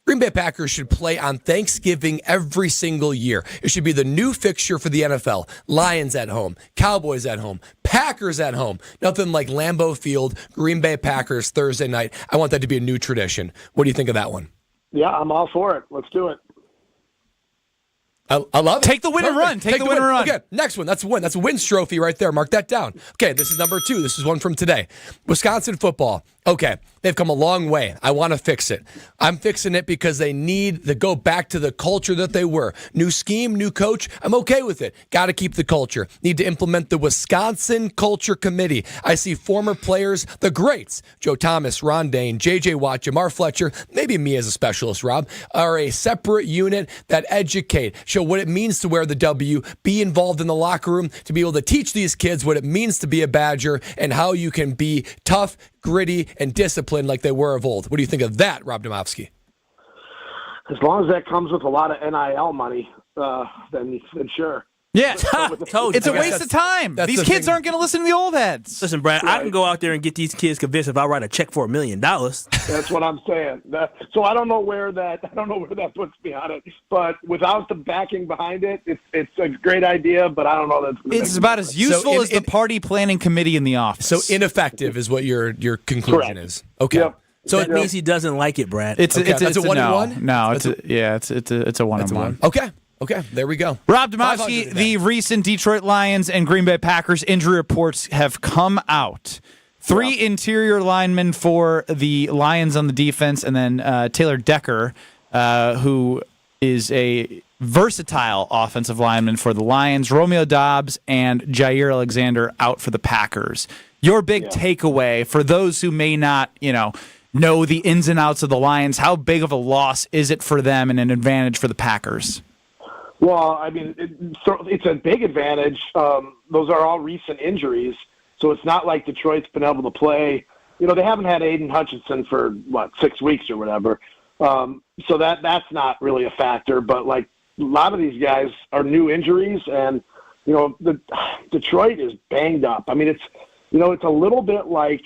Speaker 1: Green Bay Packers should play on Thanksgiving every single year. It should be the new fixture for the NFL. Lions at home, Cowboys at home, Packers at home. Nothing like Lambeau Field, Green Bay Packers Thursday night. I want that to be a new tradition. What do you think of that one?
Speaker 4: Yeah, I'm all for it. Let's do it.
Speaker 1: I love it.
Speaker 2: Take the win and run. Take the win and run.
Speaker 1: Okay, next one. That's a win. That's a wins trophy right there. Mark that down. Okay, this is number 2. This is one from today. Wisconsin football. Okay, they've come a long way. I want to fix it. I'm fixing it because they need to go back to the culture that they were. New scheme, new coach. I'm okay with it. Got to keep the culture. Need to implement the Wisconsin Culture Committee. I see former players, the greats, Joe Thomas, Ron Dane, J.J. Watt, Jamar Fletcher, maybe me as a specialist, Rob, are a separate unit that educate, show what it means to wear the W, be involved in the locker room, to be able to teach these kids what it means to be a Badger and how you can be tough, gritty, and disciplined like they were of old. What do you think of that, Rob Domofsky?
Speaker 4: As long as that comes with a lot of NIL money, then sure.
Speaker 2: Yeah, it's a waste of time. These kids aren't going to listen to the old heads.
Speaker 3: Listen, Brad, I can go out there and get these kids convinced if I write a check for $1 million.
Speaker 4: That's what I'm saying. So I don't know where that puts me on it. But without the backing behind it, it's a great idea. But I don't know that
Speaker 2: it's about as useful as the party planning committee in the office.
Speaker 1: So ineffective is what your conclusion is. Okay.
Speaker 4: Yep.
Speaker 3: So that means he doesn't like it, Brad.
Speaker 2: It's a 1-1. No, it's a 1-1.
Speaker 1: Okay, there we go.
Speaker 2: Rob Domofsky, the recent Detroit Lions and Green Bay Packers injury reports have come out. 3 interior linemen for the Lions on the defense, and then Taylor Decker, who is a versatile offensive lineman for the Lions. Romeo Dobbs and Jair Alexander out for the Packers. Your big takeaway for those who may not, know the ins and outs of the Lions, how big of a loss is it for them and an advantage for the Packers?
Speaker 4: Well, I mean, it's a big advantage. Those are all recent injuries, so it's not like Detroit's been able to play. They haven't had Aiden Hutchinson for, 6 weeks or whatever. So that's not really a factor. But, a lot of these guys are new injuries, and, Detroit is banged up. I mean, it's a little bit like,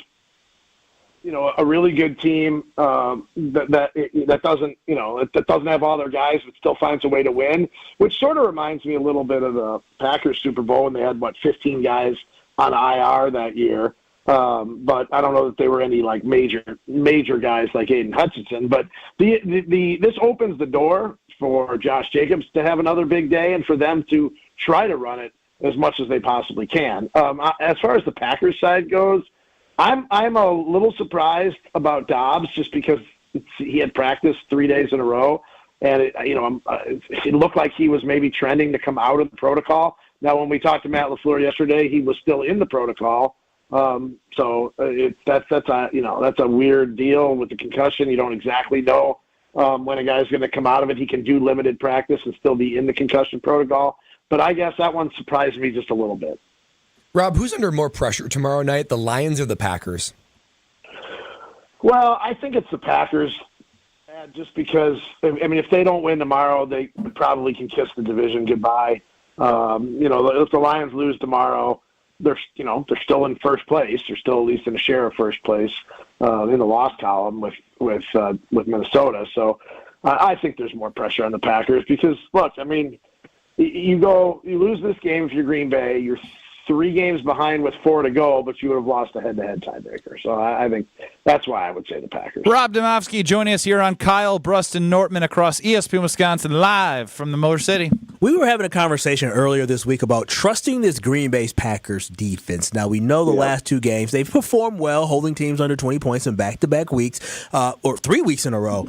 Speaker 4: a really good team that doesn't have all their guys but still finds a way to win, which sort of reminds me a little bit of the Packers Super Bowl when they had 15 guys on IR that year. But I don't know that they were any major guys like Aiden Hutchinson. But this opens the door for Josh Jacobs to have another big day and for them to try to run it as much as they possibly can. As far as the Packers side goes, I'm a little surprised about Dobbs just because he had practiced 3 days in a row, and it looked like he was maybe trending to come out of the protocol. Now, when we talked to Matt LaFleur yesterday, he was still in the protocol. So that's a weird deal with the concussion. You don't exactly know when a guy's going to come out of it. He can do limited practice and still be in the concussion protocol. But I guess that one surprised me just a little bit.
Speaker 1: Rob, who's under more pressure tomorrow night, the Lions or the Packers?
Speaker 4: Well, I think it's the Packers, just because, if they don't win tomorrow, they probably can kiss the division goodbye. If the Lions lose tomorrow, they're still in first place. They're still at least in a share of first place in the loss column with Minnesota. So I think there's more pressure on the Packers because, look, you lose this game if you're Green Bay, you're 3 games behind with 4 to go, but you would have lost a head-to-head tiebreaker. So I think that's why I would say the Packers.
Speaker 2: Rob Domofsky joining us here on Kyle Bruston Nortman across ESPN Wisconsin, live from the Motor City.
Speaker 3: We were having a conversation earlier this week about trusting this Green Bay Packers defense. Now, we know the last 2 games, they've performed well, holding teams under 20 points in back-to-back weeks, or 3 weeks in a row.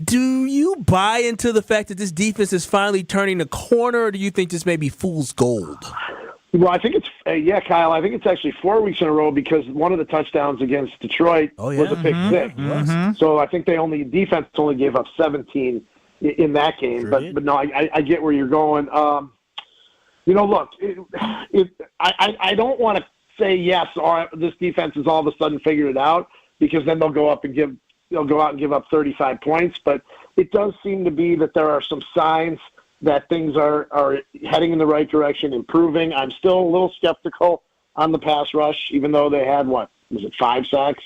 Speaker 3: Do you buy into the fact that this defense is finally turning the corner, or do you think this may be fool's gold?
Speaker 4: Well, I think it's Kyle. I think it's actually 4 weeks in a row because one of the touchdowns against Detroit was a pick six. So I think defense only gave up 17 in that game. Sure but no, I get where you're going. Look, I don't want to say yes. This defense has all of a sudden figured it out, because then they'll go out and give up 35 points. But it does seem to be that there are some signs that things are heading in the right direction, improving. I'm still a little skeptical on the pass rush, even though they had, 5 sacks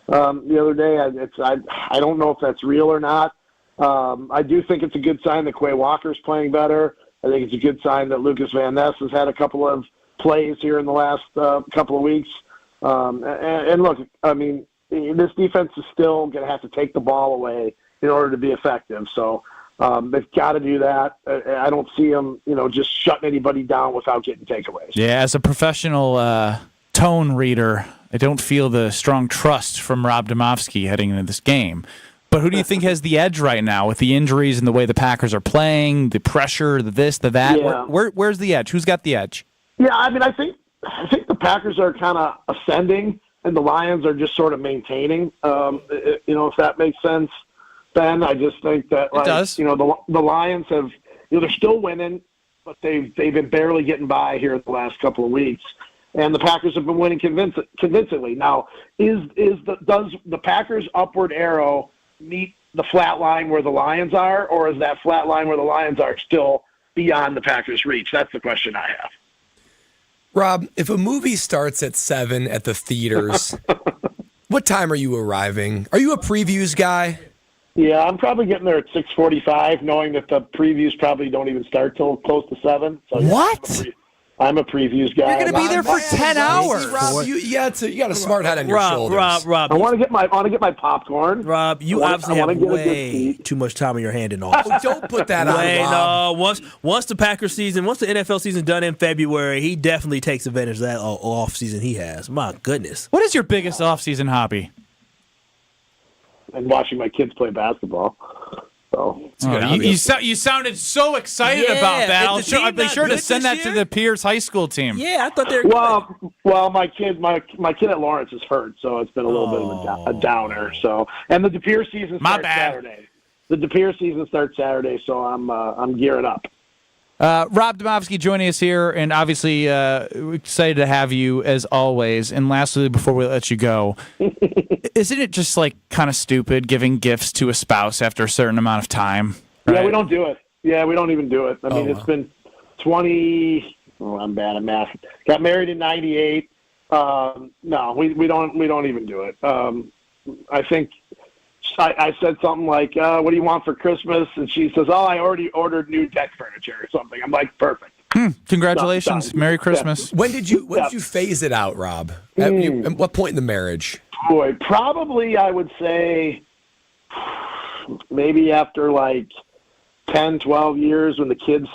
Speaker 4: the other day? I don't know if that's real or not. I do think it's a good sign that Quay Walker's playing better. I think it's a good sign that Lucas Van Ness has had a couple of plays here in the last couple of weeks. And look, I mean, this defense is still going to have to take the ball away in order to be effective. So they've got to do that. I don't see them, just shutting anybody down without getting takeaways.
Speaker 2: Yeah, as a professional tone reader, I don't feel the strong trust from Rob Domofsky heading into this game. But who do you think has the edge right now with the injuries and the way the Packers are playing, the pressure, the this, the that?
Speaker 4: Yeah.
Speaker 2: Where's the edge? Who's got the edge?
Speaker 4: Yeah, I mean, I think the Packers are kind of ascending, and the Lions are just sort of maintaining. If that makes sense, Ben. I just think that
Speaker 2: it does.
Speaker 4: The Lions have, they're still winning, but they've been barely getting by here in the last couple of weeks, and the Packers have been winning convincingly. Now, does the Packers' upward arrow meet the flat line where the Lions are, or is that flat line where the Lions are still beyond the Packers' reach? That's the question I have.
Speaker 1: Rob, if a movie starts at 7 at the theaters, what time are you arriving? Are you a previews guy?
Speaker 4: Yeah, I'm probably getting there at 6:45, knowing that the previews probably don't even start till close to 7. So
Speaker 2: what?
Speaker 4: I'm a previews guy.
Speaker 2: You're going to be there for 10 hours.
Speaker 1: Rob, you got a smart head on your shoulders.
Speaker 3: Rob,
Speaker 4: I want to get my popcorn.
Speaker 3: Rob, you obviously have way too much time on your hand in all.
Speaker 1: Don't put that on Rob.
Speaker 3: No, once the Packers season, once the NFL season done in February, he definitely takes advantage of that off season he has. My goodness.
Speaker 2: What is your biggest off-season hobby?
Speaker 4: And watching my kids play basketball. So
Speaker 2: you sounded so excited about that. I'll be sure to send that to the Pierce High School team.
Speaker 3: Yeah, I thought they were
Speaker 4: well, my kid at Lawrence is hurt, so it's been a little bit of a downer. So, and the De Pere season starts Saturday. The De Pere season starts Saturday, so I'm gearing up.
Speaker 2: Rob Domofsky joining us here, and obviously excited to have you as always. And lastly, before we let you go, isn't it just kind of stupid giving gifts to a spouse after a certain amount of time? Right?
Speaker 4: Yeah, we don't do it. Yeah, we don't even do it. I mean, it's been 20. Oh, I'm bad at math. Got married in '98. No, we don't even do it. I think. I said something like, what do you want for Christmas? And she says, I already ordered new deck furniture or something. I'm like, perfect.
Speaker 2: Congratulations.
Speaker 4: Done.
Speaker 2: Merry Christmas.
Speaker 4: Yeah.
Speaker 1: When did you phase it out, Rob? At what point in the marriage?
Speaker 4: Boy, probably I would say maybe after 10, 12 years when the kids,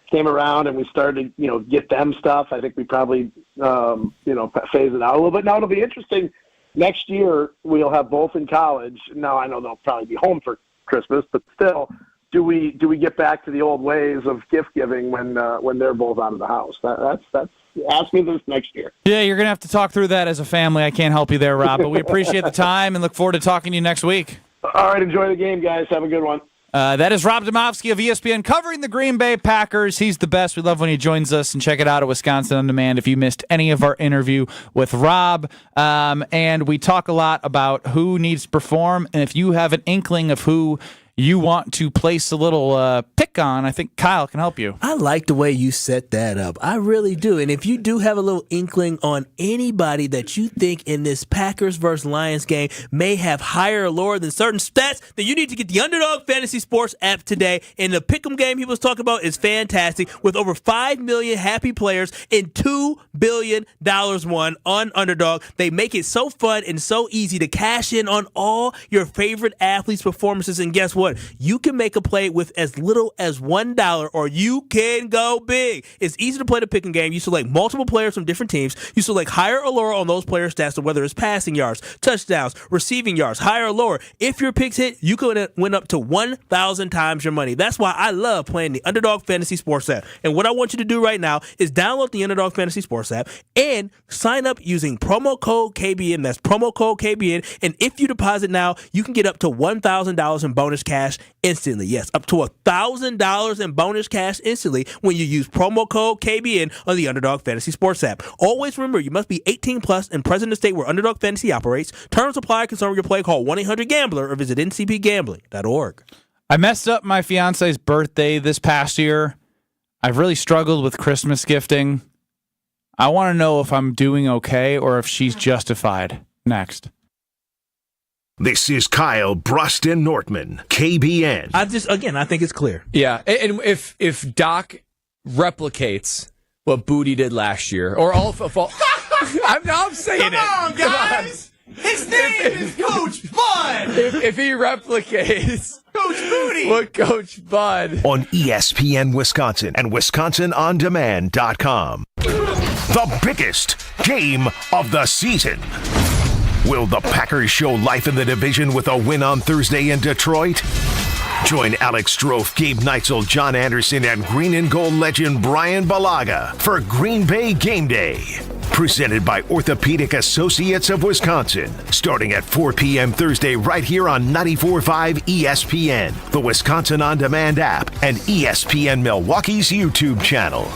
Speaker 4: came around and we started to, get them stuff. I think we probably, phase it out a little bit. Now it'll be interesting. Next year, we'll have both in college. Now, I know they'll probably be home for Christmas, but still, do we get back to the old ways of gift giving when they're both out of the house? That's ask me this next year.
Speaker 2: Yeah, you're going to have to talk through that as a family. I can't help you there, Rob, but we appreciate the time and look forward to talking to you next week.
Speaker 4: All right, enjoy the game, guys. Have a good one.
Speaker 2: That is Rob Domofsky of ESPN covering the Green Bay Packers. He's the best. We love when he joins us, and check it out at Wisconsin On Demand if you missed any of our interview with Rob. And we talk a lot about who needs to perform, and if you have an inkling of who you want to place a little pick on, I think Kyle can help you.
Speaker 3: I like the way you set that up. I really do. And if you do have a little inkling on anybody that you think in this Packers versus Lions game may have higher or lower than certain stats, then you need to get the Underdog Fantasy Sports app today. And the Pick'em game he was talking about is fantastic, with over 5 million happy players and $2 billion won on Underdog. They make it so fun and so easy to cash in on all your favorite athletes' performances. And guess what? You can make a play with as little as $1, or you can go big. It's easy to play the Pick'em game. You select multiple players from different teams. You select higher or lower on those players' stats, so whether it's passing yards, touchdowns, receiving yards, higher or lower. If your picks hit, you can win up to 1,000 times your money. That's why I love playing the Underdog Fantasy Sports app. And what I want you to do right now is download the Underdog Fantasy Sports app and sign up using promo code KBN. That's promo code KBN. And if you deposit now, you can get up to $1,000 in bonus cash instantly. Yes, up to $1,000 in bonus cash instantly when you use promo code KBN on the Underdog Fantasy Sports app. Always remember, you must be 18 plus and present in the state where Underdog Fantasy operates. Terms apply. Concern with your play. Call 1-800-GAMBLER or visit ncpgambling.org.
Speaker 2: I messed up my fiance's birthday this past year. I've really struggled with Christmas gifting. I want to know if I'm doing okay or if she's justified. Next.
Speaker 5: This is Kyle Bruston Nortman, KBN.
Speaker 3: I think it's clear.
Speaker 1: Yeah, and if Doc replicates what Booty did last year, or all I'm saying
Speaker 7: Come on, guys! His name is Coach Bud!
Speaker 1: If he replicates
Speaker 7: Coach Booty!
Speaker 1: what Coach Bud
Speaker 5: on ESPN Wisconsin and WisconsinOnDemand.com. The biggest game of the season. Will the Packers show life in the division with a win on Thursday in Detroit? Join Alex Strofe, Gabe Neitzel, John Anderson, and Green and Gold legend Brian Balaga for Green Bay Game Day. Presented by Orthopedic Associates of Wisconsin. Starting at 4 p.m. Thursday right here on 94.5 ESPN, the Wisconsin On Demand app, and ESPN Milwaukee's YouTube channel.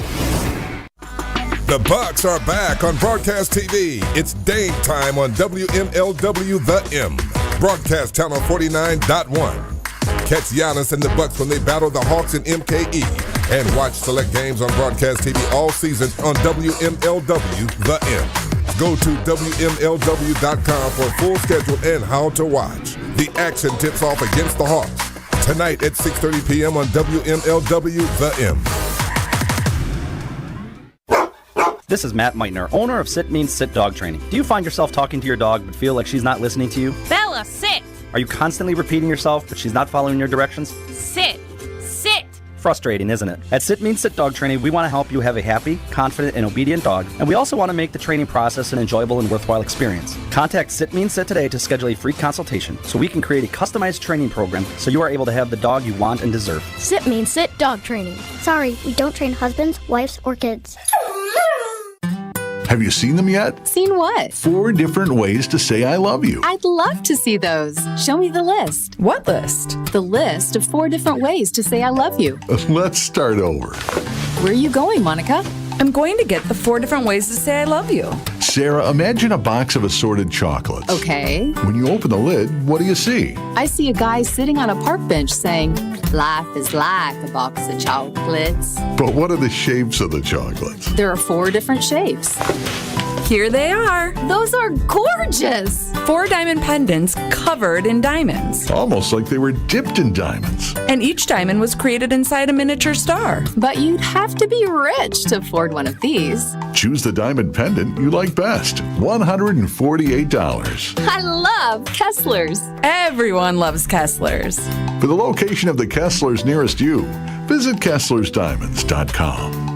Speaker 8: The Bucks are back on broadcast TV. It's Dame time on WMLW The M, broadcast channel 49.1. Catch Giannis and the Bucks when they battle the Hawks in MKE, and watch select games on broadcast TV all season on WMLW The M. Go to WMLW.com for a full schedule and how to watch. The action tips off against the Hawks tonight at 6:30 p.m. on WMLW The M.
Speaker 14: This is Matt Meitner, owner of Sit Means Sit Dog Training. Do you find yourself talking to your dog but feel like she's not listening to you?
Speaker 16: Bella, sit!
Speaker 14: Are you constantly repeating yourself but she's not following your directions?
Speaker 16: Sit! Sit!
Speaker 14: Frustrating, isn't it? At Sit Means Sit Dog Training, we want to help you have a happy, confident, and obedient dog, and we also want to make the training process an enjoyable and worthwhile experience. Contact Sit Means Sit today to schedule a free consultation so we can create a customized training program so you are able to have the dog you want and deserve.
Speaker 17: Sit Means Sit Dog Training. Sorry, we don't train husbands, wives, or kids.
Speaker 22: Have you seen them yet?
Speaker 18: Seen what?
Speaker 22: 4 different ways to say I love you.
Speaker 18: I'd love to see those. Show me the list. What list? The list of 4 different ways to say I love you.
Speaker 22: Let's start over.
Speaker 18: Where are you going, Monica?
Speaker 23: I'm going to get the 4 different ways to say I love you.
Speaker 22: Sarah, imagine a box of assorted chocolates.
Speaker 18: Okay.
Speaker 22: When you open the lid, what do you see?
Speaker 18: I see a guy sitting on a park bench saying, life is like a box of chocolates.
Speaker 22: But what are the shapes of the chocolates?
Speaker 18: There are 4 different shapes.
Speaker 23: Here they are.
Speaker 18: Those are gorgeous.
Speaker 23: 4 diamond pendants covered in diamonds.
Speaker 22: Almost like they were dipped in diamonds.
Speaker 23: And each diamond was created inside a miniature star.
Speaker 18: But you'd have to be rich to afford one of these.
Speaker 22: Choose the diamond pendant you like best. $148.
Speaker 18: I love Kessler's.
Speaker 23: Everyone loves Kessler's.
Speaker 22: For the location of the Kesslers nearest you, visit KesslersDiamonds.com.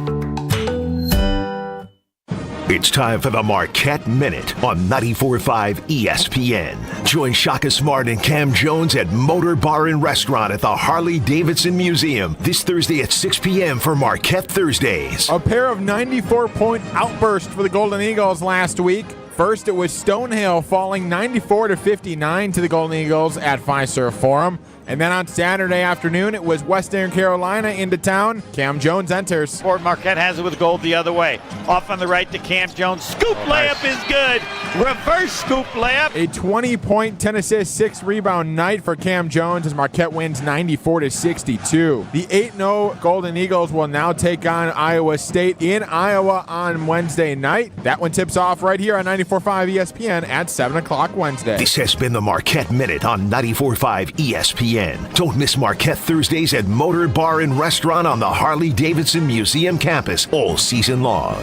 Speaker 5: It's time for the Marquette Minute on 94.5 ESPN. Join Shaka Smart and Cam Jones at Motor Bar and Restaurant at the Harley-Davidson Museum this Thursday at 6 p.m. for Marquette Thursdays.
Speaker 28: A pair of 94-point outbursts for the Golden Eagles last week.
Speaker 9: First, it was Stonehill falling 94-59 to the Golden Eagles at Fiserv Forum. And then on Saturday afternoon, it was Western Carolina into town. Cam Jones enters.
Speaker 10: Port Marquette has it with gold the other way. Off on the right to Cam Jones. Scoop layup is good. Reverse scoop layup.
Speaker 9: A 20-point, 10-assist, 6-rebound night for Cam Jones as Marquette wins 94-62. The 8-0 Golden Eagles will now take on Iowa State in Iowa on Wednesday night. That one tips off right here on 94.5 ESPN at 7 o'clock Wednesday.
Speaker 5: This has been the Marquette Minute on 94.5 ESPN. Don't miss Marquette Thursdays at Motor Bar and Restaurant on the Harley-Davidson Museum campus all season long.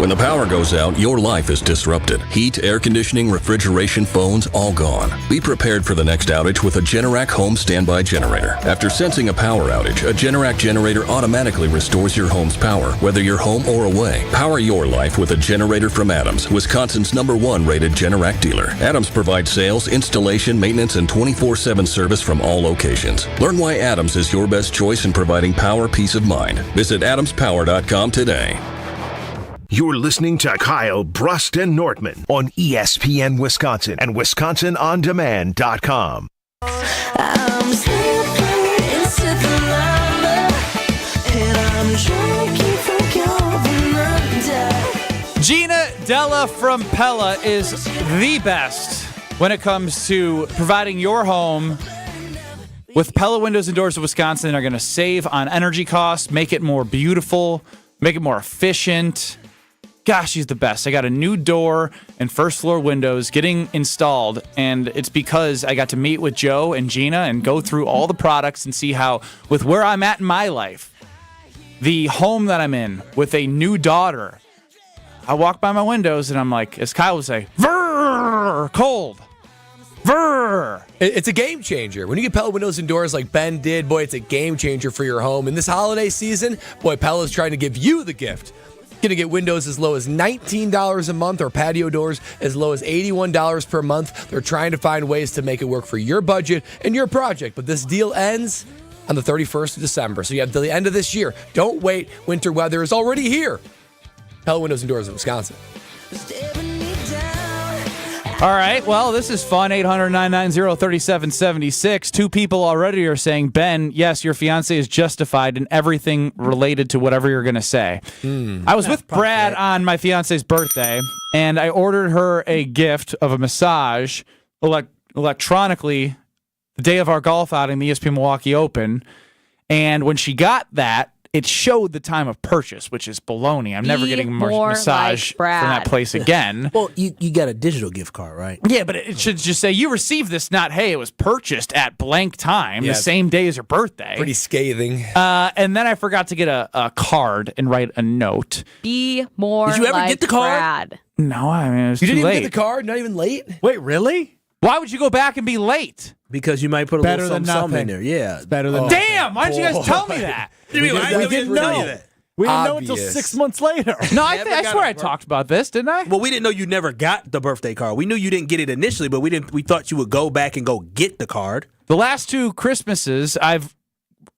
Speaker 11: When the power goes out, your life is disrupted. Heat, air conditioning, refrigeration, phones, all gone. Be prepared for the next outage with a Generac home standby generator. After sensing a power outage, a Generac generator automatically restores your home's power, whether you're home or away. Power your life with a generator from Adams, Wisconsin's #1 rated Generac dealer. Adams provides sales, installation, maintenance, and 24/7 service from all locations. Learn why Adams is your best choice in providing power peace of mind. Visit adamspower.com today.
Speaker 5: You're listening to Kyle, Brust, and Nortman on ESPN Wisconsin and WisconsinOnDemand.com.
Speaker 15: I'm slipping into the lava, and I'm drinking from Calvin.
Speaker 2: Gina Della from Pella is the best when it comes to providing your home with Pella Windows and Doors of Wisconsin. Are going to save on energy costs, make it more beautiful, make it more efficient. Gosh, she's the best. I got a new door and first floor windows getting installed, and it's because I got to meet with Joe and Gina and go through all the products and see how, with where I'm at in my life, the home that I'm in with a new daughter, I walk by my windows and I'm like, as Kyle would say, "Vrr, cold. Vrr."
Speaker 1: It's a game changer. When you get Pella windows and doors like Ben did, boy, it's a game changer for your home. In this holiday season, boy, Pella's trying to give you the gift. Going to get windows as low as $19 a month or patio doors as low as $81 per month. They're trying to find ways to make it work for your budget and your project. But this deal ends on the 31st of December. So you have till the end of this year. Don't wait. Winter weather is already here. Pella Windows and Doors of Wisconsin.
Speaker 2: All right, well, this is fun. 800-990-3776. Two people already are saying, Ben, yes, your fiance is justified in everything related to whatever you're going to say. I was with Brad on my fiance's birthday, and I ordered her a gift of a massage electronically the day of our golf outing, the ESPN Milwaukee Open. And when she got that, it showed the time of purchase, which is baloney. I'm never getting a massage from that place again.
Speaker 3: Well, you got a digital gift card, right?
Speaker 2: Yeah, but it should just say, you received this, not, hey, it was purchased at blank time, the same day as your birthday.
Speaker 1: Pretty scathing.
Speaker 2: And then I forgot to get a card and write a note.
Speaker 16: Be more
Speaker 3: Did you ever
Speaker 16: like
Speaker 3: get the card?
Speaker 16: Brad.
Speaker 2: No, I mean, it was
Speaker 1: You
Speaker 2: too
Speaker 1: didn't
Speaker 2: late.
Speaker 1: even get the card? Not even late?
Speaker 2: Wait, really? Why would you go back and be late?
Speaker 3: Because you might put a
Speaker 9: Better
Speaker 3: little
Speaker 9: than
Speaker 3: something in
Speaker 9: nothing.
Speaker 3: there. Yeah.
Speaker 9: It's better than
Speaker 2: Damn, why didn't you guys tell me that?
Speaker 3: We
Speaker 9: didn't know. We didn't know until 6 months later.
Speaker 2: No, I swear I talked about this, didn't I?
Speaker 3: Well, we didn't know you never got the birthday card. We knew you didn't get it initially, but we thought you would go back and go get the card.
Speaker 2: The last two Christmases, I've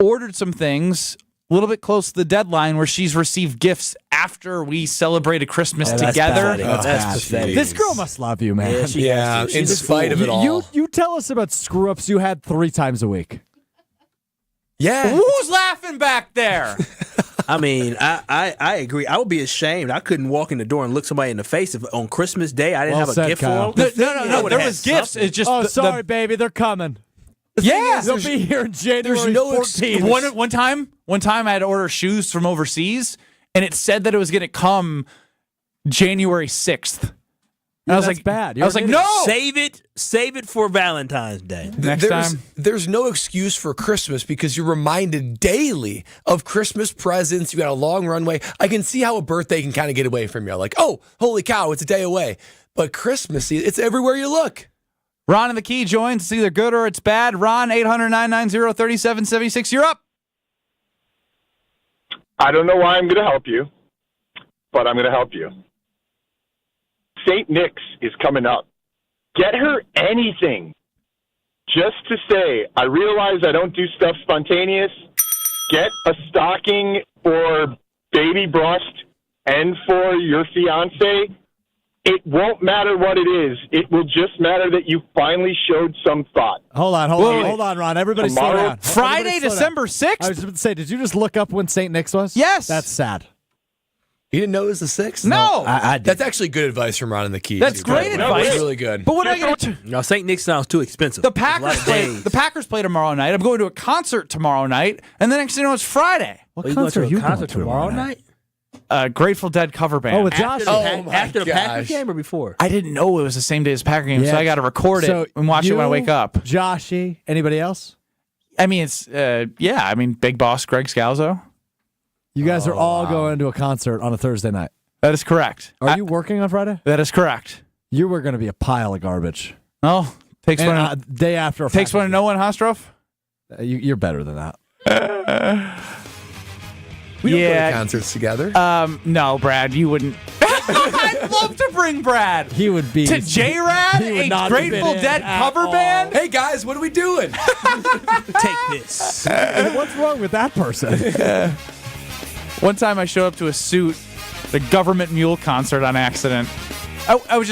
Speaker 2: ordered some things a little bit close to the deadline where she's received gifts after we celebrated Christmas together.
Speaker 3: That's pathetic.
Speaker 9: This girl must love you, man.
Speaker 1: Yeah, in spite of it all.
Speaker 9: You tell us about screw-ups you had 3 times a week.
Speaker 1: Yeah.
Speaker 2: Who's laughing back there?
Speaker 3: I mean, I agree. I would be ashamed. I couldn't walk in the door and look somebody in the face if on Christmas Day I didn't have a gift
Speaker 9: Kyle.
Speaker 3: for them.
Speaker 2: No, there was gifts. It's just
Speaker 9: sorry, baby, they're coming. They'll be here in January 14th.
Speaker 2: One time I had to order shoes from overseas, and it said that it was going to come January 6th.
Speaker 9: Yeah,
Speaker 2: I was like,
Speaker 9: bad.
Speaker 2: I was like, no,
Speaker 3: Save it for Valentine's Day.
Speaker 2: next time.
Speaker 1: There's no excuse for Christmas because you're reminded daily of Christmas presents. You got a long runway. I can see how a birthday can kind of get away from you. Like, oh, holy cow, it's a day away. But Christmas, it's everywhere you look.
Speaker 2: Ron in the Key joins. It's either good or it's bad. Ron, 800-990-3776. You're up.
Speaker 19: I don't know why I'm going to help you, but I'm going to help you. St. Nick's is coming up. Get her anything just to say, I realize I don't do stuff spontaneous. Get a stocking for baby Brust and for your fiance, it won't matter what it is. It will just matter that you finally showed some thought.
Speaker 6: Hold on, Ron. Everybody slow down.
Speaker 2: Friday, December 6th?
Speaker 6: I was about to say, did you just look up when St. Nick's was?
Speaker 2: Yes.
Speaker 6: That's sad.
Speaker 1: You didn't know it was the 6th?
Speaker 2: No.
Speaker 6: I did.
Speaker 1: That's actually good advice from Ron and the Keys.
Speaker 2: That's great advice.
Speaker 1: That's really good.
Speaker 2: But what am I going to...
Speaker 3: No, St. Nick sounds too expensive.
Speaker 2: The Packers play tomorrow night. I'm going to a concert tomorrow night. And the next thing you know, it's Friday.
Speaker 6: What
Speaker 3: you
Speaker 6: concert are you
Speaker 3: going
Speaker 6: going to
Speaker 3: tomorrow night?
Speaker 2: Grateful Dead cover band.
Speaker 6: Oh, with Josh.
Speaker 3: After the Packers game or before?
Speaker 2: I didn't know it was the same day as Packer game, so I got to record
Speaker 6: So
Speaker 2: it and watch it when I wake up.
Speaker 6: Joshy, anybody else?
Speaker 2: I mean, it's Big Boss Greg Scalzo.
Speaker 6: You guys are all going to a concert on a Thursday night.
Speaker 2: That is correct.
Speaker 6: Are you working on Friday?
Speaker 2: That is correct.
Speaker 6: You were going to be a pile of garbage.
Speaker 2: Oh, takes one.
Speaker 6: Day after.
Speaker 2: Takes one to know one, Hostroff?
Speaker 6: You're better than that.
Speaker 1: We don't go to concerts together.
Speaker 2: No, Brad, you wouldn't. I'd love to bring Brad.
Speaker 6: He would be
Speaker 2: to J-Rad, a Grateful Dead cover band.
Speaker 1: Hey guys, what are we doing?
Speaker 3: Take this.
Speaker 6: What's wrong with that person?
Speaker 2: One time I showed up to a government mule concert on accident. I was just